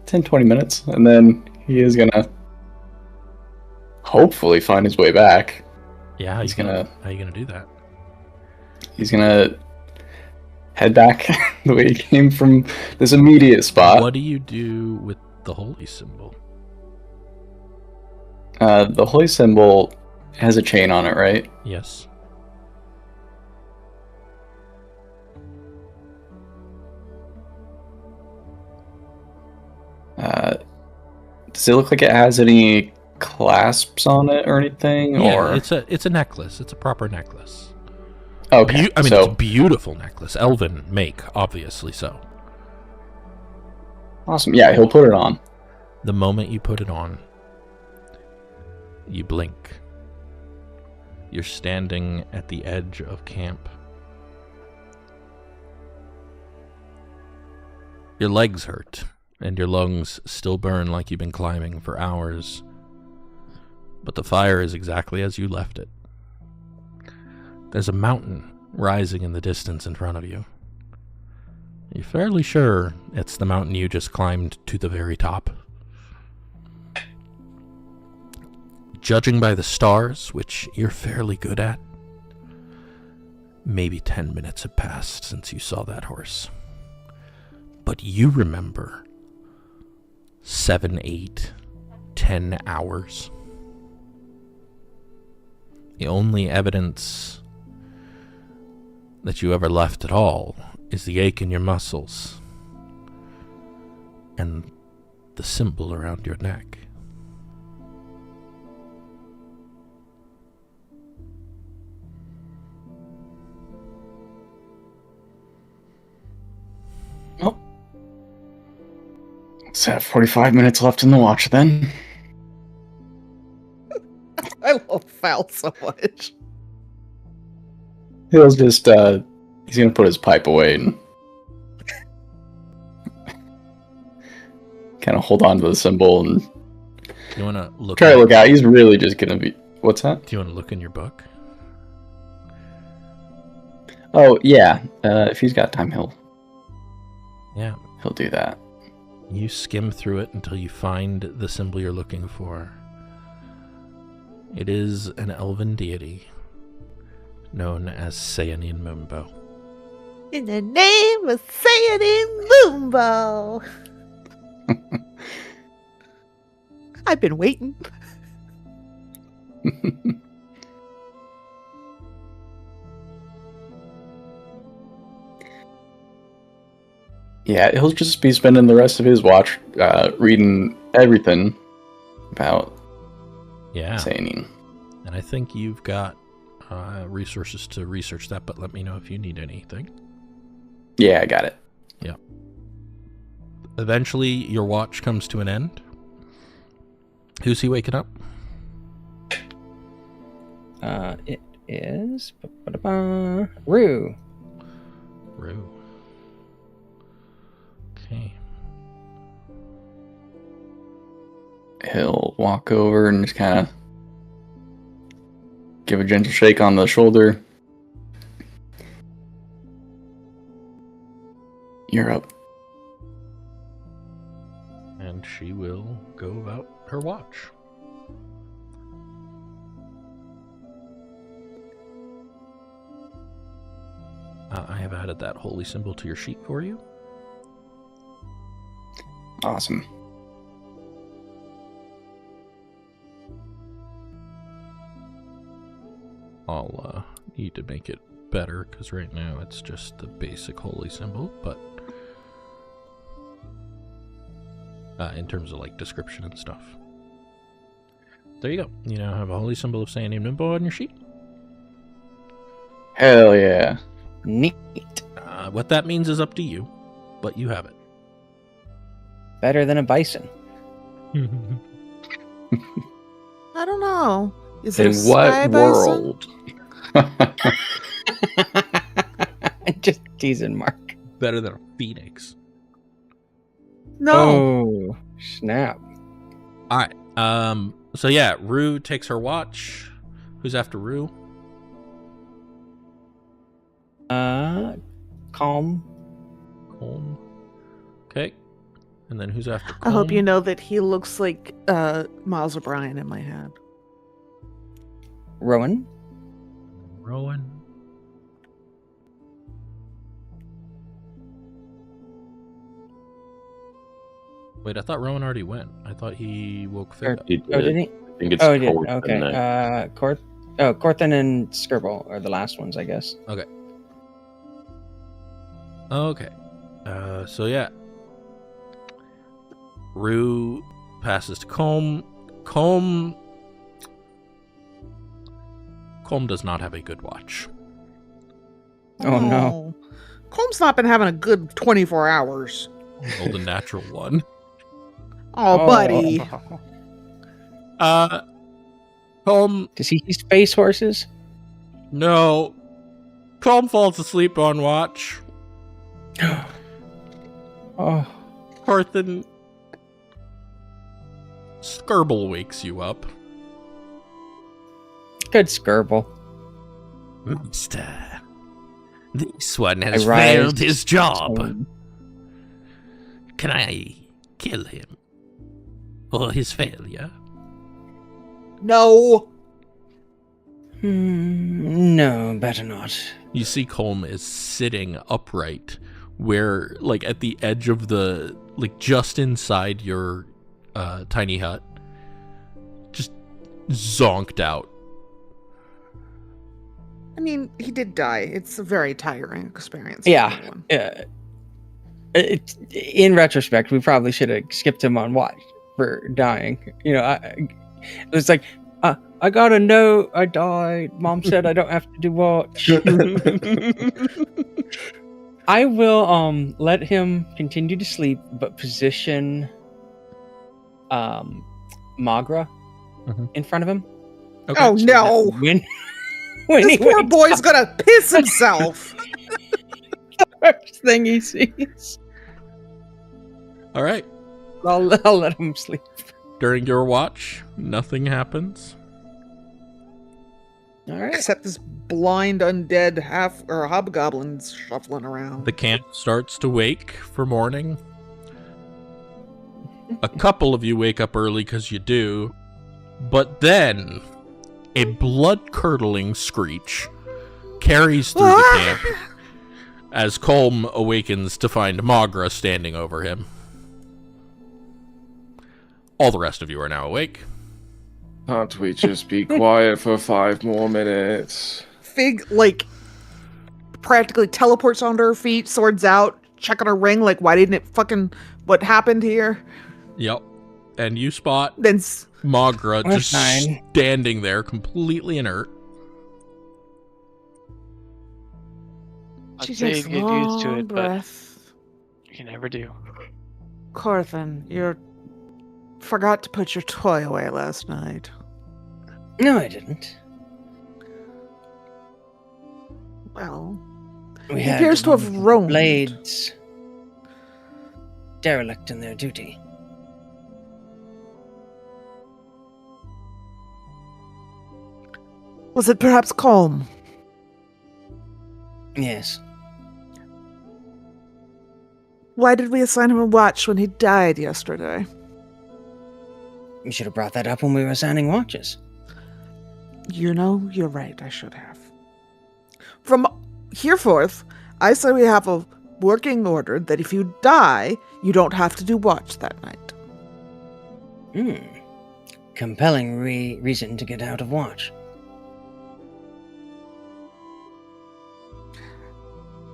10-20 minutes, and then he is gonna hopefully find his way back. Yeah, how you gonna do that? He's gonna head back the way he came from this immediate spot. What do you do with the holy symbol? The holy symbol has a chain on it, right? Yes. Does it look like it has any clasps on it or anything? Yeah, or it's a necklace. It's a proper necklace. okay, I mean, so it's a beautiful necklace. Elven make, obviously so. awesome. Yeah, he'll put it on. The moment you put it on, you blink. You're standing at the edge of camp. Your legs hurt, and your lungs still burn like you've been climbing for hours. But the fire is exactly as you left it. There's a mountain rising in the distance in front of you. You're fairly sure it's the mountain you just climbed to the very top. Judging by the stars, which you're fairly good at, maybe 10 minutes have passed since you saw that horse. But you remember 7, 8, 10 hours. The only evidence that you ever left at all is the ache in your muscles and the symbol around your neck. So 45 minutes left in the watch then. I love Val so much. He'll just, he's gonna put his pipe away and kind of hold on to the symbol and Do you want to look? try to look out. He's really just gonna be... What's that? Do you want to look in your book? Oh, yeah. If he's got time, he'll Yeah. do that. You skim through it until you find the symbol you're looking for. It is an elven deity known as Sayanin Mumbo. In the name of Sayanin Mumbo. I've been waiting. Yeah, he'll just be spending the rest of his watch reading everything about Yeah. Sayanin. And I think you've got resources to research that, but let me know if you need anything. Yeah, I got it. Eventually, your watch comes to an end. Who's he waking up? It is Rue. Rue. Okay. He'll walk over and just kind of give a gentle shake on the shoulder. You're up. And she will go about her watch. I have added that holy symbol to your sheet for you. Awesome. I'll need to make it better because right now it's just the basic holy symbol, but in terms of like description and stuff. There you go. You now have a holy symbol of Sayanin Mumbo on your sheet. Hell yeah. Neat. What that means is up to you, but you have it. Better than a bison. I don't know. Is it In a sky what bison? world? Just teasing Mark. Better than a phoenix. No. Oh, snap. All right. So yeah, Rue takes her watch. Who's after Rue? Calm. Colm. Okay. And then who's after Colm? I hope you know that he looks like Miles O'Brien in my head. Rowan. Rowan. Wait, I thought Rowan already went. I thought he woke Fig up. He did. Oh, did he? I think it's Oh, he did. Cormyr Okay. next. Corthan and Skirble are the last ones, I guess. Okay. So yeah. Rue passes to Colm. Colm does not have a good watch. Oh, no. Colm's not been having a good 24 hours. Rolled a natural one. Oh, buddy. Colm, Does he see space horses? no. Colm falls asleep on watch. Oh, Corthan. Skirble wakes you up. good Skirble. Master, this one has I rise. failed his job. Um, Can I kill him for his failure? No. No, better not. You see Colm is sitting upright where, like, at the edge of the, like, just inside your tiny hut. Just zonked out. I mean, he did die. It's a very tiring experience. for Yeah. everyone. In retrospect, we probably should have skipped him on watch for dying. You know, it was like, I got a note. I died. Mom said I don't have to do watch. I will let him continue to sleep, but position Magra Mhm. in front of him. Okay. Oh no! When This he poor wakes boy's up, gonna piss himself. first thing he sees. All right. I'll let him sleep. During your watch, nothing happens. All right. Except this blind undead hobgoblins shuffling around. The camp starts to wake for morning. A couple of you wake up early because you do, but then a blood-curdling screech carries through the camp as Colm awakens to find Magra standing over him. All the rest of you are now awake. Can't we just be quiet for 5 more minutes? Fig, like, practically teleports onto her feet, swords out, checking her ring, like, why didn't it what happened here? Yep. And you spot Then Magra We're just fine. standing there, completely inert. I'd she say takes you a get used to long it, but breath. you never do. Corthan, you forgot to put your toy away last night. No, I didn't. Well, We he had appears to have roamed. blades derelict in their duty. Was it perhaps calm? Yes. Why did we assign him a watch when he died yesterday? You should have brought that up when we were assigning watches. You know, you're right, I should have. From hereforth, I say we have a working order that if you die, you don't have to do watch that night. Compelling reason to get out of watch.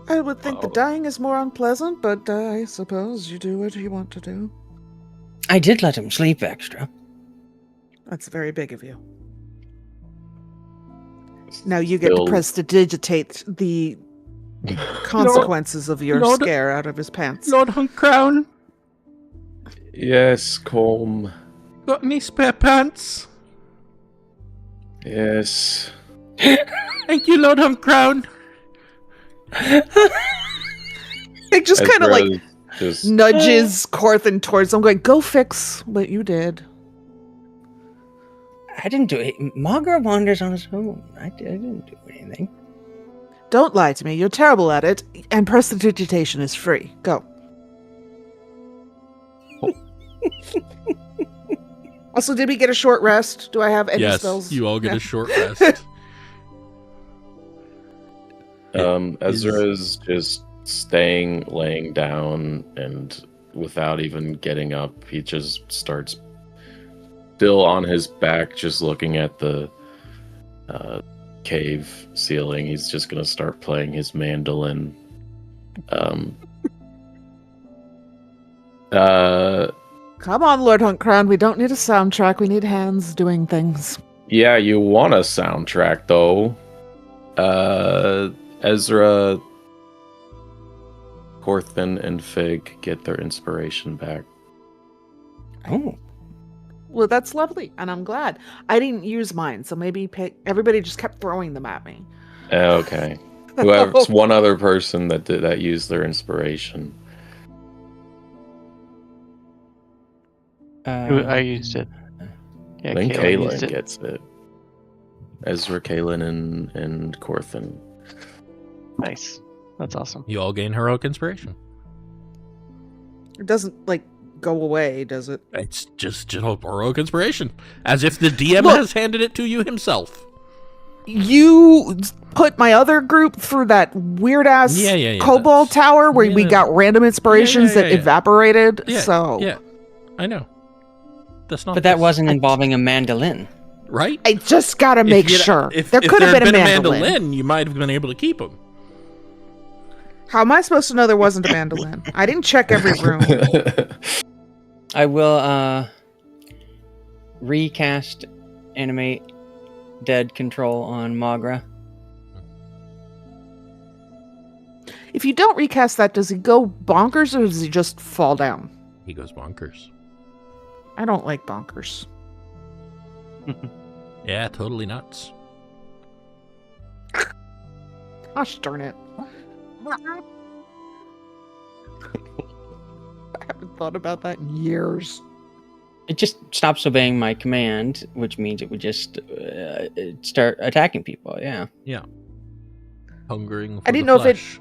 I would think the Oh. dying is more unpleasant, but I suppose you do what you want to do. I did let him sleep extra. That's very big of you. Now you get Still- to prestidigitate the consequences of your Lord- scare out of his pants. Lord Hunkrown, Yes, Colm. got any spare pants? Yes. Thank you, Lord Hunkrown. It just kind of like Ezra just nudges Corthan towards him, going, "Go fix what you did." I didn't do it. Magra wanders on his own. I didn't do anything. Don't lie to me. You're terrible at it, and prestidigitation is free. Go. Also, did we get a short rest? Do I have any Yes, spells? you all get Yeah. a short rest. Ezra's just laying down, and without even getting up, he just starts still on his back, just looking at the cave ceiling. He's just gonna start playing his mandolin. Come on, Lord Huntcrown. We don't need a soundtrack. We need hands doing things. Yeah, you want a soundtrack though. Ezra, Corthan, and Fig get their inspiration back. Oh. Well, that's lovely, and I'm glad. I didn't use mine, so maybe everybody just kept throwing them at me. Okay. Whoever's one other person that used their inspiration. I used it. Yeah, I think Kaylin used Kaylin it. gets it. Ezra, Kaylin, and Corthan. Nice. That's awesome. You all gain heroic inspiration. It doesn't, like, go away, does it? It's just heroic inspiration. As if the DM Look. has handed it to you himself. You put my other group through that weird-ass Yeah, Cobalt that's- Tower where we yeah. got random inspirations yeah, that yeah. evaporated, Yeah, so... yeah. I know. That's not But that this. wasn't involving a mandolin. Right? I just gotta make sure. If there could have been a mandolin. mandolin, you might have been able to keep him. How am I supposed to know there wasn't a mandolin? I didn't check every room. I will recast animate dead control on Magra. If you don't recast that, does he go bonkers or does he just fall down? He goes bonkers. I don't like bonkers. Yeah, totally nuts. Gosh darn it. I haven't thought about that in years. It just stops obeying my command, which means it would just start attacking people. Yeah. Hungering for I didn't the know if it flesh.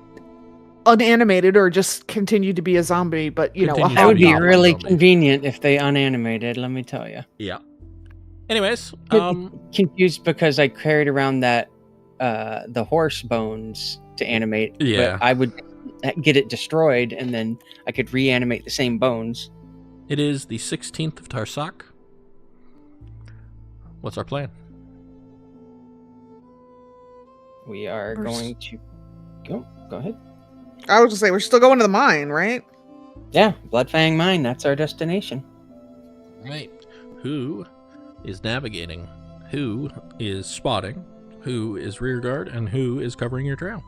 unanimated or just continued to be a zombie, but you know, Continues That to would be goblin really zombie. convenient if they unanimated, let me tell you. Yeah. Anyways, Confused because I carried around that the horse bones to animate. Yeah. But I would get it destroyed, and then I could reanimate the same bones. it is the 16th of Tarsak. What's our plan? We are going to go ahead. I was just say we're still going to the mine, right? Yeah, Bloodfang Mine, that's our destination. Right. Who is navigating? Who is spotting? Who is rear guard? And who is covering your trail?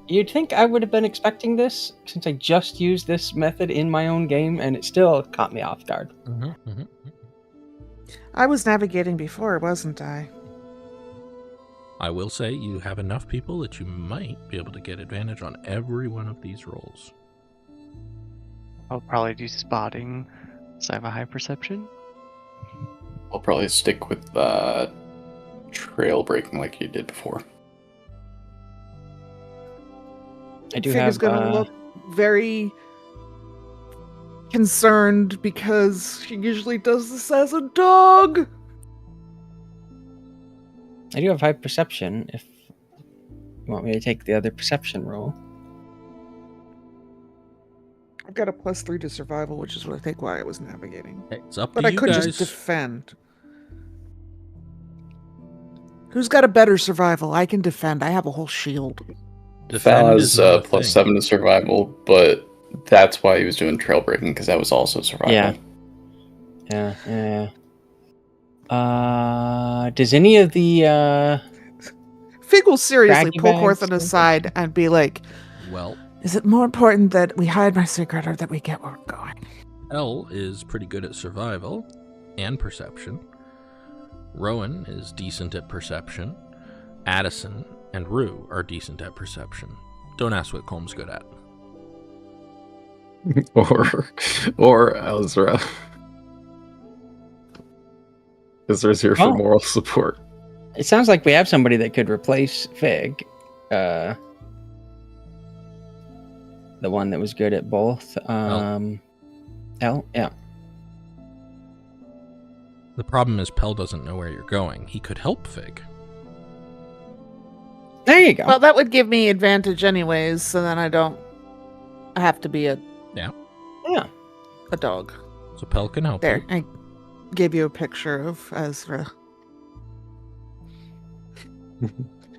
You'd think I would have been expecting this, since I just used this method in my own game, and it still caught me off guard. I was navigating before, wasn't I? I will say you have enough people that you might be able to get advantage on every one of these rolls. I'll probably do spotting, so I have a high perception. I'll probably stick with trail breaking like you did before. I do Fig have is going to look very concerned because she usually does this as a dog. I do have high perception if you want me to take the other perception roll. I've got a +3 to survival, which is what I think why I was navigating. It's up But to I you could guys. just defend. Who's got a better survival? I can defend. I have a whole shield. Defend Faz is not a thing. +7 to survival, but that's why he was doing trail breaking, because that was also survival. Yeah. Does any of the Fig will seriously Draggy pull bags, Corthan aside and be like, Well, is it more important that we hide my secret or that we get where we're going? L is pretty good at survival and perception. Rowan is decent at perception. Addison and Rue are decent at perception. Don't ask what Colm's good at. or Ezra. Ezra's here for Oh. moral support. It sounds like we have somebody that could replace Fig. The one that was good at both. L, yeah. The problem is Pell doesn't know where you're going. He could help Fig. There you go. Well, that would give me advantage anyways, so then I don't have to be a dog. So Pell can help There, you. I gave you a picture of Ezra. And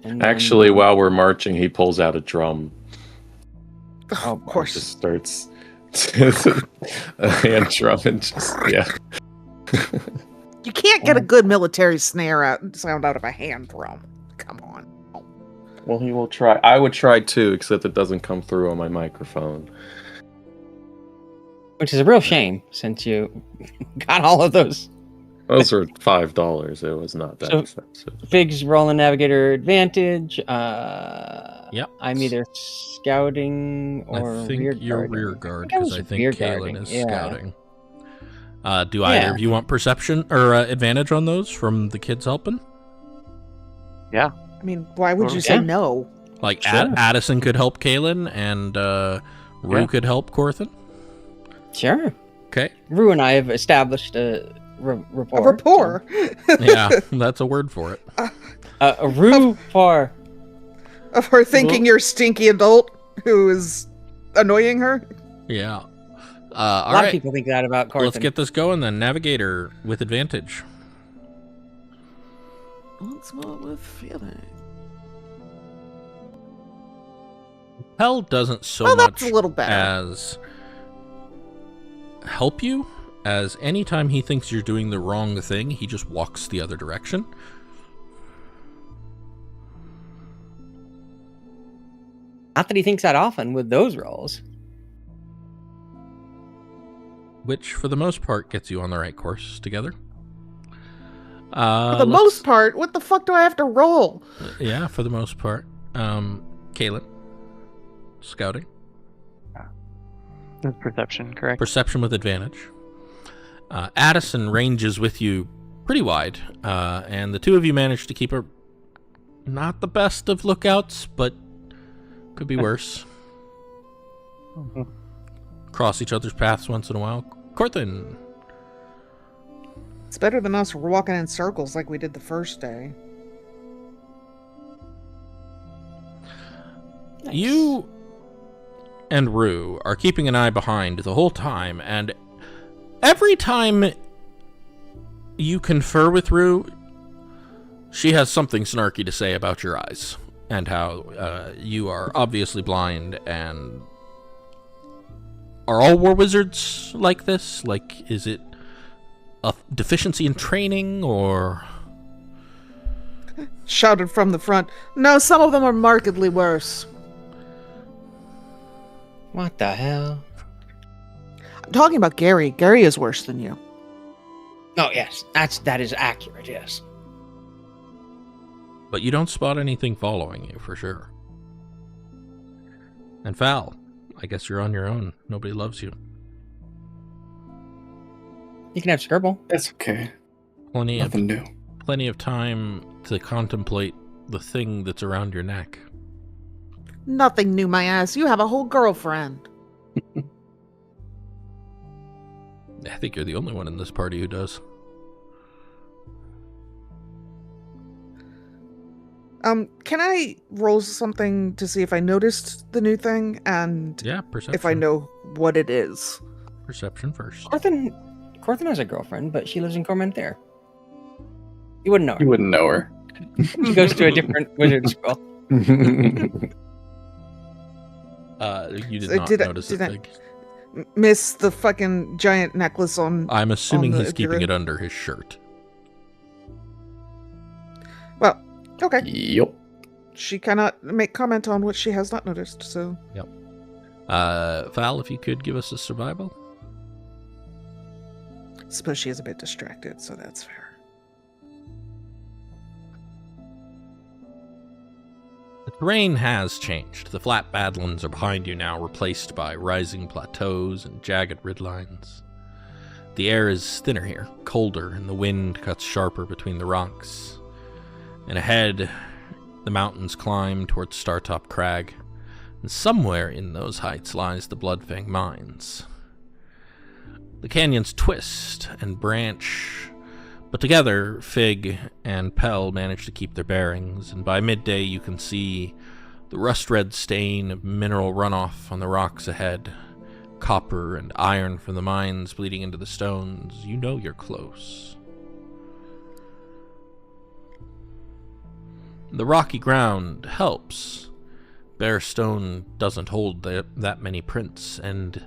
then, Actually, while we're marching, he pulls out a drum. Oh, Of course. Just starts a hand drum and just You can't get a good military sound out of a hand drum. Come on. Well, he will try. I would try too, except it doesn't come through on my microphone. which is a real shame since you got all of those. Those are $5. It was not that So- expensive. Fig's rolling navigator advantage. Yep. I'm either scouting or I think rear you're guarding. rear guard I because was I think rear Kaylin guarding, is yeah. scouting. Do either of you want perception or advantage on those from the kids helping? I mean, why would you say Yeah. no? Like Sure. Addison could help Kaylin and Rue Yeah. could help Corthan. Sure. Okay. Rue and I have established a rapport. A rapport. Yeah, that's a word for it. A rapport. Of her thinking you're a stinky adult who is annoying her. Yeah. A All lot of right. people think that about Corthan. Let's get this going then. Navigator with advantage. What's more with feeling? Pell doesn't so Well, much that's a little better. as help you as anytime he thinks you're doing the wrong thing, he just walks the other direction. Not that he thinks that often with those rolls. which for the most part gets you on the right course together. For the most part, what the fuck do I have to roll? Yeah, for the most part. Kaylin, scouting. That's perception, correct? Perception with advantage. Addison ranges with you pretty wide, and the two of you manage to keep not the best of lookouts, but could be worse. Cross each other's paths once in a while. Corthin. It's better than us walking in circles like we did the first day. Nice. You and Rue are keeping an eye behind the whole time, and every time you confer with Rue, she has something snarky to say about your eyes and how you are obviously blind. And are all war wizards like this? Like, is it a deficiency in training, or... Shouted from the front. No, some of them are markedly worse. What the hell? I'm talking about Gary. Gary is worse than you. Oh, yes. That is accurate, yes. But you don't spot anything following you, for sure. And Val, I guess you're on your own. Nobody loves you. You can have Skirble. That's okay. Nothing new. Plenty of time to contemplate the thing that's around your neck. Nothing new, my ass. You have a whole girlfriend. I think you're the only one in this party who does. Can I roll something to see if I noticed the new thing and Yeah, perception. if I know what it is? Perception first. Corthin has a girlfriend, but she lives in Cormyr. You wouldn't know her. You wouldn't know her. She goes to a different wizard school. You did So not notice did a I thing. miss the fucking giant necklace on... I'm assuming on the he's keeping bureau? it under his shirt. Well, okay. Yup. She cannot make comment on what she has not noticed, so... Yep. Val, if you could give us a survival. Suppose she is a bit distracted, so that's fair. The terrain has changed. The flat badlands are behind you now, replaced by rising plateaus and jagged ridgelines. The air is thinner here, colder, and the wind cuts sharper between the rocks. And ahead, the mountains climb towards Startop Crag, and somewhere in those heights lies the Bloodfang Mines. The canyons twist and branch, but together, Fig and Pell manage to keep their bearings, and by midday you can see the rust-red stain of mineral runoff on the rocks ahead, copper and iron from the mines bleeding into the stones. You know you're close. The rocky ground helps. Bare stone doesn't hold that many prints, and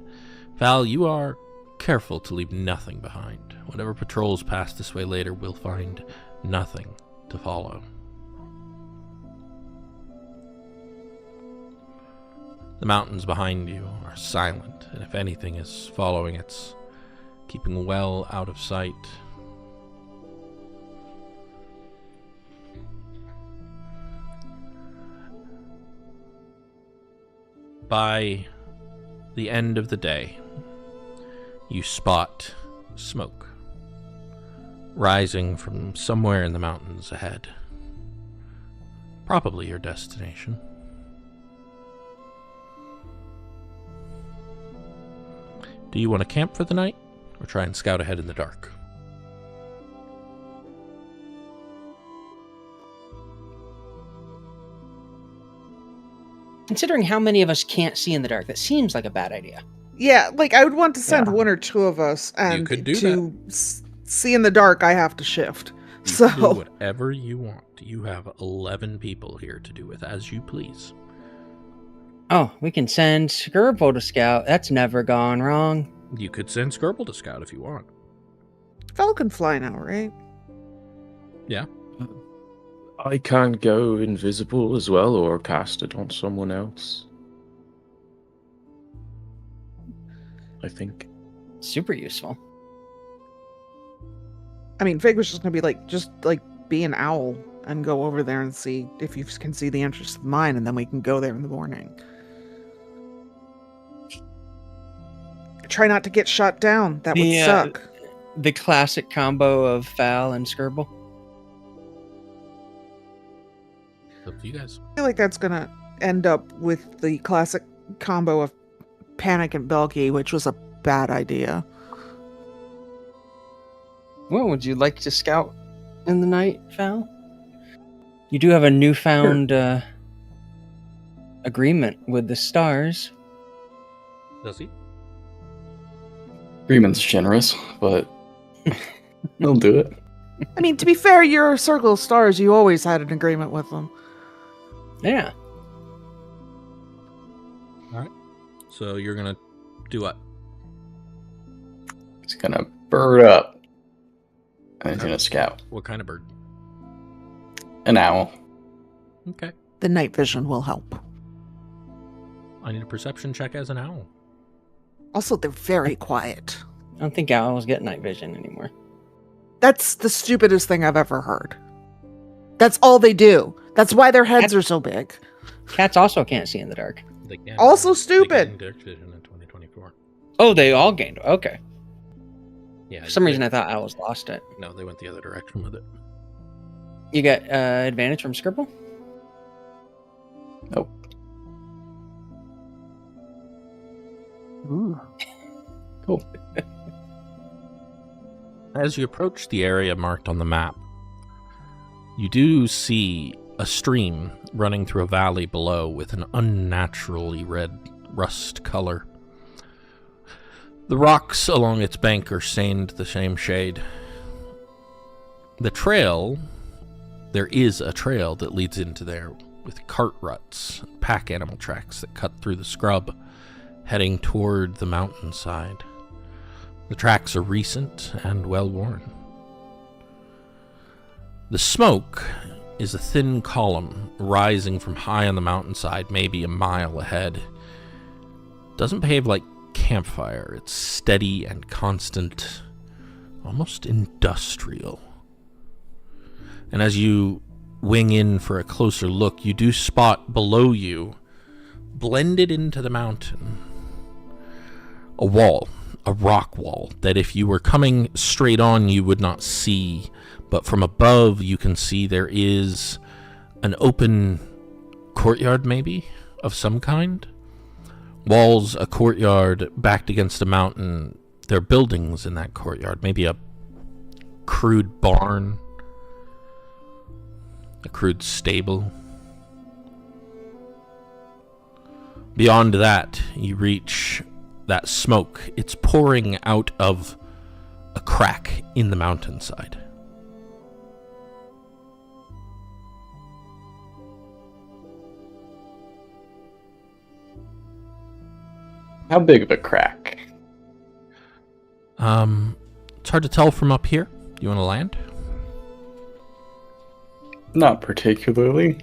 Val, you are careful to leave nothing behind. Whatever patrols pass this way later will find nothing to follow. The mountains behind you are silent, and if anything is following, it's keeping well out of sight. By the end of the day, you spot smoke rising from somewhere in the mountains ahead. Probably your destination. Do you want to camp for the night, or try and scout ahead in the dark? Considering how many of us can't see in the dark, that seems like a bad idea. Yeah, like, I would want to send one or two of us, and could do to see in the dark, I have to shift. You So, can do whatever you want. You have 11 people here to do with as you please. Oh, we can send Skirble to scout. That's never gone wrong. You could send Skirble to scout if you want. Val can fly now, right? Yeah. I can go invisible as well, or cast it on someone else. I think. super useful. I mean, Fig was just gonna be like, just like be an owl and go over there and see if you can see the entrance of mine, and then we can go there in the morning. Try not to get shot down. That would suck. The classic combo of Foul and Skirble. Up to you guys. I feel like that's gonna end up with the classic combo of Panic and Belky, which was a bad idea. Well, would you like to scout in the night, Foul? You do have a newfound agreement with the stars. Does he? Agreement's generous, but they'll do it. I mean, to be fair, you're a circle of stars. You always had an agreement with them. Yeah. So you're gonna do what? He's gonna bird up. And he's gonna scout. What kind of bird? An owl. Okay. The night vision will help. I need a perception check as an owl. Also, they're very quiet. I don't think owls get night vision anymore. That's the stupidest thing I've ever heard. That's all they do. That's why their heads are so big. Cats also can't see in the dark. They can. Also They stupid. gained dark vision in 2024. Oh, they all gained. Okay. Yeah. For some reason, I thought owls lost it. No, they went the other direction with it. You get advantage from Skirble? Nope. Ooh. Cool. As you approach the area marked on the map, you do see a stream running through a valley below with an unnaturally red rust color. The rocks along its bank are stained the same shade. The trail, there is a trail that leads into there with cart ruts, pack animal tracks that cut through the scrub, heading toward the mountainside. The tracks are recent and well-worn. The smoke is a thin column rising from high on the mountainside, maybe a mile ahead. Doesn't behave like campfire. It's steady and constant, almost industrial. And as you wing in for a closer look, you do spot below you, blended into the mountain, a wall, a rock wall, that if you were coming straight on you would not see, but from above you can see there is an open courtyard, maybe, of some kind. Walls, a courtyard backed against a mountain. There are buildings in that courtyard, maybe a crude barn, a crude stable. Beyond that, you reach that smoke. It's pouring out of a crack in the mountainside. How big of a crack? It's hard to tell from up here. You want to land? Not particularly.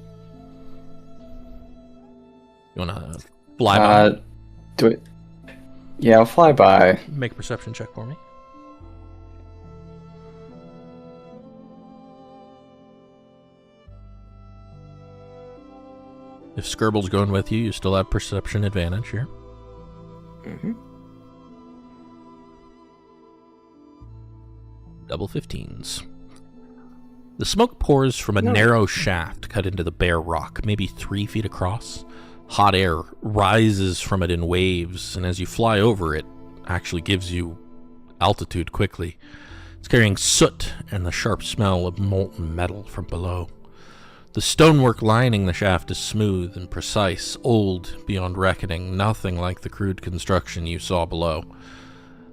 You want to fly by? Do it. Yeah, I'll fly by. Make a perception check for me. If Skirble's going with you, you still have perception advantage here. Mm-hmm. Double 15s. The smoke pours from a narrow shaft cut into the bare rock, maybe 3 feet across. Hot air rises from it in waves, and as you fly over it, actually gives you altitude quickly. It's carrying soot and the sharp smell of molten metal from below. The stonework lining the shaft is smooth and precise, old beyond reckoning, nothing like the crude construction you saw below.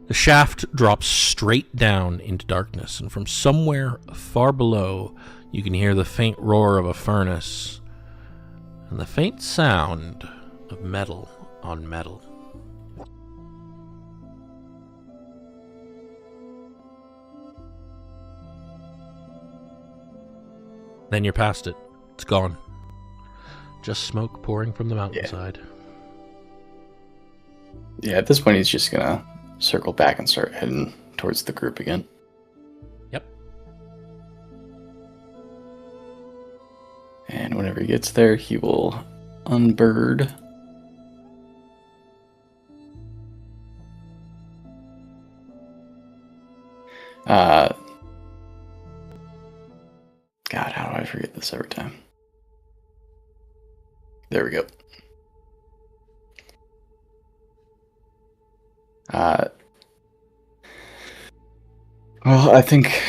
The shaft drops straight down into darkness, and from somewhere far below, you can hear the faint roar of a furnace and the faint sound of metal on metal. Then you're past it. It's gone. Just smoke pouring from the mountainside. Yeah, at this point he's just gonna circle back and start heading towards the group again. Yep. And whenever he gets there, he will unbird. God, how do I forget this every time? There we go. Well, I think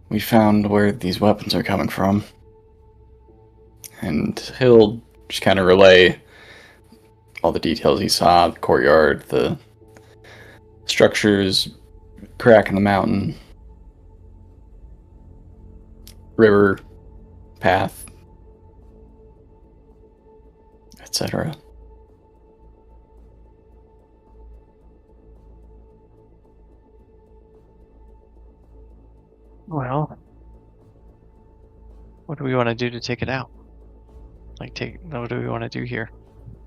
we found where these weapons are coming from. And he'll just kind of relay all the details he saw, the courtyard, the structures, crack in the mountain, river, path, etc. Well, what do we want to do to take it out? What do we want to do here?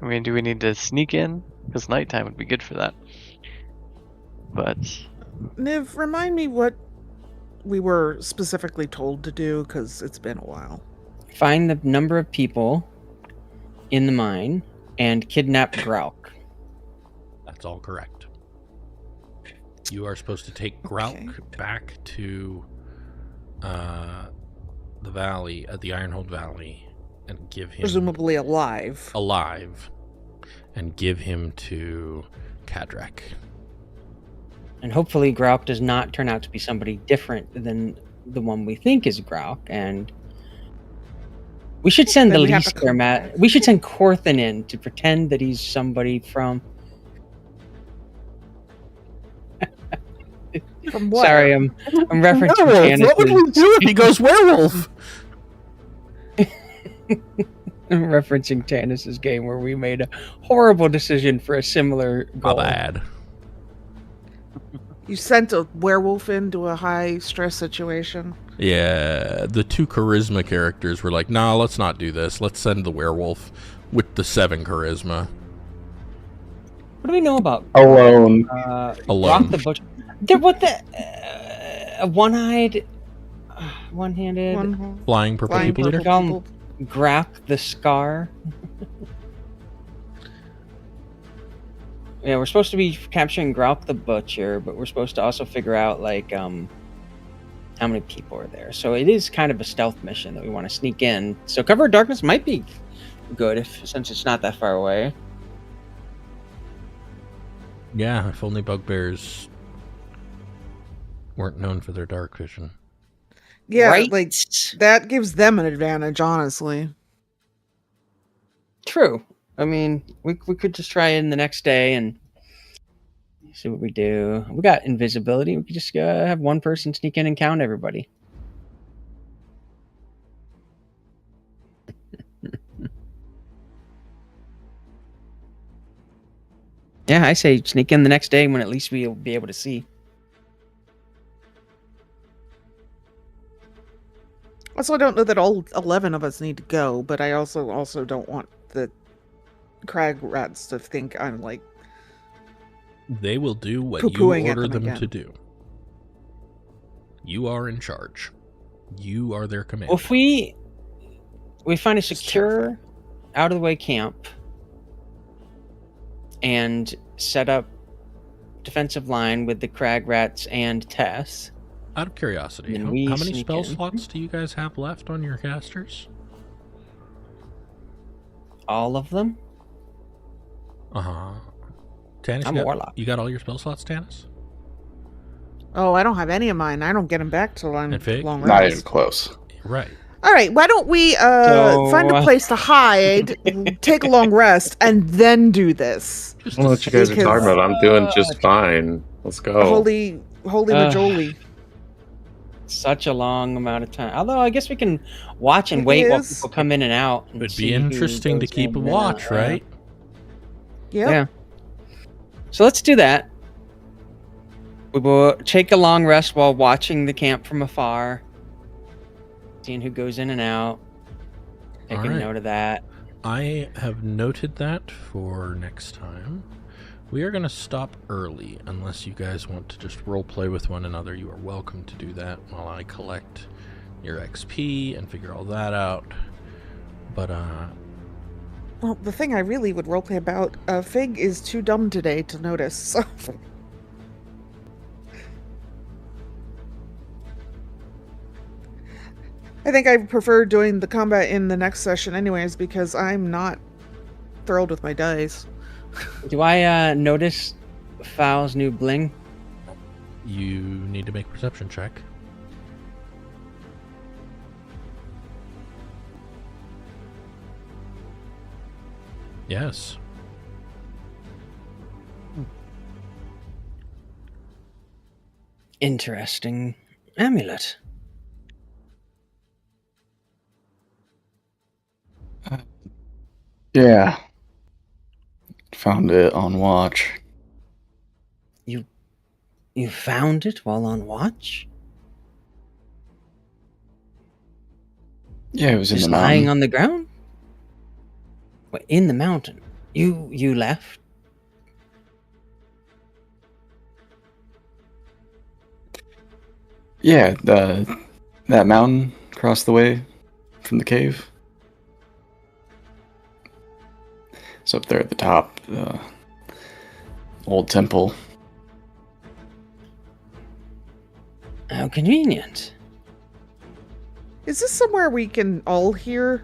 I mean, do we need to sneak in? Because nighttime would be good for that. But Niv, remind me what we were specifically told to do, because it's been a while. Find the number of people in the mine and kidnap Grauk. That's all correct. You are supposed to take Grauk back to the valley, at the Ironhold Valley, and give him... Presumably alive. Alive. And give him to Kadrak. And hopefully Grauk does not turn out to be somebody different than the one we think is Grauk. And we should send Then the we have least to come Matt. We should send Corthan in to pretend that he's somebody from... From what? Sorry, I'm referencing Werewolf. Janice's... What would we do if he goes werewolf? I'm referencing Tannis's game where we made a horrible decision for a similar goal. My bad. You sent a werewolf into a high-stress situation? Yeah, the two charisma characters were like, nah, let's not do this. Let's send the werewolf with the 7 charisma. What do we know about Alone. Alone. Rock the Butcher? What the... one-eyed... one-handed... Flying purple Flying people eater? purple people. Grauk the Scar. Yeah, we're supposed to be capturing Grauk the Butcher, but we're supposed to also figure out, like, how many people are there. So it is kind of a stealth mission that we want to sneak in. So Cover of Darkness might be good since it's not that far away. Yeah, if only bugbears weren't known for their dark vision. Yeah, Right? like, that gives them an advantage, honestly. True. I mean, we could just try in the next day and see what we do. We got invisibility. We could just have one person sneak in and count everybody. Yeah, I say sneak in the next day when at least we'll be able to see. Also, I don't know that all 11 of us need to go, but I also don't want the crag rats to think I'm, like... They will do what you Poo-pooing at order them them again. to do. You are in charge. You are their commander. Well, if we find a Just secure, out-of-the-way camp and set up defensive line with the crag rats and Tess... Out of curiosity, Then how we many sneak spell in. slots do you guys have left on your casters? All of them? Uh-huh. Tannis, I'm a warlock. you got all your spell slots, Tannis? Oh, I don't have any of mine. I don't get them back till I'm And Fig? long Not rest. even close. Right. All right, why don't we find a place to hide, take a long rest, and then do this? I don't know what you guys are Because- talking about. I'm doing just fine. Let's go. Holy majoli. Such a long amount of time. Although I guess we can watch and It wait while is. people come in and out. And It'd see be who interesting to goes keep in a and watch, out. right? Yep. Yeah. So let's do that. We will take a long rest while watching the camp from afar, seeing who goes in and out. Take All a right. note of that. I have noted that for next time. We are going to stop early, unless you guys want to just roleplay with one another. You are welcome to do that while I collect your XP and figure all that out. But, Well, the thing I really would roleplay about, Fig is too dumb today to notice, so... I think I prefer doing the combat in the next session anyways, because I'm not thrilled with my dice. Do I notice Foul's new bling? you need to make a perception check. Yes. Interesting amulet. Yeah. Found it on watch. You found it while on watch? Yeah, it was in Just the lying mountain. on the ground? What, in the mountain? You left? Yeah, that mountain across the way from the cave. It's up there at the top. The old temple. How convenient. Is this somewhere we can all hear?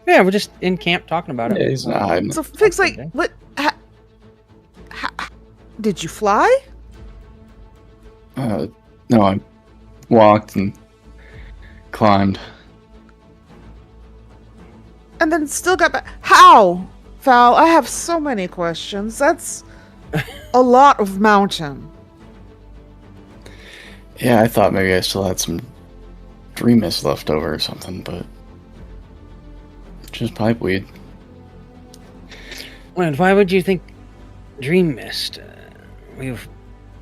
Yeah, we're just in camp talking about Yeah, it. he's not hiding. So Fig's like, okay. what? Did you fly? No, I walked and climbed. And then still got back? How? Val, I have so many questions. That's a lot of mountain. Yeah, I thought maybe I still had some dream mist left over or something, but just pipeweed. Well, why would you think dream mist?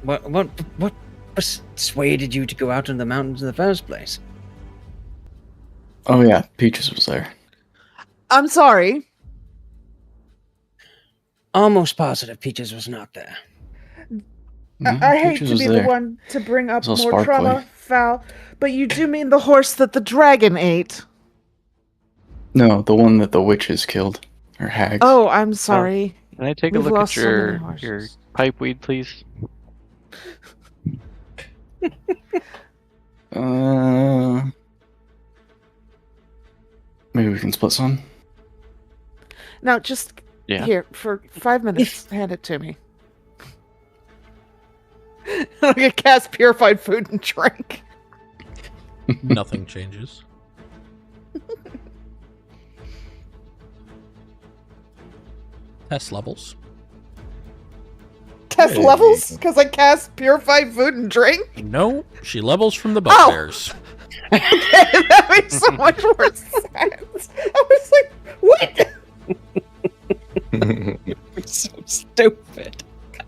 What persuaded you to go out into the mountains in the first place? Oh yeah, Peaches was there. I'm sorry. Almost positive Peaches was not there. I hate Peaches to was be there. the one to bring up It was all more sparkly. trauma, Val, but you do mean the horse that the dragon ate. No, the one that the witches killed. Or hags. Oh, I'm sorry. Can I take We've a look lost at so many your horses. pipeweed, please? Maybe we can split some? Now, just Yeah. here, for 5 minutes, hand it to me. I'm gonna cast Purified Food and Drink. Nothing changes. Test levels. Test levels? Because I cast Purified Food and Drink? No, she levels from the bugbears. Okay, that makes so much more sense. I was like, what? So stupid. I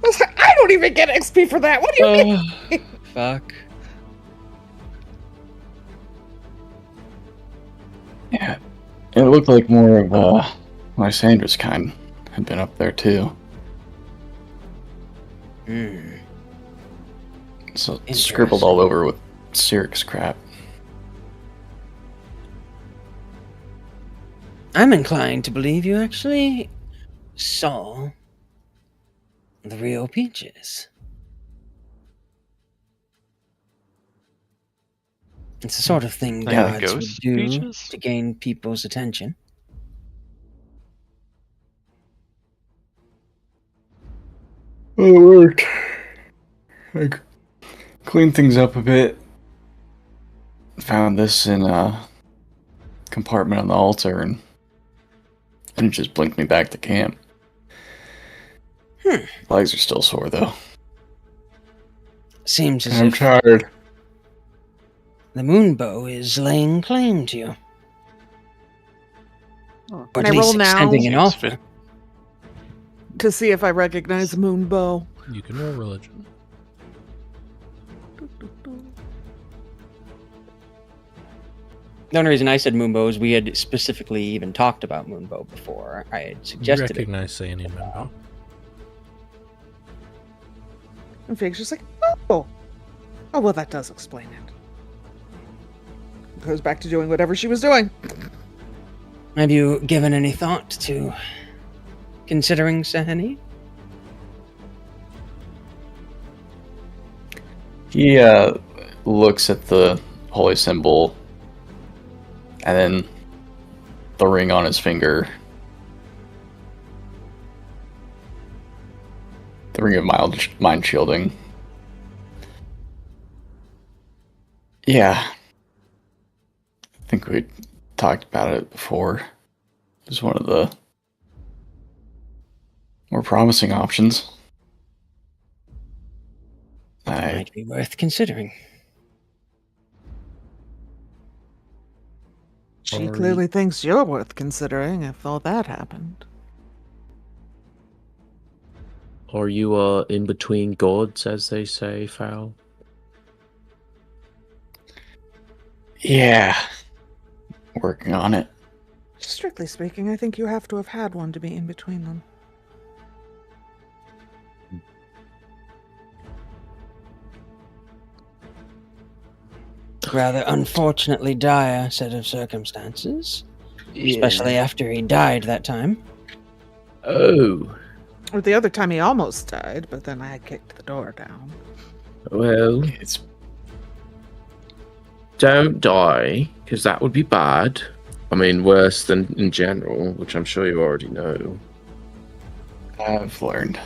was like, I don't even get XP for that. What do you mean? Fuck. Yeah. It looked like more of Lysandra's kind had been up there too. So it's scribbled all over with Cyric's crap. I'm inclined to believe you actually saw the real Peaches. It's the sort of thing Like gods would ghost do Peaches? to gain people's attention. It worked. I cleaned things up a bit. Found this in a compartment on the altar, and it just blinked me back to camp. Legs are still sore though. Seems as I'm if tired. the moonbow is laying claim to you. Or Can at I roll least now? extending an Seems offer. fit. To see if I recognize Moonbow. You can roll religion. The only reason I said Moonbow is we had specifically even talked about Moonbow before. I had You suggested it. recognize saying in Moonbow. And Fig's just like, oh, well, that does explain it. Goes back to doing whatever she was doing. Have you given any thought to considering Sahani? He looks at the holy symbol and then the ring on his finger. The ring of mind shielding. Yeah. I think we talked about it before. It's one of the more promising options. Might be worth considering. She clearly thinks you're worth considering if all that happened. Are you in between gods, as they say, Fowl? Yeah. Working on it. Strictly speaking, I think you have to have had one to be in between them. Rather unfortunately dire set of circumstances. Especially after he died that time. Oh. Or the other time he almost died, but then I kicked the door down. Well, It's Don't die, because that would be bad. I mean, worse than in general, which I'm sure you already know. I've learned.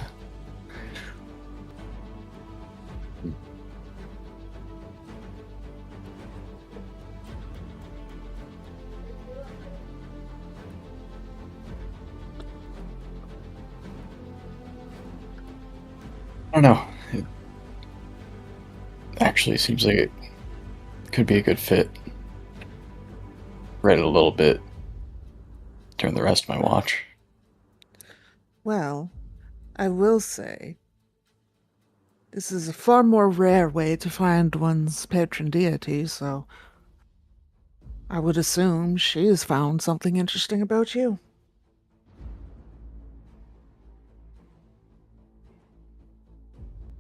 I don't know. It actually seems like it could be a good fit. Read it a little bit during the rest of my watch. Well, I will say, this is a far more rare way to find one's patron deity, so I would assume she has found something interesting about you.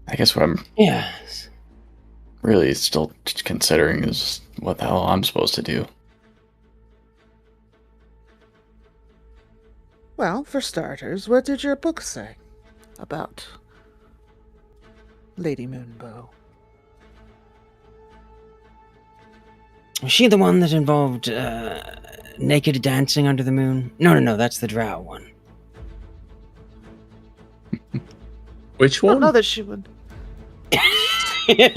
I guess what I'm Yes. really still considering is what the hell I'm supposed to do. Well, for starters, what did your book say about Lady Moonbow? Was she the one that involved naked dancing under the moon? No, that's the drow one. Which I don't one? know that she would. Make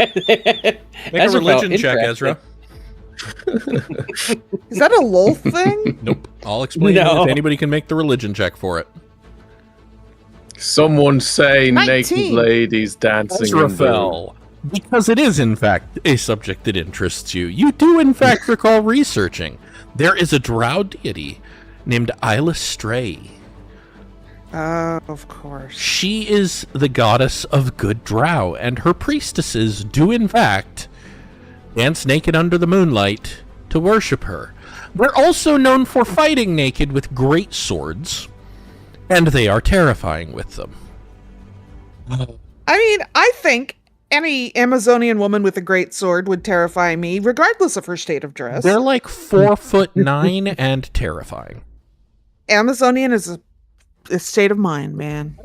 a religion check, Ezra. Is that a lol thing? Nope. I'll explain No. if anybody can make the religion check for it. Someone say 19. naked ladies dancing. Ezra in the- fell. Because it is, in fact, a subject that interests you. You do, in fact, recall researching. There is a drow deity named Isla Stray. Of course. She is the goddess of good drow, and her priestesses do, in fact, dance naked under the moonlight to worship her. They're also known for fighting naked with great swords, and they are terrifying with them. I mean, I think any Amazonian woman with a great sword would terrify me, regardless of her state of dress. They're like 4'9" and terrifying. Amazonian is a state of mind, man.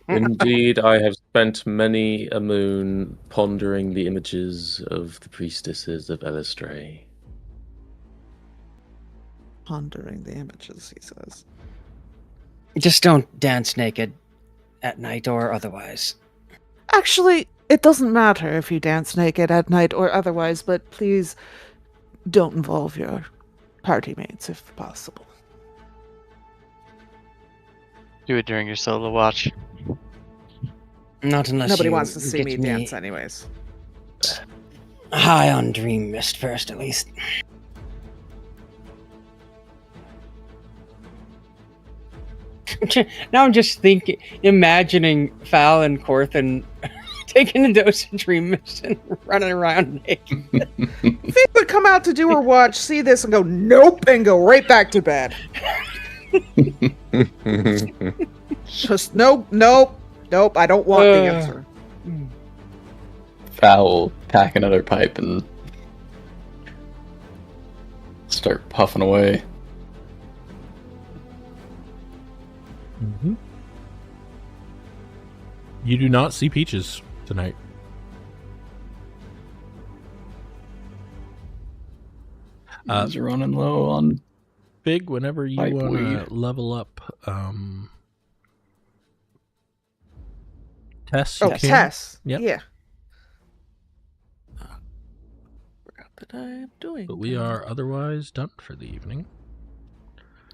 Indeed, I have spent many a moon pondering the images of the priestesses of Elistray. Pondering the images, he says. Just don't dance naked at night or otherwise. Actually, it doesn't matter if you dance naked at night or otherwise, but please don't involve your party mates if possible. Do it during your solo watch. Not unless Nobody you wants to see get me dance anyways. high on dream mist first, at least. Now I'm just imagining Fal and Corthan taking a dosage mission, running around naked. Fee would come out to do her watch, see this, and go, nope, and go right back to bed. Just nope, I don't want the answer. Foul, pack another pipe and start puffing away. Mm-hmm. You do not see Peaches tonight. He's running low on Big, whenever you pipe want weed. to level up Tess, Oh, you can. Tess. Yep. Yeah. Forgot that I am doing. But we are otherwise done for the evening.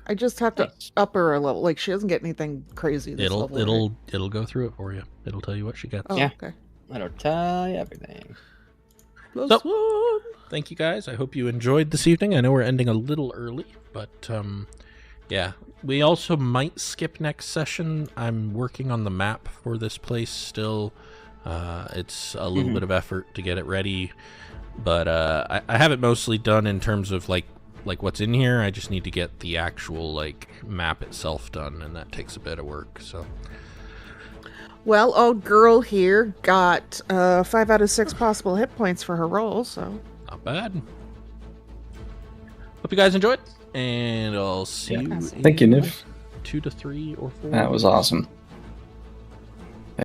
I just have to up her a level. Like, she doesn't get anything crazy this level. right? It'll go through it for you. It'll tell you what she gets. Oh, Yeah. okay. That'll tell you everything. So, thank you guys. I hope you enjoyed this evening. I know we're ending a little early, but yeah. We also might skip next session. I'm working on the map for this place still. It's a little bit of effort to get it ready, but I have it mostly done in terms of like what's in here. I just need to get the actual like map itself done, and that takes a bit of work. So. Well, old girl here got 5 out of 6 possible hit points for her roll, so. Not bad. Hope you guys enjoyed, and I'll see you. Thank you, Niv. 2 to 3 or 4. That was awesome.